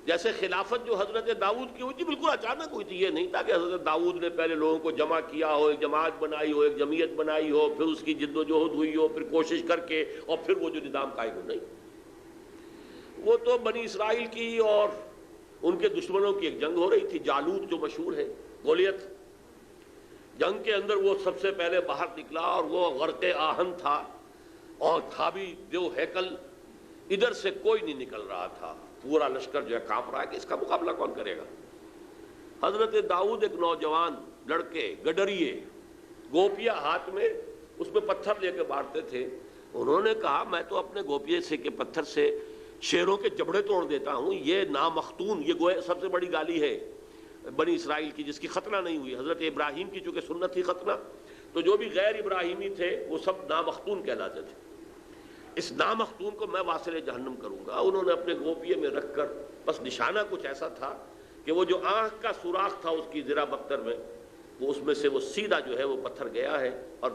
جیسے خلافت جو حضرت داؤد کی ہوئی تھی، بالکل اچانک ہوئی تھی، یہ نہیں تھا کہ حضرت داؤد نے پہلے لوگوں کو جمع کیا ہو، ایک جماعت بنائی ہو، ایک جمعیت بنائی ہو، پھر اس کی جد و جہد ہوئی ہو، پھر کوشش کر کے، اور پھر وہ جو نظام قائم ہو۔ نہیں، وہ تو بنی اسرائیل کی اور ان کے دشمنوں کی ایک جنگ ہو رہی تھی، جالوت جو مشہور ہے، گولیت۔ جنگ کے اندر وہ سب سے پہلے باہر نکلا، اور وہ غرق آہن تھا، اور تھا بھی جو ہیکل، ادھر سے کوئی نہیں نکل رہا تھا، پورا لشکر جو ہے کانپ رہا ہے کہ اس کا مقابلہ کون کرے گا۔ حضرت داؤد ایک نوجوان لڑکے، گڈریے، گوپیا ہاتھ میں، اس میں پتھر لے کے مارتے تھے۔ انہوں نے کہا میں تو اپنے گوپیے سے کے پتھر سے شیروں کے جبڑے توڑ دیتا ہوں، یہ نامختون، یہ گویا سب سے بڑی گالی ہے بنی اسرائیل کی، جس کی ختنہ نہیں ہوئی۔ حضرت ابراہیم کی چونکہ سنت تھی ختنہ، تو جو بھی غیر ابراہیمی تھے وہ سب نامختون کہلاتے تھے۔ اس نامختون کو میں واصل جہنم کروں گا۔ انہوں نے اپنے گوپیے میں رکھ کر، بس نشانہ کچھ ایسا تھا کہ وہ جو آنکھ کا سوراخ تھا اس کی زرہ بختر میں، وہ اس میں سے وہ سیدھا جو ہے وہ پتھر گیا ہے، اور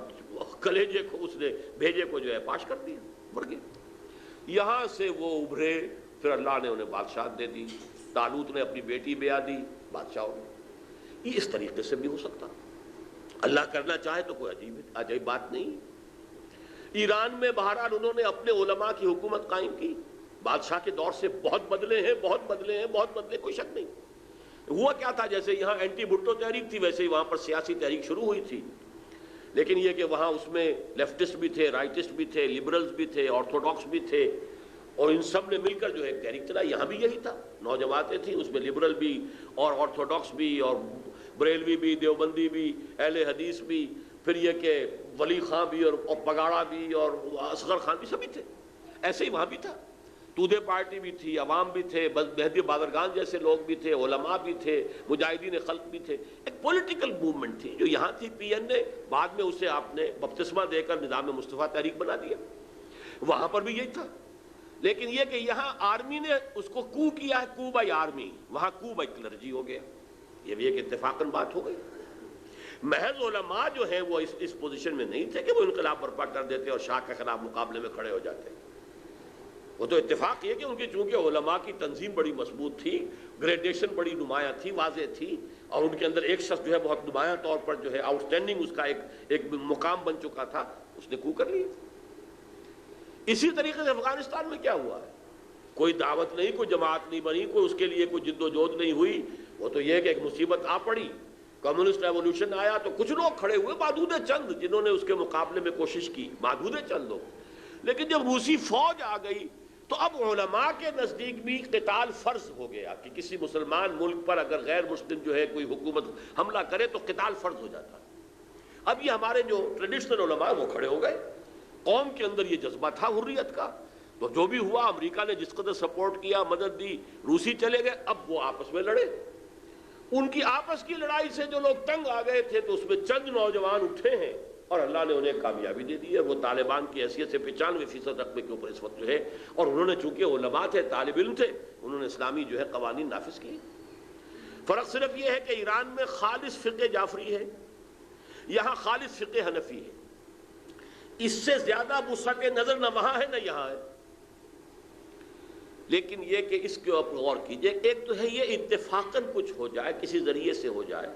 کلیجے کو اس نے بھیجے کو جو ہے پاش کر دیا، مر گیا۔ یہاں سے وہ ابھرے، پھر اللہ نے انہیں بادشاہت دے دی، طالوت نے اپنی بیٹی بیاہ دی، بادشاہ ہو گئے۔ یہ اس طریقے سے بھی ہو سکتا، اللہ کرنا چاہے تو کوئی عجیب بات نہیں۔ ایران میں بہرحال انہوں نے اپنے علماء کی حکومت قائم کی، بادشاہ کے دور سے بہت بدلے ہیں، بہت بدلے ہیں، بہت بدلے، کوئی شک نہیں۔ ہوا کیا تھا، جیسے یہاں اینٹی بھٹو تحریک تھی، ویسے ہی وہاں پر سیاسی تحریک شروع ہوئی تھی، لیکن یہ کہ وہاں اس میں لیفٹسٹ بھی تھے، رائٹسٹ بھی تھے، لبرلز بھی تھے، آرتھوڈاکس بھی تھے، اور ان سب نے مل کر جو ہے تحریک چلائی۔ یہاں بھی یہی تھا، 9 جماعتیں تھیں، اس میں لبرل بھی اور آرتھوڈاکس بھی اور بریلوی بھی، دیوبندی بھی، اہل حدیث بھی، پھر یہ کہ ولی خان بھی اور پگاڑا بھی اور اصغر خان بھی، سبھی تھے۔ ایسے ہی وہاں بھی تھا، تودے پارٹی بھی تھی، عوام بھی تھے، مہدی بادرگان جیسے لوگ بھی تھے، علماء بھی تھے، مجاہدین خلق بھی تھے۔ ایک پولیٹیکل موومنٹ تھی جو یہاں تھی۔ پی این نے بعد میں اسے آپ نے بپتسمہ دے کر نظام مصطفیٰ تحریک بنا دیا، وہاں پر بھی یہی تھا۔ لیکن یہ کہ یہاں آرمی نے اس کو کو کیا ہے، کو بائی آرمی، وہاں کو بائی کلرجی ہو گیا۔ یہ بھی ایک اتفاقاً بات ہو گئی۔ محض علماء جو ہیں وہ اس پوزیشن میں نہیں تھے کہ وہ انقلاب برپا کر دیتے اور شاہ کے خلاف مقابلے میں کھڑے ہو جاتے۔ وہ تو اتفاق یہ کہ ان کی چونکہ علماء کی تنظیم بڑی مضبوط تھی، گریڈیشن بڑی نمایاں تھی، واضح تھی، اور ان کے اندر ایک شخص جو ہے بہت نمایاں طور پر جو ہے آؤٹ اسٹینڈنگ اس کا ایک مقام بن چکا تھا، اس نے کو کر لی۔ اسی طریقے سے افغانستان میں کیا ہوا ہے، کوئی دعوت نہیں، کوئی جماعت نہیں بنی، کوئی اس کے لیے کوئی جد و جہد نہیں ہوئی. وہ تو یہ کہ ایک مصیبت آ پڑی، کمیونسٹ ریولوشن آیا تو کچھ لوگ کھڑے ہوئے، معدود چند جنہوں نے اس کے مقابلے میں کوشش کی، معدود چند لوگ. لیکن جب روسی فوج آ گئی تو اب علماء کے نزدیک بھی قتال فرض ہو گیا کہ کسی مسلمان ملک پر اگر غیر مسلم جو ہے کوئی حکومت حملہ کرے تو قتال فرض ہو جاتا. اب یہ ہمارے جو ٹریڈیشنل علماء وہ کھڑے ہو گئے. قوم کے اندر یہ جذبہ تھا حریت کا، تو جو بھی ہوا امریکہ نے جس قدر سپورٹ کیا، مدد دی، روسی چلے گئے، اب وہ آپس میں لڑے. ان کی آپس کی لڑائی سے جو لوگ تنگ آ گئے تھے تو اس میں چند نوجوان اٹھے ہیں اور اللہ نے انہیں کامیابی دے دی ہے. وہ طالبان کی حیثیت سے 95% رقبے کے اوپر اس وقت جو ہے، اور انہوں نے چونکہ علماء تھے، طالب علم تھے، انہوں نے اسلامی جو ہے قوانین نافذ کیے. فرق صرف یہ ہے کہ ایران میں خالص فقہ جعفری ہے، یہاں خالص فقہ حنفی ہے. اس سے زیادہ وسعت نظر نہ وہاں ہے نہ یہاں ہے. لیکن یہ کہ اس کے اوپر غور کیجئے. ایک تو ہے یہ اتفاقاً کچھ ہو جائے، کسی ذریعے سے ہو جائے.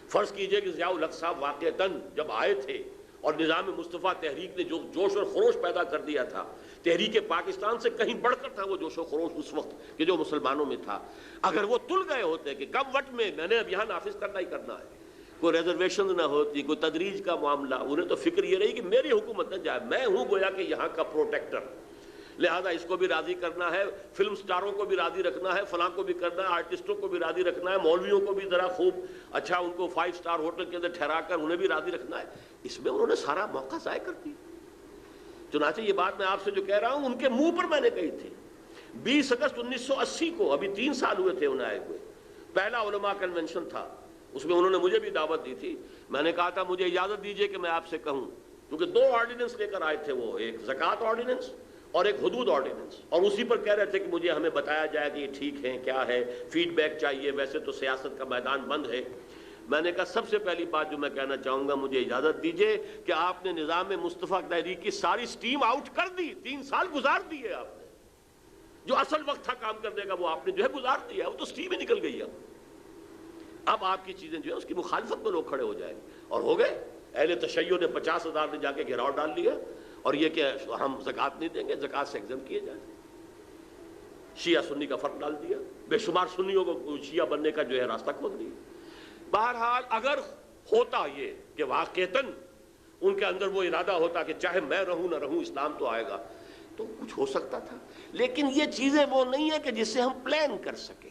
فرض کیجئے کہ ضیاء الحق صاحب واقعتاً جب آئے تھے اور نظام مصطفیٰ تحریک نے جو جوش اور خروش پیدا کر دیا تھا، تحریک پاکستان سے کہیں بڑھ کر تھا وہ جوش و خروش اس وقت کہ جو مسلمانوں میں تھا. اگر وہ تل گئے ہوتے کہ کم وقت میں نے اب یہاں نافذ کرنا ہی کرنا ہے، کوئی ریزرویشن نہ ہوتی، کوئی تدریج کا معاملہ، انہیں تو فکر یہ رہی کہ میری حکومت نہ جائے، میں ہوں گویا کہ یہاں کا پروٹیکٹر، لہذا اس کو بھی راضی کرنا ہے، فلم سٹاروں کو بھی راضی رکھنا ہے، فلاں کو بھی کرنا ہے، آرٹسٹوں کو بھی راضی رکھنا ہے، مولویوں کو بھی ذرا خوب اچھا ان کو 5 اسٹار ہوٹل کے اندر ٹھہرا کر انہیں بھی راضی رکھنا ہے. اس میں انہوں نے سارا موقع ضائع کر دیا. چنانچہ یہ بات میں آپ سے جو کہہ رہا ہوں ان کے منہ پر میں نے کہی تھی. 20 اگست 1980 کو، ابھی 3 سال ہوئے تھے انہیں آئے ہوئے، پہلا علماء کنونشن تھا، اس میں انہوں نے مجھے بھی دعوت دی تھی. میں نے کہا تھا مجھے اجازت دیجئے کہ میں آپ سے کہوں، کیونکہ 2 آرڈیننس لے کر آئے تھے وہ، ایک زکوٰۃ آرڈیننس اور ایک حدود آرڈیننس، اور اسی پر کہہ رہے تھے کہ مجھے ہمیں بتایا جائے کہ یہ ٹھیک ہے کیا ہے، فیڈ بیک چاہیے، ویسے تو سیاست کا میدان بند ہے. میں نے کہا سب سے پہلی بات جو میں کہنا چاہوں گا، مجھے اجازت دیجئے کہ آپ نے نظام مصطفیٰ تحریک کی ساری سٹیم آؤٹ کر دی. 3 سال گزار دیے آپ نے، جو اصل وقت تھا کام کرنے کا وہ آپ نے جو ہے گزار دیا، وہ تو سٹیم ہی نکل گئی. اب آپ کی چیزیں جو ہے اس کی مخالفت میں لوگ کھڑے ہو جائیں گے، اور ہو گئے. اہل تشیع نے 50,000 نے جا کے گھیراؤ ڈال لیا، اور یہ کہ ہم زکوٰۃ نہیں دیں گے، زکوٰۃ سے ایگزم کیے جائیں. شیعہ سنی کا فرق ڈال دیا، بے شمار سنیوں کو شیعہ بننے کا جو ہے راستہ کھول دیا. بہرحال اگر ہوتا یہ کہ واقعتاً ان کے اندر وہ ارادہ ہوتا کہ چاہے میں رہوں نہ رہوں اسلام تو آئے گا، تو کچھ ہو سکتا تھا. لیکن یہ چیزیں وہ نہیں ہیں کہ جس سے ہم پلان کر سکیں.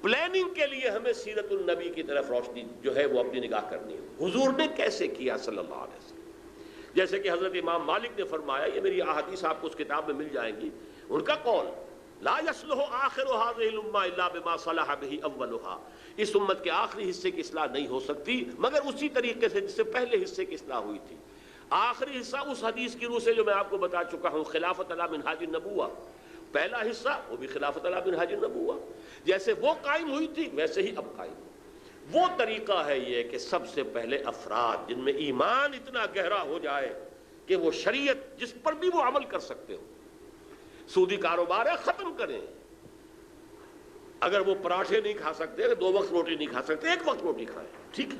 پلاننگ کے لیے ہمیں سیرت النبی کی طرف روشنی جو ہے وہ اپنی نگاہ کرنی ہے. حضور نے کیسے کیا صلی اللہ علیہ وسلم، جیسے کہ حضرت امام مالک نے فرمایا، یہ میری احادیث آپ کو اس کتاب میں مل جائیں گی. ان کا قول، لا يصلح آخر هذه الامه الا بما صلح به اولها، اس امت کے آخری حصے کی اصلاح نہیں ہو سکتی مگر اسی طریقے سے جس سے پہلے حصے کی اصلاح ہوئی تھی. آخری حصہ اس حدیث کی روح سے جو میں آپ کو بتا چکا ہوں، خلافت علی منہاج النبوہ. پہلا حصہ وہ بھی خلافت علی منہاج النبوہ، جیسے وہ قائم ہوئی تھی ویسے ہی اب قائم. وہ طریقہ ہے یہ کہ سب سے پہلے افراد جن میں ایمان اتنا گہرا ہو جائے کہ وہ شریعت جس پر بھی وہ عمل کر سکتے ہو. سودی کاروبار ہے، ختم کریں. اگر وہ پراٹھے نہیں کھا سکتے، 2 وقت روٹی نہیں کھا سکتے، 1 وقت روٹی کھائیں، ٹھیک ہے.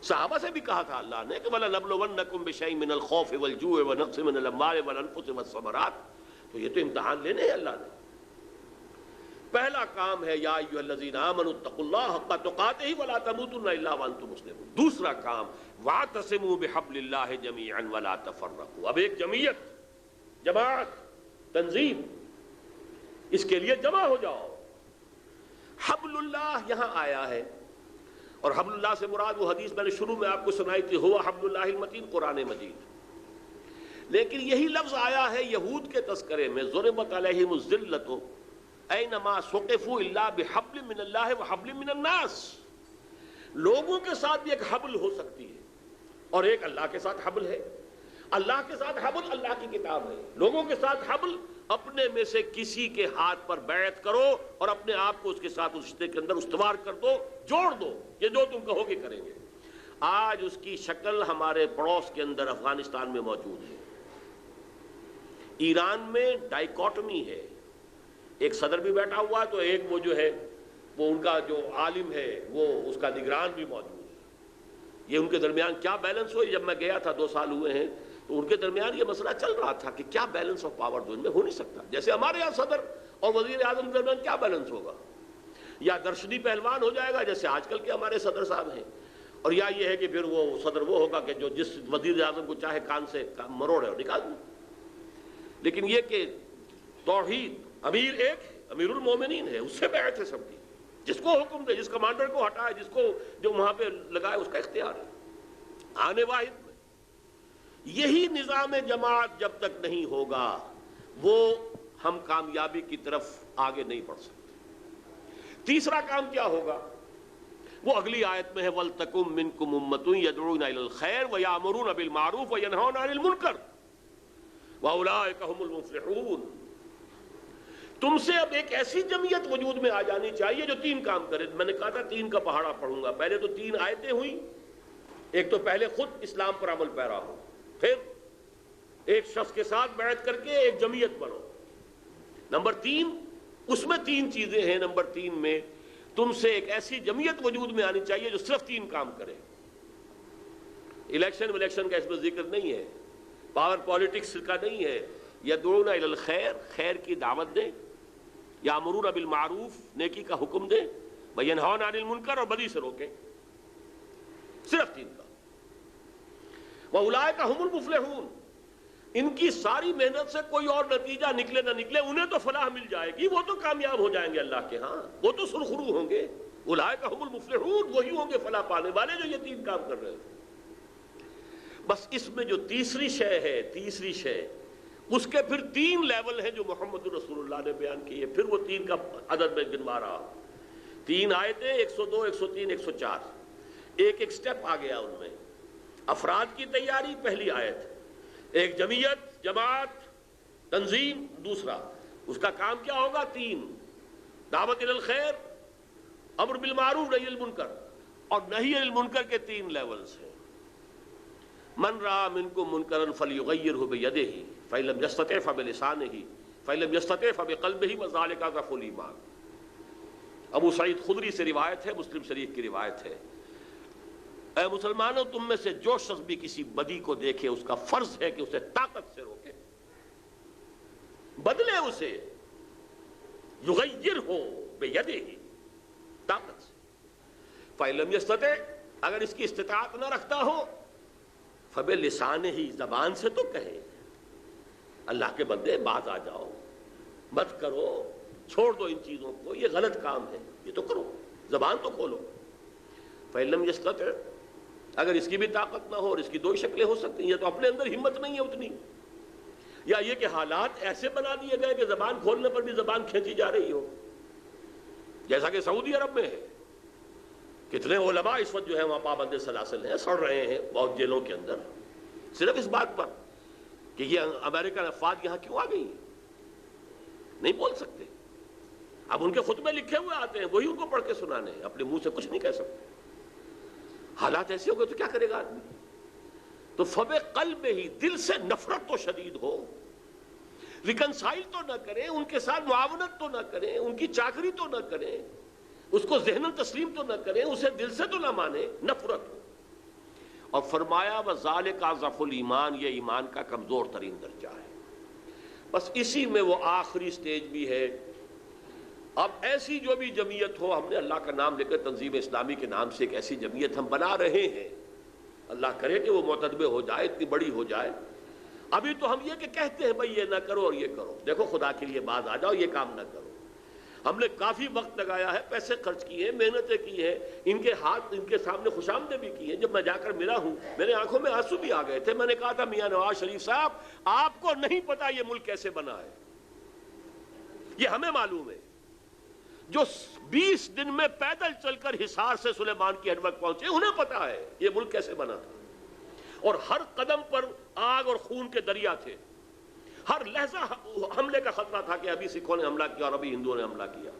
صحابہ سے بھی کہا تھا اللہ نے کہ وَلَنَبْلُوَنَّكُمْ بِشَيْءٍ مِّنَ الْخَوْفِ وَالْجُوعِ وَنَقْصٍ مِّنَ الْأَمْوَالِ وَالْأَنفُسِ وَالثَّمَرَاتِ. تو یہ تو امتحان لینے ہیں اللہ نے. پہلا کام ہے یا ایھا الذین آمنوا اتقوا اللہ حق تقاتہ ولا تموتن الا وانتم مسلمون. دوسرا کام واعتصموا بحبل اللہ جميعا ولا تفرقوا. اب ایک جمعیت، جماعت، تنظیم، اس کے لیے جمع ہو جاؤ. حبل اللہ یہاں آیا ہے، اور حبل اللہ سے مراد وہ حدیث میں نے شروع میں آپ کو سنائی تھی، ہوا حبل اللہ المتین، قرآن مجید. لیکن یہی لفظ آیا ہے یہود کے تذکرے میں، ضربت علیہم الذلۃ اینما ثقفوا الا بحبل من اللہ وحبل من الناس. لوگوں کے ساتھ بھی ایک حبل ہو سکتی ہے اور ایک اللہ کے ساتھ حبل ہے. اللہ کے ساتھ حبل اللہ کی کتاب ہے، لوگوں کے ساتھ حبل اپنے میں سے کسی کے ہاتھ پر بیعت کرو اور اپنے آپ کو اس کے ساتھ اس رشتے کے اندر استوار کر دو، جوڑ دو، یہ جو تم کہو گے کریں گے. آج اس کی شکل ہمارے پڑوس کے اندر افغانستان میں موجود ہے. ایران میں ڈائیکاٹمی ہے، ایک صدر بھی بیٹھا ہوا ہے تو ایک وہ جو ہے وہ ان کا جو عالم ہے وہ اس کا نگران بھی موجود ہے. یہ ان کے درمیان کیا بیلنس ہو، جب میں گیا تھا 2 سال ہوئے ہیں تو ان کے درمیان یہ مسئلہ چل رہا تھا کہ کیا بیلنس آف پاور دو ان میں ہو نہیں سکتا. جیسے ہمارے یہاں صدر اور وزیر اعظم کے درمیان کیا بیلنس ہوگا؟ یا درشنی پہلوان ہو جائے گا جیسے آج کل کے ہمارے صدر صاحب ہیں، اور یا یہ ہے کہ پھر وہ صدر وہ ہوگا کہ جو جس وزیر اعظم کو چاہے کان سے مروڑے اور نکال دیں۔ لیکن یہ کہ توحید امیر ایک ہے، امیر المومنین ہے، اس سے بیعت ہے سب کی، جس کو حکم دے، جس کمانڈر کو ہٹائے، جس کو جو وہاں پہ لگائے، اس کا اختیار ہے آنے واحد میں۔ یہی نظام جماعت جب تک نہیں ہوگا وہ ہم کامیابی کی طرف آگے نہیں بڑھ سکتے۔ تیسرا کام کیا ہوگا وہ اگلی آیت میں ہے، وَلْتَكُمْ مِنْكُمْ أُمَّةٌ يَدْعُونَ إِلَى الْخَيْرِ وَيَأْمُرُونَ بِالْمَعْرُوفِ وَيَنْهَوْنَ عَنِ الْمُنكَرِ وَأُولَٰئِكَ هُمُ الْمُفْلِحُونَ۔ تم سے اب ایک ایسی جمعیت وجود میں آ جانی چاہیے جو تین کام کرے۔ میں نے کہا تھا تین کا پہاڑا پڑھوں گا، پہلے تو تین آیتیں ہوئیں، ایک تو پہلے خود اسلام پر عمل پیرا ہو، پھر ایک شخص کے ساتھ بیعت کر کے ایک جمعیت بنو۔ نمبر تین، اس میں تین چیزیں ہیں۔ نمبر تین میں تم سے ایک ایسی جمعیت وجود میں آنی چاہیے جو صرف تین کام کرے۔ الیکشن کا اس میں ذکر نہیں ہے، پاور پالیٹکس کا نہیں ہے۔ یدعون الی الخیر، خیر کی دعوت دیں، یامرون بالمعروف، نیکی کا حکم دیں، وینہون عن المنکر، اور بدی سے روکیں، صرف تین کا۔ وَأُولَٰئِكَ هُمُ الْمُفْلِحُونَ، ان کی ساری محنت سے کوئی اور نتیجہ نکلے نہ نکلے، انہیں تو فلاح مل جائے گی، وہ تو کامیاب ہو جائیں گے اللہ کے ہاں، وہ تو سرخرو ہوں گے۔ اولئک هم المفلحون، وہی ہوں گے فلاح پانے والے جو یہ تین کام کر رہے ہیں۔ بس اس میں جو تیسری شے ہے، تیسری شے، اس کے پھر تین لیول ہیں جو محمد رسول اللہ نے بیان کیے، پھر وہ تین کا عدد میں گنوا رہا۔ تین آیتیں، 102، 103، 104، ایک ایک سٹیپ آ گیا ان میں۔ افراد کی تیاری پہلی آیت، ایک جمعیت، جماعت، تنظیم دوسرا، اس کا کام کیا ہوگا؟ تین، دعوت الی الخیر، امر بالمعروف، نہی عن المنکر، اور نہی عن المنکر کے تین لیولز ہیں۔ من رأى منکم منکرا فلیغیرہ بیدہ فإن لم یستطع فبلسانہ فإن لم یستطع فبقلبہ وذلک اضعف الایمان۔ ابو سعید خدری سے روایت ہے، مسلم شریف کی روایت ہے، اے مسلمانوں، تم میں سے جو شخص بھی کسی بدی کو دیکھے اس کا فرض ہے کہ اسے طاقت سے روکے، بدلے اسے، یغیرہ بیدہ، طاقت سے۔ فإن لم یستطع، اگر اس کی استطاعت نہ رکھتا ہو، فبلسانہ، زبان سے تو کہے، اللہ کے بندے باز آ جاؤ، مت کرو، چھوڑ دو ان چیزوں کو، یہ غلط کام ہے، یہ تو کرو، زبان تو کھولو۔ فإن لم یستطع، اگر اس کی بھی طاقت نہ ہو، اور اس کی دو ہی شکلیں ہو سکتی ہیں، یا تو اپنے اندر ہمت نہیں ہے اتنی، یا یہ کہ حالات ایسے بنا دیے گئے کہ زبان کھولنے پر بھی زبان کھینچی جا رہی ہو، جیسا کہ سعودی عرب میں ہے۔ کتنے علماء اس وقت جو ہے وہاں پابند سلاسل ہیں، سڑ رہے ہیں بہت جیلوں کے اندر، صرف اس بات پر کہ یہ امریکن افواج یہاں کیوں آ گئی ہیں، نہیں بول سکتے۔ اب ان کے خطبے لکھے ہوئے آتے ہیں، وہی ان کو پڑھ کے سنانے ہیں، اپنے منہ سے کچھ نہیں کہہ سکتے۔ حالات ایسے ہو گئے تو کیا کرے گا آدمی؟ تو فبے قلب ہی، دل سے نفرت تو شدید ہو، ریکنسائل تو نہ کریں، ان کے ساتھ معاونت تو نہ کریں، ان کی چاکری تو نہ کریں، اس کو ذہن تسلیم تو نہ کریں، اسے دل سے تو نہ مانیں، نفرت ہو۔ اور فرمایا وَذَلِكَ أَضْعَفُ الْإِيمَانِ، یہ ایمان کا کمزور ترین درجہ ہے۔ بس اسی میں وہ آخری سٹیج بھی ہے۔ اب ایسی جو بھی جمعیت ہو، ہم نے اللہ کا نام لے کر تنظیم اسلامی کے نام سے ایک ایسی جمعیت ہم بنا رہے ہیں، اللہ کرے کہ وہ معتدبے ہو جائے، اتنی بڑی ہو جائے۔ ابھی تو ہم یہ کہ کہتے ہیں بھائی یہ نہ کرو اور یہ کرو، دیکھو خدا کے لیے باز آ جاؤ، یہ کام نہ کرو۔ ہم نے کافی وقت لگایا ہے، پیسے خرچ کیے ہیں، محنتیں کی ہیں، ان کے ہاتھ ان کے سامنے خوش آمدیں بھی کی ہیں۔ جب میں جا کر ملا ہوں، میرے آنکھوں میں آنسو بھی آ گئے تھے۔ میں نے کہا تھا میاں نواز شریف صاحب، آپ کو نہیں پتا یہ ملک کیسے بنا ہے، یہ ہمیں معلوم ہے۔ جو 20 دن میں پیدل چل کر حصار سے سلیمان کی ہڑوک پہنچے، انہیں پتا ہے یہ ملک کیسے بنا تھا، اور ہر قدم پر آگ اور خون کے دریا تھے، ہر لحظہ حملے کا خطرہ تھا کہ ابھی سکھوں نے حملہ کیا اور ابھی ہندوؤں نے حملہ کیا،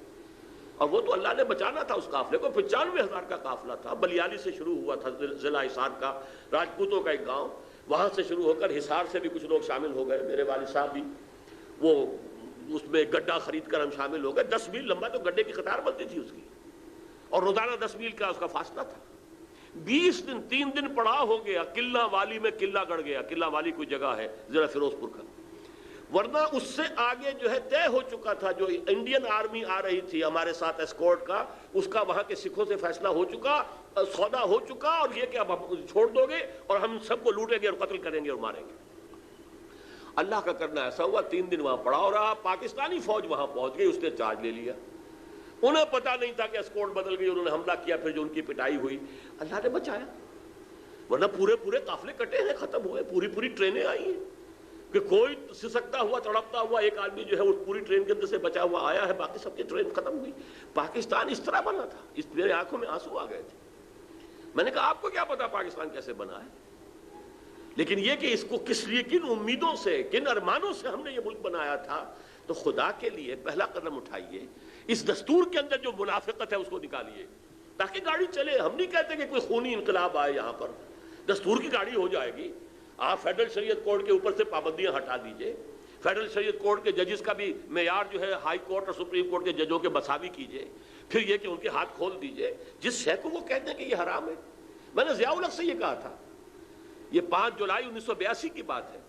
اور وہ تو اللہ نے بچانا تھا اس قافلے کو۔ 95,000 کا قافلہ تھا، بلیالی سے شروع ہوا تھا، ضلع حصار کا، راجپوتوں کا ایک گاؤں، وہاں سے شروع ہو کر حصار سے بھی کچھ لوگ شامل ہو گئے، میرے والد صاحب بھی، وہ اس میں گڈھا خرید کر ہم شامل ہو گئے۔ 10 میل لمبا تو گڈھے کی قطار بنتی تھی اس کی، اور روزانہ 10 میل کا اس کا فاصلہ تھا۔ 20 دن، 3 دن پڑاؤ ہو گیا، قلعہ والی میں قلعہ گڑ گیا۔ قلعہ والی کوئی جگہ ہے ضلع فیروز پور کا، ورنہ اس سے آگے جو ہے طے ہو چکا تھا، جو انڈین آرمی آ رہی تھی ہمارے ساتھ اسکورٹ کا، اس کا وہاں کے سکھوں سے فیصلہ ہو چکا، سودا ہو چکا، اور یہ کہ اب ہم چھوڑ دو گے اور ہم سب کو لوٹیں گے اور قتل کریں گے اور ماریں گے۔ اللہ کا کرنا ایسا ہوا 3 دن وہاں پڑا اور پاکستانی فوج وہاں پہنچ گئی، اس نے چارج لے لیا۔ انہیں پتا نہیں تھا کہ اسکورٹ بدل گئی، انہوں نے حملہ کیا، پھر جو ان کی پٹائی ہوئی اللہ نے بچایا، ورنہ پورے قافلے کٹے ہیں، ختم ہوئے، پوری ٹرینیں آئی ہیں کہ کوئی سسکتا ہوا تڑپتا ہوا ایک آدمی جو ہے اس پوری ٹرین کے اندر سے بچا ہوا آیا ہے، باقی سب کی ٹرین ختم ہوئی۔ پاکستان اس طرح بنا تھا، میرے آنکھوں میں آنسو آ گئے تھے۔ میں نے کہا آپ کو کیا پتا پاکستان کیسے بنا ہے، لیکن یہ کہ اس کو کس لیے، کن امیدوں سے، کن ارمانوں سے ہم نے یہ ملک بنایا تھا۔ تو خدا کے لیے پہلا قدم اٹھائیے، اس دستور کے اندر جو منافقت ہے اس کو نکالیے تاکہ گاڑی چلے۔ ہم نہیں کہتے کہ کوئی خونی انقلاب آئے، یہاں پر دستور کی گاڑی ہو جائے گی۔ آپ فیڈرل شریعت کورٹ کے اوپر سے پابندیاں ہٹا دیجئے، فیڈرل شریعت کورٹ کے ججز کا بھی معیار جو ہے ہائی کورٹ اور سپریم کورٹ کے ججوں کے مساوی کیجئے، پھر یہ کہ ان کے ہاتھ کھول دیجئے۔ جس شے کو وہ کہتے ہیں کہ یہ حرام ہے، میں نے ضیاء الحق سے یہ کہا تھا، یہ 5 جولائی 1982 کی بات ہے،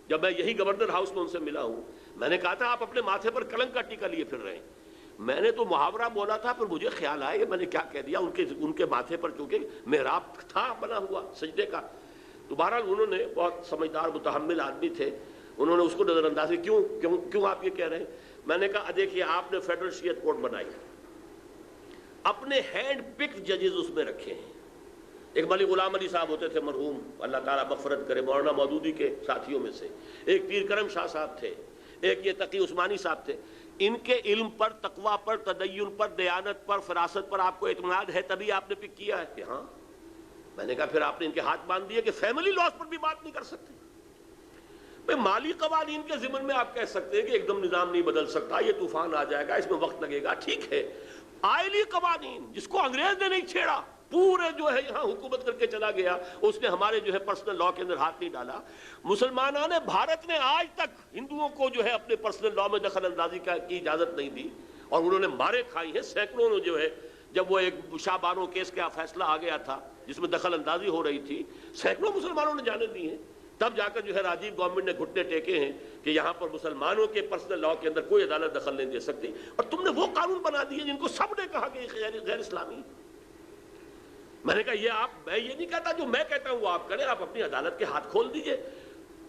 جب میں یہی گورنر ہاؤس میں ان سے ملا ہوں، میں نے کہا تھا آپ اپنے ماتھے پر کلنک کا ٹیکا لیے پھر رہے ہیں۔ میں نے تو محاورہ بولا تھا، پھر مجھے خیال آیا کہ میں نے کیا کہہ دیا، ان کے ماتھے پر چونکہ محراب تھا بنا ہوا سجدے کا۔ تو بہرحال انہوں نے، بہت سمجھدار متحمل آدمی تھے، انہوں نے اس کو نظر انداز کیا، کیوں آپ یہ کہہ رہے ہیں؟ میں نے کہا دیکھیے آپ نے فیڈرل شریعت کورٹ بنائی، اپنے ہینڈ پکڈ ججز اس میں رکھے ہیں۔ ایک ملک غلام علی صاحب ہوتے تھے مرحوم، اللہ تعالیٰ مغفرت کرے، مولانا مودودی کے ساتھیوں میں سے، ایک پیر کرم شاہ صاحب تھے، ایک یہ تقی عثمانی صاحب تھے۔ ان کے علم پر، تقوی پر، تدین پر، دیانت پر، فراست پر آپ کو اعتماد ہے تبھی آپ نے پک کیا ہے کہ ہاں۔ میں نے کہا پھر آپ نے ان کے ہاتھ باندھ دیے کہ فیملی لاس پر بھی بات نہیں کر سکتے۔ بھئی مالی قوانین کے ضمن میں آپ کہہ سکتے ہیں کہ ایک دم نظام نہیں بدل سکتا، یہ طوفان آ جائے گا، اس میں وقت لگے گا، ٹھیک ہے۔ آئلی قوانین جس کو انگریز نے نہیں چھیڑا، پورے جو ہے یہاں حکومت کر کے چلا گیا، اس نے ہمارے جو ہے پرسنل لا کے اندر ہاتھ نہیں ڈالا۔ مسلمانان بھارت نے آج تک ہندوؤں کو جو ہے اپنے پرسنل لا میں دخل اندازی کی اجازت نہیں دی، اور انہوں نے مارے کھائی ہیں سینکڑوں نے جو ہے۔ جب وہ ایک شاہ بانو کیس کا فیصلہ آ گیا تھا جس میں دخل اندازی ہو رہی تھی، سینکڑوں مسلمانوں نے جانے دی ہیں، تب جا کر جو ہے راجیو گورنمنٹ نے گھٹنے ٹیکے ہیں کہ یہاں پر مسلمانوں کے پرسنل لا کے اندر کوئی عدالت دخل نہیں دے سکتی۔ اور تم نے وہ قانون بنا دیے جن کو سب نے کہا کہ یہ غیر اسلامی۔ میں نے کہا یہ میں یہ نہیں کہتا، جو میں کہتا ہوں وہ آپ کریں، آپ اپنی عدالت کے ہاتھ کھول دیجئے۔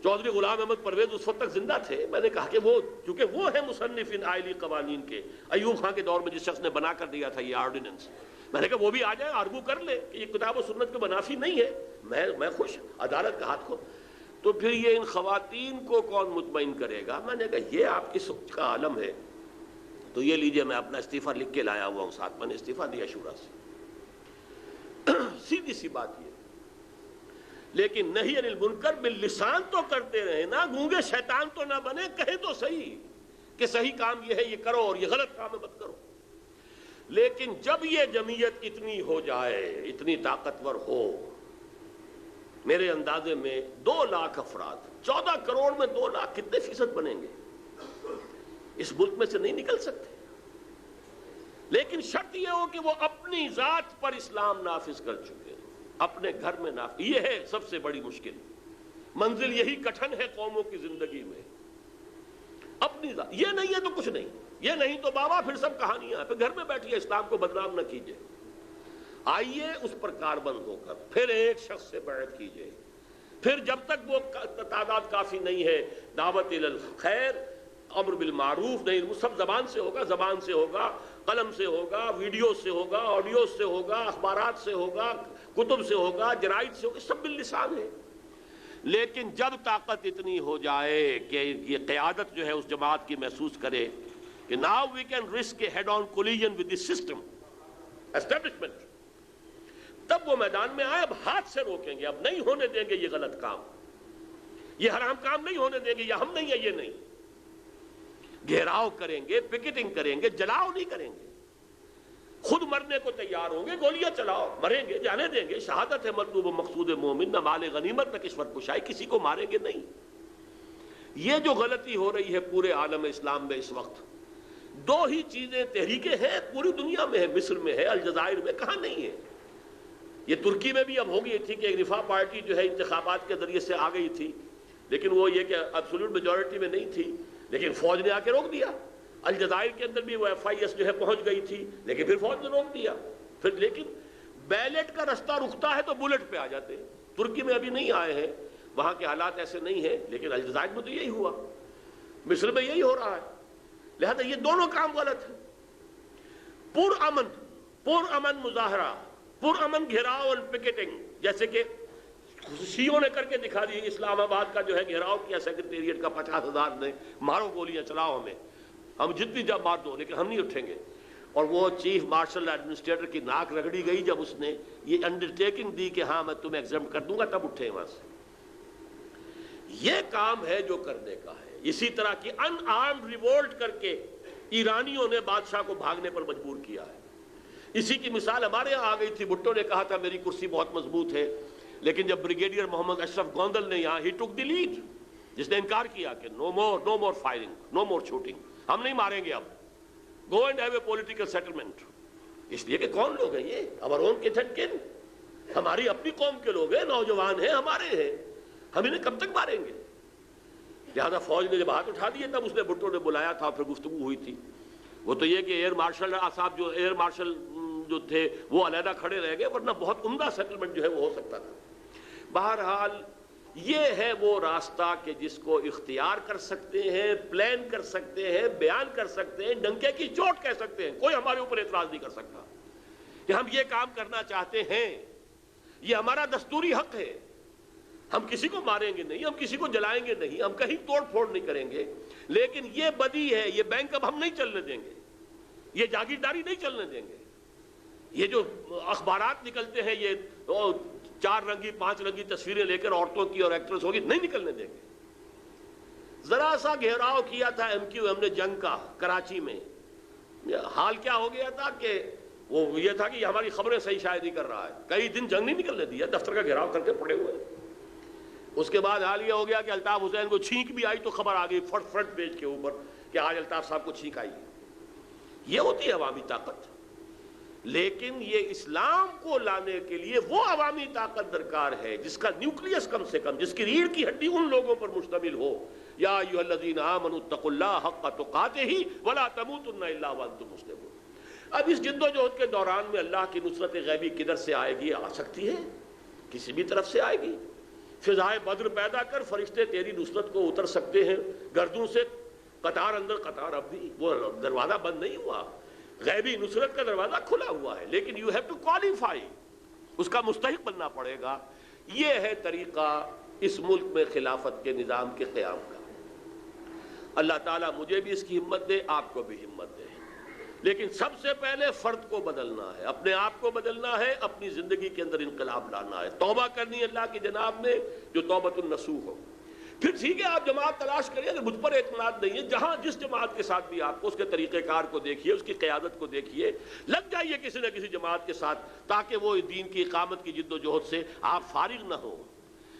چودھری غلام احمد پرویز اس وقت تک زندہ تھے، میں نے کہا کہ وہ چونکہ وہ ہیں مصنف ان آئلی قوانین کے، ایوب خان کے دور میں جس شخص نے بنا کر دیا تھا یہ آرڈیننس، میں نے کہا وہ بھی آ جائیں، آرگو کر لیں کہ یہ کتاب و سنت کے منافی نہیں ہے، میں خوش، عدالت کا ہاتھ کھول۔ تو پھر یہ ان خواتین کو کون مطمئن کرے گا؟ میں نے کہا یہ آپ کی سوچ کا عالم ہے، تو یہ لیجئے میں اپنا استعفیٰ لکھ کے لایا ہوا ہوں ساتھ، میں نے استعفیٰ دیا شورا سے۔ سیدھی سی بات یہ، لیکن نہی عن المنکر باللسان تو کرتے رہے نا، گونگے شیطان تو نہ بنے، کہے تو صحیح کہ صحیح کام یہ ہے یہ کرو اور یہ غلط کام ہے مت کرو۔ لیکن جب یہ جمعیت اتنی ہو جائے، اتنی طاقتور ہو، میرے اندازے میں 2 لاکھ افراد، 14 کروڑ میں 2 لاکھ کتنے فیصد بنیں گے؟ اس ملک میں سے نہیں نکل سکتے، لیکن شرط یہ ہو کہ وہ اپنی ذات پر اسلام نافذ کر چکے، اپنے گھر میں نافذ۔ یہ ہے سب سے بڑی مشکل منزل، یہی کٹھن ہے قوموں کی زندگی میں، اپنی ذات۔ یہ نہیں ہے تو کچھ نہیں، یہ نہیں تو بابا پھر سب کہانیاں، پھر گھر میں بیٹھیے، اسلام کو بدنام نہ کیجئے۔ آئیے اس پر کاربند ہو کر پھر ایک شخص سے بیعت کیجئے، پھر جب تک وہ تعداد کافی نہیں ہے، دعوت الی الخیر، امر بالمعروف، نہیں وہ سب زبان سے ہوگا، قلم سے ہوگا، ویڈیو سے ہوگا، آڈیو سے ہوگا، اخبارات سے ہوگا، کتب سے ہوگا، جرائد سے ہوگا، سب باللسان ہے۔ لیکن جب طاقت اتنی ہو جائے کہ یہ قیادت جو ہے اس جماعت کی محسوس کرے کہ now we can risk a head on collision with the system establishment، تب وہ میدان میں آئے، اب ہاتھ سے روکیں گے، اب نہیں ہونے دیں گے یہ غلط کام، یہ حرام کام نہیں ہونے دیں گے، یہ ہم نہیں ہے، یہ نہیں۔ گھیراؤ کریں گے، پکٹنگ کریں گے، جلاؤ نہیں کریں گے، خود مرنے کو تیار ہوں گے، گولیاں چلاؤ، مریں گے، جانے دیں گے، شہادت ہے مطلوب و مقصود مومن، نہ مال غنیمت نہ کشور کشائی، کسی کو ماریں گے نہیں۔ یہ جو غلطی ہو رہی ہے پورے عالم اسلام میں اس وقت، 2 ہی چیزیں تحریکیں ہیں پوری دنیا میں، ہے مصر میں ہے، الجزائر میں، کہاں نہیں ہے؟ یہ ترکی میں بھی اب ہو گئی تھی کہ ایک رفاہ پارٹی جو ہے انتخابات کے ذریعے سے آ گئی تھی، لیکن وہ یہ کہ ایبسولوٹ میجورٹی میں نہیں تھی، لیکن فوج نے آ کے روک دیا۔ الجزائر کے اندر بھی وہ FIS جو ہے پہنچ گئی تھی، لیکن پھر فوج نے روک دیا۔ پھر لیکن بیلٹ کا رستہ رکتا ہے تو بلٹ پہ آ جاتے ہیں۔ ترکی میں ابھی نہیں آئے ہیں، وہاں کے حالات ایسے نہیں ہیں، لیکن الجزائر میں تو یہی ہوا، مصر میں یہی ہو رہا ہے۔ لہذا یہ دونوں کام غلط ہیں۔ پر امن مظاہرہ، پر امن گھیراؤ اور پکیٹنگ، جیسے کہ شیعوں نے کر کے دکھا دی، اسلام آباد کا جو ہے گھیراؤ کیا سیکرٹیریٹ کا، 50,000 نے، مارو گولیاں چلاؤ ہم جتنی جب مار دو لیکن ہم نہیں اٹھیں گے۔ اور وہ چیف مارشل ایڈمنسٹریٹر کی ناک رگڑی گئی جب اس نے یہ انڈرٹیکنگ دی کہ ہاں میں تمہیں ایگزمپٹ کر دوں گا، تب اٹھے وہاں سے۔ یہ کام ہے جو کرنے کا ہے۔ اسی طرح کی ان آرمڈ ریوولٹ کر کے ایرانیوں نے بادشاہ کو بھاگنے پر مجبور کیا ہے۔ اسی کی مثال ہمارے یہاں آ گئی تھی۔ بھٹو نے کہا تھا میری کرسی بہت مضبوط ہے، لیکن جب بریگیڈیئر محمد اشرف گوندل نے یہاں ہی ٹک دی لیڈ، جس نے انکار کیا کہ نو مور فائرنگ، نو مور شوٹنگ، ہم نہیں ماریں گے اب، go and have a political settlement. اس لیے کہ کون لوگ ہیں یہ؟ our own kith and kin، ہماری اپنی قوم کے لوگ ہیں، نوجوان ہیں، ہمارے ہیں، ہم انہیں کب تک ماریں گے؟ لہذا فوج نے جب ہاتھ اٹھا دیے تب اس نے بھٹو نے بلایا تھا، پھر گفتگو ہوئی تھی۔ وہ تو یہ کہ ایئر مارشل صاحب جو ایئر مارشل جو تھے وہ علیحدہ کھڑے رہ گئے، ورنہ بہت عمدہ سیٹلمنٹ جو ہے وہ ہو سکتا تھا۔ بہرحال یہ ہے وہ راستہ کہ جس کو اختیار کر سکتے ہیں، پلان کر سکتے ہیں، بیان کر سکتے ہیں، ڈنکے کی چوٹ کہہ سکتے ہیں، کوئی ہمارے اوپر اعتراض نہیں کر سکتا کہ ہم یہ کام کرنا چاہتے ہیں، یہ ہمارا دستوری حق ہے، ہم کسی کو ماریں گے نہیں، ہم کسی کو جلائیں گے نہیں، ہم کہیں توڑ پھوڑ نہیں کریں گے، لیکن یہ بدی ہے، یہ بینک اب ہم نہیں چلنے دیں گے، یہ جاگیرداری نہیں چلنے دیں گے، یہ جو اخبارات نکلتے ہیں یہ 4 رنگی 5 رنگی تصویریں لے کر عورتوں کی اور ایکٹریس ہوگی، نہیں نکلنے دیں گے۔ ذرا سا گھیراؤ کیا تھا MQM نے جنگ کا کراچی میں، حال کیا ہو گیا تھا کہ وہ یہ تھا کہ ہماری خبریں صحیح شائع نہیں کر رہا ہے، کئی دن جنگ نہیں نکلنے دیا، دفتر کا گھیراؤ کر کے پڑے ہوئے۔ اس کے بعد حال یہ ہو گیا کہ الطاف حسین کو چھینک بھی آئی تو خبر آ گئی فرنٹ پیج کے اوپر کہ آج الطاف صاحب کو چھینک آئی۔ یہ ہوتی ہے عوامی طاقت، لیکن یہ اسلام کو لانے کے لیے وہ عوامی طاقت درکار ہے جس کا نیوکلیس کم سے کم، جس کی ریڑھ کی ہڈی ان لوگوں پر مشتمل ہو۔ یا ایھا الذین آمنوا اتقوا اللہ حق تقاتہ ولا تموتن الا وانتم مسلمون۔ اب اس جد و جہد کے دوران میں اللہ کی نصرت غیبی کدھر سے آئے گی؟ آ سکتی ہے، کسی بھی طرف سے آئے گی۔ فضائے بدر پیدا کر فرشتے تیری نصرت کو اتر سکتے ہیں گردوں سے، قطار اندر قطار، اب بھی وہ دروازہ بند نہیں ہوا، غیبی نصرت کا دروازہ کھلا ہوا ہے، لیکن یو ہیو ٹو کوالیفائی، اس کا مستحق بننا پڑے گا۔ یہ ہے طریقہ اس ملک میں خلافت کے نظام کے قیام کا۔ اللہ تعالیٰ مجھے بھی اس کی ہمت دے، آپ کو بھی ہمت دے، لیکن سب سے پہلے فرد کو بدلنا ہے، اپنے آپ کو بدلنا ہے، اپنی زندگی کے اندر انقلاب لانا ہے، توبہ کرنی ہے اللہ کی جناب میں جو توبۃ النصوح ہو۔ پھر ٹھیک ہے آپ جماعت تلاش کریے، اگر مجھ پر اعتماد نہیں ہے، جہاں جس جماعت کے ساتھ بھی آپ کو، اس کے طریقہ کار کو دیکھیے، اس کی قیادت کو دیکھیے، لگ جائیے کسی نہ کسی جماعت کے ساتھ تاکہ وہ دین کی اقامت کی جد و جہد سے آپ فارغ نہ ہو،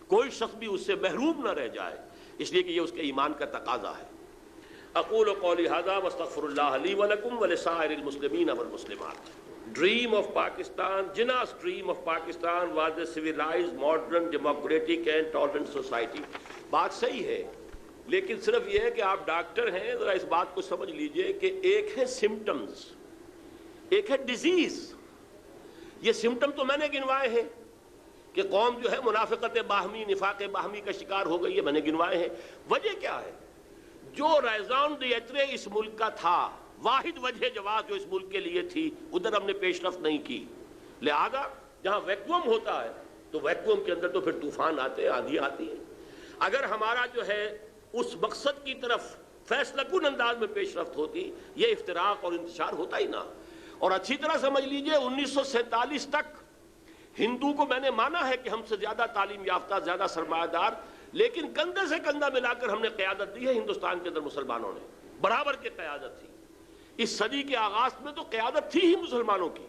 کوئی شخص بھی اس سے محروم نہ رہ جائے، اس لیے کہ یہ اس کے ایمان کا تقاضا ہے۔ اقول قولی ھذا واستغفر اللہ لی ولکم ولسائر المسلمین والمسلمات۔ Dream of Pakistan, Jinnah's dream of Pakistan was a civilized, modern, democratic and tolerant society۔ بات صحیح ہے، لیکن صرف یہ ہے کہ آپ ڈاکٹر ہیں، ذرا اس بات کو سمجھ لیجئے کہ ایک ہے سمٹمز، ایک ہے ڈیزیز۔ یہ سمٹم تو میں نے گنوائے ہیں کہ قوم جو ہے منافقت باہمی، نفاق باہمی کا شکار ہو گئی ہے، میں نے گنوائے ہیں۔ وجہ کیا ہے؟ جو ریزان دیترے اس ملک کا تھا، واحد وجہ جواز جو اس ملک کے لیے تھی، ادھر ہم نے پیش رفت نہیں کی۔ لہذا جہاں ویکوم ہوتا ہے تو ویکوم کے اندر تو پھر طوفان آتے ہیں، آندھی آتی ہے۔ اگر ہمارا جو ہے اس مقصد کی طرف فیصلہ کن انداز میں پیش رفت ہوتی، یہ افتراق اور انتشار ہوتا ہی نہ۔ اور اچھی طرح سمجھ لیجئے 1947 تک ہندو کو میں نے مانا ہے کہ ہم سے زیادہ تعلیم یافتہ، زیادہ سرمایہ دار، لیکن کندھے سے کندھا ملا کر ہم نے قیادت دی ہے ہندوستان کے اندر، مسلمانوں نے برابر کی قیادت تھی۔ اس صدی کے آغاز میں تو قیادت تھی ہی مسلمانوں کی،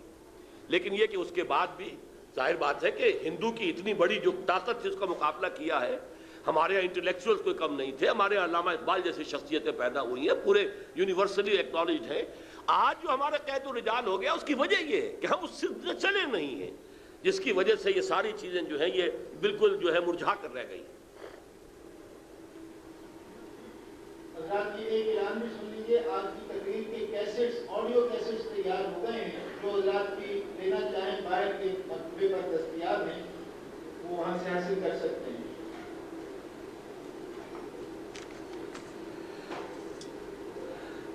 لیکن یہ کہ اس کے بعد بھی ظاہر بات ہے کہ ہندو کی اتنی بڑی جو طاقت جس کا مقابلہ کیا ہے، ہمارے یہاں انٹلیکچوئلز کوئی کم نہیں تھے، ہمارے یہاں علامہ اقبال جیسی شخصیتیں پیدا ہوئی ہیں، پورے یونیورسلی ایکنالجڈ ہیں۔ آج جو ہمارا قید و رجال ہو گیا، اس کی وجہ یہ ہے کہ ہم اس سے چلے نہیں ہیں، جس کی وجہ سے یہ ساری چیزیں جو ہیں یہ بالکل جو ہے مرجھا کر رہ گئی۔ حضرات کی ایک اعلان بھی سن لیجیے، آج کی تقریر کے کیسٹس، آڈیو کیسٹس تیار ہو گئے ہیں، جو حضرات بھی لینا چاہیں باہر کے مکتبے پر دستیاب ہیں، وہ وہاں سے حاصل کر سکتے ہیں۔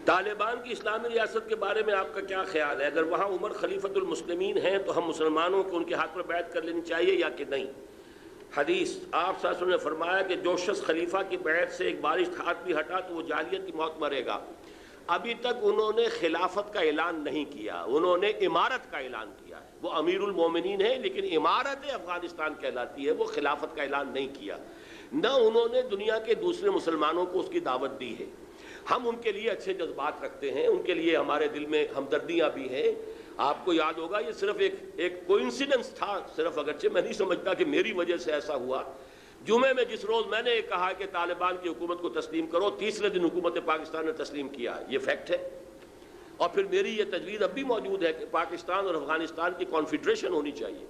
طالبان کی اسلامی ریاست کے بارے میں آپ کا کیا خیال ہے؟ اگر وہاں عمر خلیفۃ المسلمین ہیں تو ہم مسلمانوں کو ان کے ہاتھ پر بیعت کر لینی چاہیے یا کہ نہیں؟ حدیث آپ صلی اللہ علیہ وسلم نے فرمایا کہ جو شخص خلیفہ کی بیعت سے ایک بارش ہاتھ بھی ہٹا تو وہ جاہلیت کی موت مرے گا۔ ابھی تک انہوں نے خلافت کا اعلان نہیں کیا، انہوں نے امارت کا اعلان کیا ہے۔ وہ امیر المومنین ہیں لیکن امارت افغانستان کہلاتی ہے، وہ خلافت کا اعلان نہیں کیا۔ نہ انہوں نے دنیا کے دوسرے مسلمانوں کو اس کی دعوت دی ہے۔ ہم ان کے لیے اچھے جذبات رکھتے ہیں، ان کے لیے ہمارے دل میں ہمدردیاں بھی ہیں۔ آپ کو یاد ہوگا یہ صرف ایک کوئنسیڈنس تھا، صرف اگرچہ میں نہیں سمجھتا کہ میری وجہ سے ایسا ہوا۔ جمعے میں جس روز میں نے کہا کہ طالبان کی حکومت کو تسلیم کرو، تیسرے دن حکومت پاکستان نے تسلیم کیا، یہ فیکٹ ہے۔ اور پھر میری یہ تجویز اب بھی موجود ہے کہ پاکستان اور افغانستان کی کانفیڈریشن ہونی چاہیے۔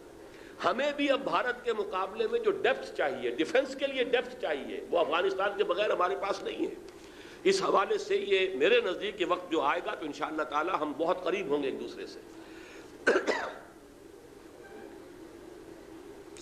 ہمیں بھی اب بھارت کے مقابلے میں جو ڈیپتھ چاہیے، ڈیفنس کے لیے ڈیپتھ چاہیے، وہ افغانستان کے بغیر ہمارے پاس نہیں ہے۔ اس حوالے سے یہ میرے نزدیک یہ وقت جو آئے گا تو انشاءاللہ تعالی ہم بہت قریب ہوں گے ایک دوسرے سے۔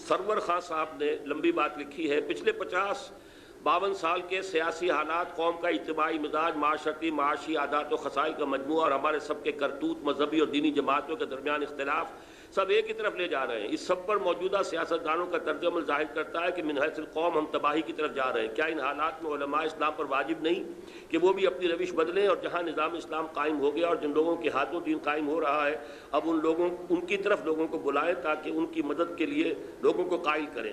سرور خان صاحب نے لمبی بات لکھی ہے، پچھلے 52 سال کے سیاسی حالات، قوم کا اجتماعی مزاج، معاشرتی معاشی عادات و خصائل کا مجموعہ اور ہمارے سب کے کرتوت، مذہبی اور دینی جماعتوں کے درمیان اختلاف سب ایک ہی طرف لے جا رہے ہیں۔ اس سب پر موجودہ سیاستدانوں کا طرز عمل ظاہر کرتا ہے کہ من حیث القوم ہم تباہی کی طرف جا رہے ہیں۔ کیا ان حالات میں علماء اسلام پر واجب نہیں کہ وہ بھی اپنی روش بدلیں، اور جہاں نظام اسلام قائم ہو گیا اور جن لوگوں کے ہاتھوں دین قائم ہو رہا ہے، اب ان کی طرف لوگوں کو بلائیں تاکہ ان کی مدد کے لیے لوگوں کو قائل کریں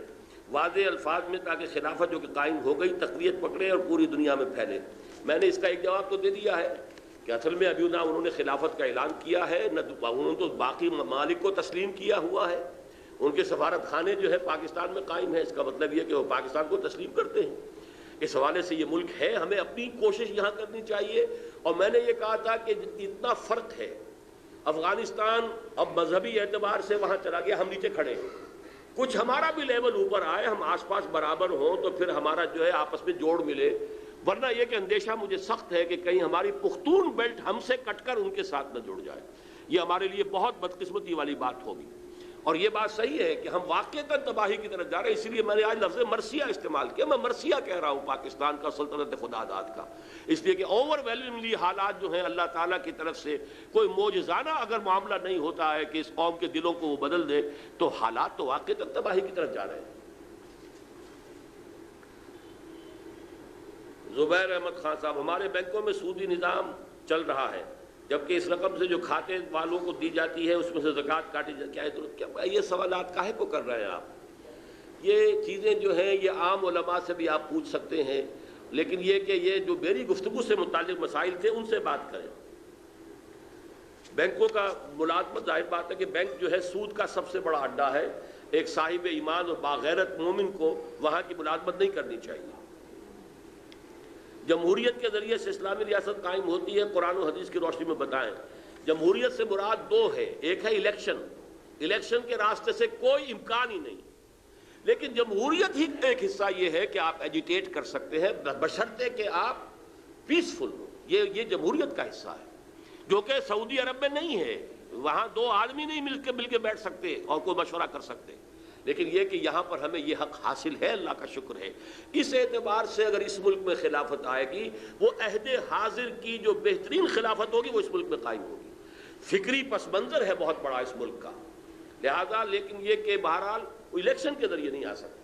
واضح الفاظ میں، تاکہ خلافت جو کہ قائم ہو گئی تقویت پکڑے اور پوری دنیا میں پھیلے۔ میں نے اس کا ایک جواب تو دے دیا ہے کہ اصل میں ابھی نہ انہوں نے خلافت کا اعلان کیا ہے، نہ انہوں نے تو باقی ممالک کو تسلیم کیا ہوا ہے۔ ان کے سفارت خانے جو ہے پاکستان میں قائم ہے، اس کا مطلب یہ کہ وہ پاکستان کو تسلیم کرتے ہیں۔ اس حوالے سے یہ ملک ہے، ہمیں اپنی کوشش یہاں کرنی چاہیے۔ اور میں نے یہ کہا تھا کہ اتنا فرق ہے، افغانستان اب مذہبی اعتبار سے وہاں چلا گیا، ہم نیچے کھڑے ہیں۔ کچھ ہمارا بھی لیول اوپر آئے، ہم آس پاس برابر ہوں تو پھر ہمارا جو ہے آپس میں جوڑ ملے، ورنہ یہ کہ اندیشہ مجھے سخت ہے کہ کہیں ہماری پختون بیلٹ ہم سے کٹ کر ان کے ساتھ نہ جڑ جائے۔ یہ ہمارے لیے بہت بدقسمتی والی بات ہوگی۔ اور یہ بات صحیح ہے کہ ہم واقعتاً تباہی کی طرف جا رہے ہیں، اسی لیے میں نے آج لفظ مرثیہ استعمال کیا۔ میں مرثیہ کہہ رہا ہوں پاکستان کا، سلطنت خدا داد کا، اس لیے کہ اوور ویلملی حالات جو ہیں اللہ تعالیٰ کی طرف سے کوئی معجزانہ اگر معاملہ نہیں ہوتا ہے کہ اس قوم کے دلوں کو وہ بدل دے، تو حالات تو واقعتاً تباہی کی طرف جا رہے ہیں۔ زبیر احمد خان صاحب، ہمارے بینکوں میں سودی نظام چل رہا ہے، جبکہ اس رقم سے جو کھاتے والوں کو دی جاتی ہے اس میں سے زکوٰۃ کاٹی جاتی ہے۔ کیا یہ سوالات کاہے کو کر رہے ہیں آپ؟ یہ چیزیں جو ہیں یہ عام علماء سے بھی آپ پوچھ سکتے ہیں، لیکن یہ کہ یہ جو میری گفتگو سے متعلق مسائل تھے ان سے بات کریں۔ بینکوں کا ملازمت، ظاہر بات ہے کہ بینک جو ہے سود کا سب سے بڑا اڈا ہے۔ ایک صاحب ایمان اور باغیرت مومن کو وہاں کی ملازمت نہیں کرنی چاہیے۔ جمہوریت کے ذریعے سے اسلامی ریاست قائم ہوتی ہے، قرآن و حدیث کی روشنی میں بتائیں۔ جمہوریت سے مراد دو ہے، ایک ہے الیکشن کے راستے سے کوئی امکان ہی نہیں، لیکن جمہوریت ہی ایک حصہ یہ ہے کہ آپ ایجیٹیٹ کر سکتے ہیں بشرطے کہ آپ پیسفل ہو۔ یہ جمہوریت کا حصہ ہے، جو کہ سعودی عرب میں نہیں ہے۔ وہاں دو آدمی نہیں مل کے بیٹھ سکتے اور کوئی مشورہ کر سکتے، لیکن یہ کہ یہاں پر ہمیں یہ حق حاصل ہے، اللہ کا شکر ہے۔ اس اعتبار سے اگر اس ملک میں خلافت آئے گی، وہ عہد حاضر کی جو بہترین خلافت ہوگی وہ اس ملک میں قائم ہوگی۔ فکری پس منظر ہے بہت بڑا اس ملک کا، لہذا لیکن یہ کہ بہرحال الیکشن کے ذریعے نہیں آ سکتے۔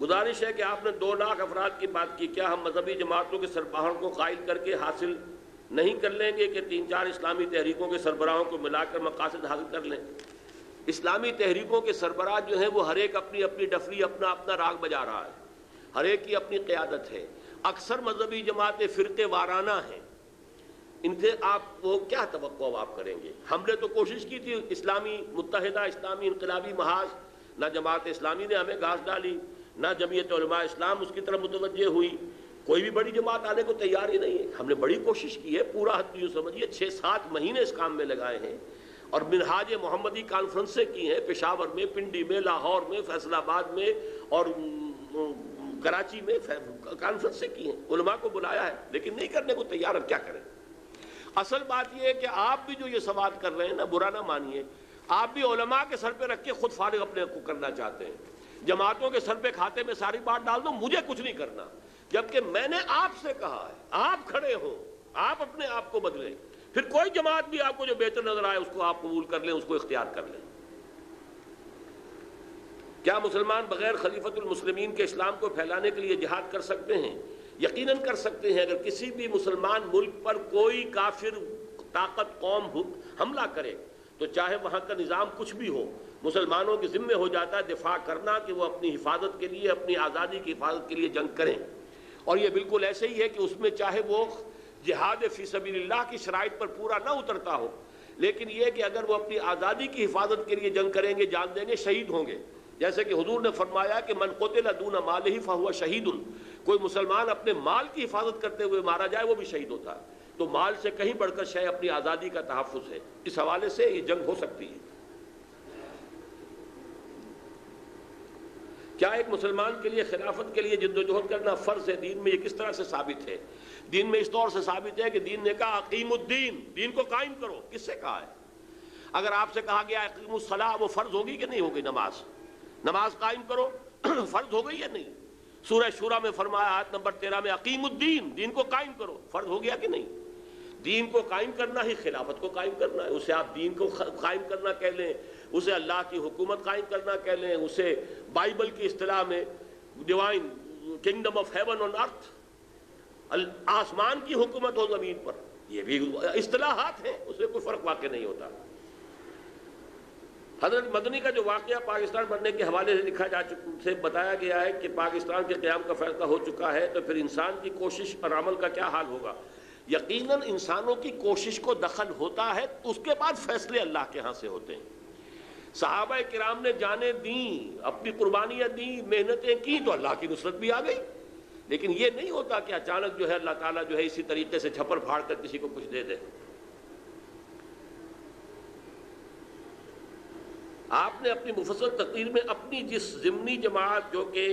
گزارش ہے کہ آپ نے 2 لاکھ افراد کی بات کی، کیا ہم مذہبی جماعتوں کے سربراہوں کو قائل کر کے حاصل نہیں کر لیں گے کہ 3-4 اسلامی تحریکوں کے سربراہوں کو ملا کر مقاصد حاصل کر لیں؟ اسلامی تحریکوں کے سربراہ جو ہیں وہ ہر ایک اپنی اپنی ڈفری، اپنا اپنا راگ بجا رہا ہے، ہر ایک کی اپنی قیادت ہے۔ اکثر مذہبی جماعتیں فرقے وارانہ ہیں، ان سے آپ وہ کیا توقع آپ کریں گے؟ ہم نے تو کوشش کی تھی اسلامی متحدہ اسلامی انقلابی محاذ، نہ جماعت اسلامی نے ہمیں گھاس ڈالی، نہ جمعیت علماء اسلام اس کی طرف متوجہ ہوئی، کوئی بھی بڑی جماعت آنے کو تیار ہی نہیں ہے۔ ہم نے بڑی کوشش کی ہے، پورا یوں سمجھیے 6-7 مہینے اس کام میں لگائے ہیں، اور منہاج محمدی کانفرنسیں کی ہیں پشاور میں، پنڈی میں، لاہور میں، فیصل آباد میں اور کراچی میں کانفرنسیں کی ہیں، علماء کو بلایا ہے، لیکن نہیں کرنے کو تیار، اب کیا کریں؟ اصل بات یہ ہے کہ آپ بھی جو یہ سوال کر رہے ہیں نا، برا نہ مانیے، آپ بھی علماء کے سر پہ رکھ کے خود فارغ اپنے کو کرنا چاہتے ہیں، جماعتوں کے سر پہ کھاتے میں ساری بات ڈال دو، مجھے کچھ نہیں کرنا، جبکہ میں نے آپ سے کہا ہے آپ کھڑے ہوں، آپ اپنے آپ کو بدلیں، پھر کوئی جماعت بھی آپ کو جو بہتر نظر آئے اس کو آپ قبول کر لیں، اس کو اختیار کر لیں۔ کیا مسلمان بغیر خلیفۃ المسلمین کے اسلام کو پھیلانے کے لیے جہاد کر سکتے ہیں؟ یقیناً کر سکتے ہیں۔ اگر کسی بھی مسلمان ملک پر کوئی کافر طاقت قوم حملہ کرے تو چاہے وہاں کا نظام کچھ بھی ہو، مسلمانوں کے ذمہ ہو جاتا ہے دفاع کرنا، کہ وہ اپنی حفاظت کے لیے، اپنی آزادی کی حفاظت کے لیے جنگ کریں، اور یہ بالکل ایسے ہی ہے کہ اس میں چاہے وہ جہاد فی سبیل اللہ کی شرائط پر پورا نہ اترتا ہو، لیکن یہ کہ اگر وہ اپنی آزادی کی حفاظت کے لیے جنگ کریں گے، جان دیں گے، شہید ہوں گے، جیسے کہ حضور نے فرمایا کہ من قتل دون مالہ فہو شہید، کوئی مسلمان اپنے مال کی حفاظت کرتے ہوئے مارا جائے وہ بھی شہید ہوتا ہے۔ تو مال سے کہیں بڑھ کر شے اپنی آزادی کا تحفظ ہے، اس حوالے سے یہ جنگ ہو سکتی ہے۔ کیا ایک مسلمان کے لیے خلافت کے لیے جدوجہد کرنا فرض ہے؟ دین میں یہ کس طرح سے ثابت ہے؟ دین میں اس طور سے ثابت ہے کہ دین نے کہا اقیم الدین، دین کو قائم کرو۔ کس سے کہا ہے؟ اگر آپ سے کہا گیا اقیم الصلاۃ، وہ فرض ہوگی کہ نہیں ہوگی؟ نماز قائم کرو، فرض ہو گئی یا نہیں؟ سورہ شورى میں فرمایا آیت نمبر 13 میں اقیم الدین، دین کو قائم کرو، فرض ہو گیا کہ نہیں؟ دین کو قائم کرنا ہی خلافت کو قائم کرنا ہے، اسے آپ دین کو قائم کرنا کہہ لیں، اسے اللہ کی حکومت قائم کرنا کہہ لیں، اسے بائبل کی اصطلاح میں ڈیوائن کنگڈم آف ہیون آن ارتھ، آسمان کی حکومت ہو زمین پر، یہ بھی اصطلاحات ہیں، اس میں کوئی فرق واقع نہیں ہوتا۔ حضرت مدنی کا جو واقعہ پاکستان بننے کے حوالے سے لکھا جا سے بتایا گیا ہے کہ پاکستان کے قیام کا فیصلہ ہو چکا ہے، تو پھر انسان کی کوشش اور عمل کا کیا حال ہوگا؟ یقیناً انسانوں کی کوشش کو دخل ہوتا ہے، اس کے بعد فیصلے اللہ کے ہاں سے ہوتے ہیں۔ صحابہ کرام نے جانیں دیں، اپنی قربانیاں دیں، محنتیں کی، تو اللہ کی نصرت بھی آ گئی، لیکن یہ نہیں ہوتا کہ اچانک جو ہے اللہ تعالیٰ جو ہے اسی طریقے سے چھپر پھاڑ کر کسی کو کچھ دے دے۔ آپ نے اپنی مفصل تقریر میں اپنی جس ضمنی جماعت جو کہ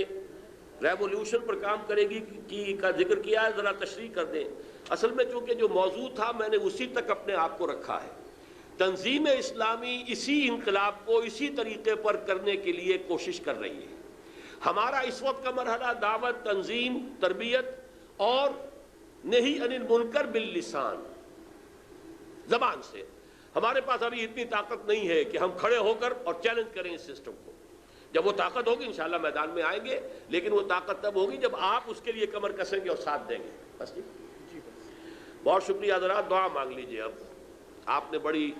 ریولیوشن پر کام کرے گی کا ذکر کیا ہے، ذرا تشریح کر دیں۔ اصل میں چونکہ جو موضوع تھا میں نے اسی تک اپنے آپ کو رکھا ہے۔ تنظیم اسلامی اسی انقلاب کو اسی طریقے پر کرنے کے لیے کوشش کر رہی ہے۔ ہمارا اس وقت کا مرحلہ دعوت، تنظیم، تربیت اور نہی عن المنکر باللسان، زبان سے۔ ہمارے پاس ابھی اتنی طاقت نہیں ہے کہ ہم کھڑے ہو کر اور چیلنج کریں اس سسٹم کو۔ جب وہ طاقت ہوگی انشاءاللہ میدان میں آئیں گے، لیکن وہ طاقت تب ہوگی جب آپ اس کے لیے کمر کسیں گے اور ساتھ دیں گے۔ بس جی، بہت شکریہ حضرات، دعا مانگ لیجئے۔ اب آپ نے بڑی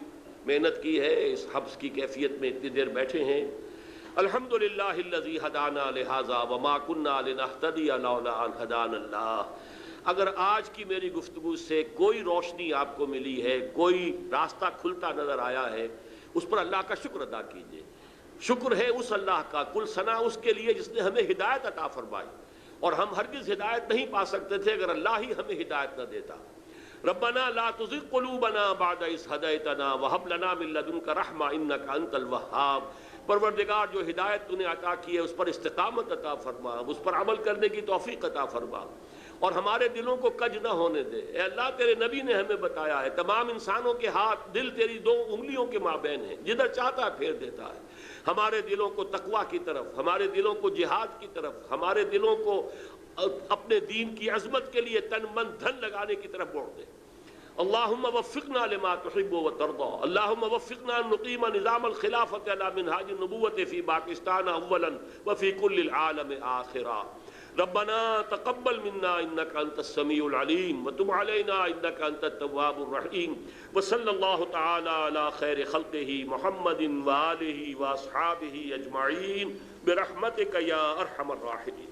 محنت کی ہے، اس حبس کی کیفیت میں اتنی دیر بیٹھے ہیں۔ الحمدللہ الذی ہدانا لہذا وما کنا لنہتدی لولا ان ہدانا اللہ۔ اگر آج کی میری گفتگو سے کوئی روشنی آپ کو ملی ہے، کوئی راستہ کھلتا نظر آیا ہے، اس پر اللہ کا شکر ادا کیجئے۔ شکر ہے اس اللہ کا، کل ثنا اس کے لیے جس نے ہمیں ہدایت عطا فرمائی، اور ہم ہرگز ہدایت نہیں پا سکتے تھے اگر اللہ ہی ہمیں ہدایت نہ دیتا۔ ربنا لا تزغ قلوبنا بعد اذ ہدیتنا وہب لنا من لدنک رحمہ انک انت الوہاب۔ پروردگار، جو ہدایت تو نے عطا کی ہے اس پر استقامت عطا فرما، اس پر عمل کرنے کی توفیق عطا فرما، اور ہمارے دلوں کو کج نہ ہونے دے۔ اے اللہ، تیرے نبی نے ہمیں بتایا ہے تمام انسانوں کے ہاتھ دل تیری دو انگلیوں کے مابین ہیں، جدھر چاہتا ہے پھیر دیتا ہے۔ ہمارے دلوں کو تقویٰ کی طرف، ہمارے دلوں کو جہاد کی طرف، ہمارے دلوں کو اپنے دین کی عظمت کے لیے تن من دھن لگانے کی طرف موڑ دے۔ اللہم وفقنا لما تحب وترضى، اللہم وفقنا ان نقیم نظام الخلافت علی منہاج النبوت فی پاکستان اولا وفی کل العالم آخرا۔ ربنا تقبل منا انك انت السميع العليم وتب علينا انك انت التواب الرحيم، وصلى الله تعالى على خير خلقه محمد وآله واصحابه اجمعين برحمتك يا ارحم الراحمين۔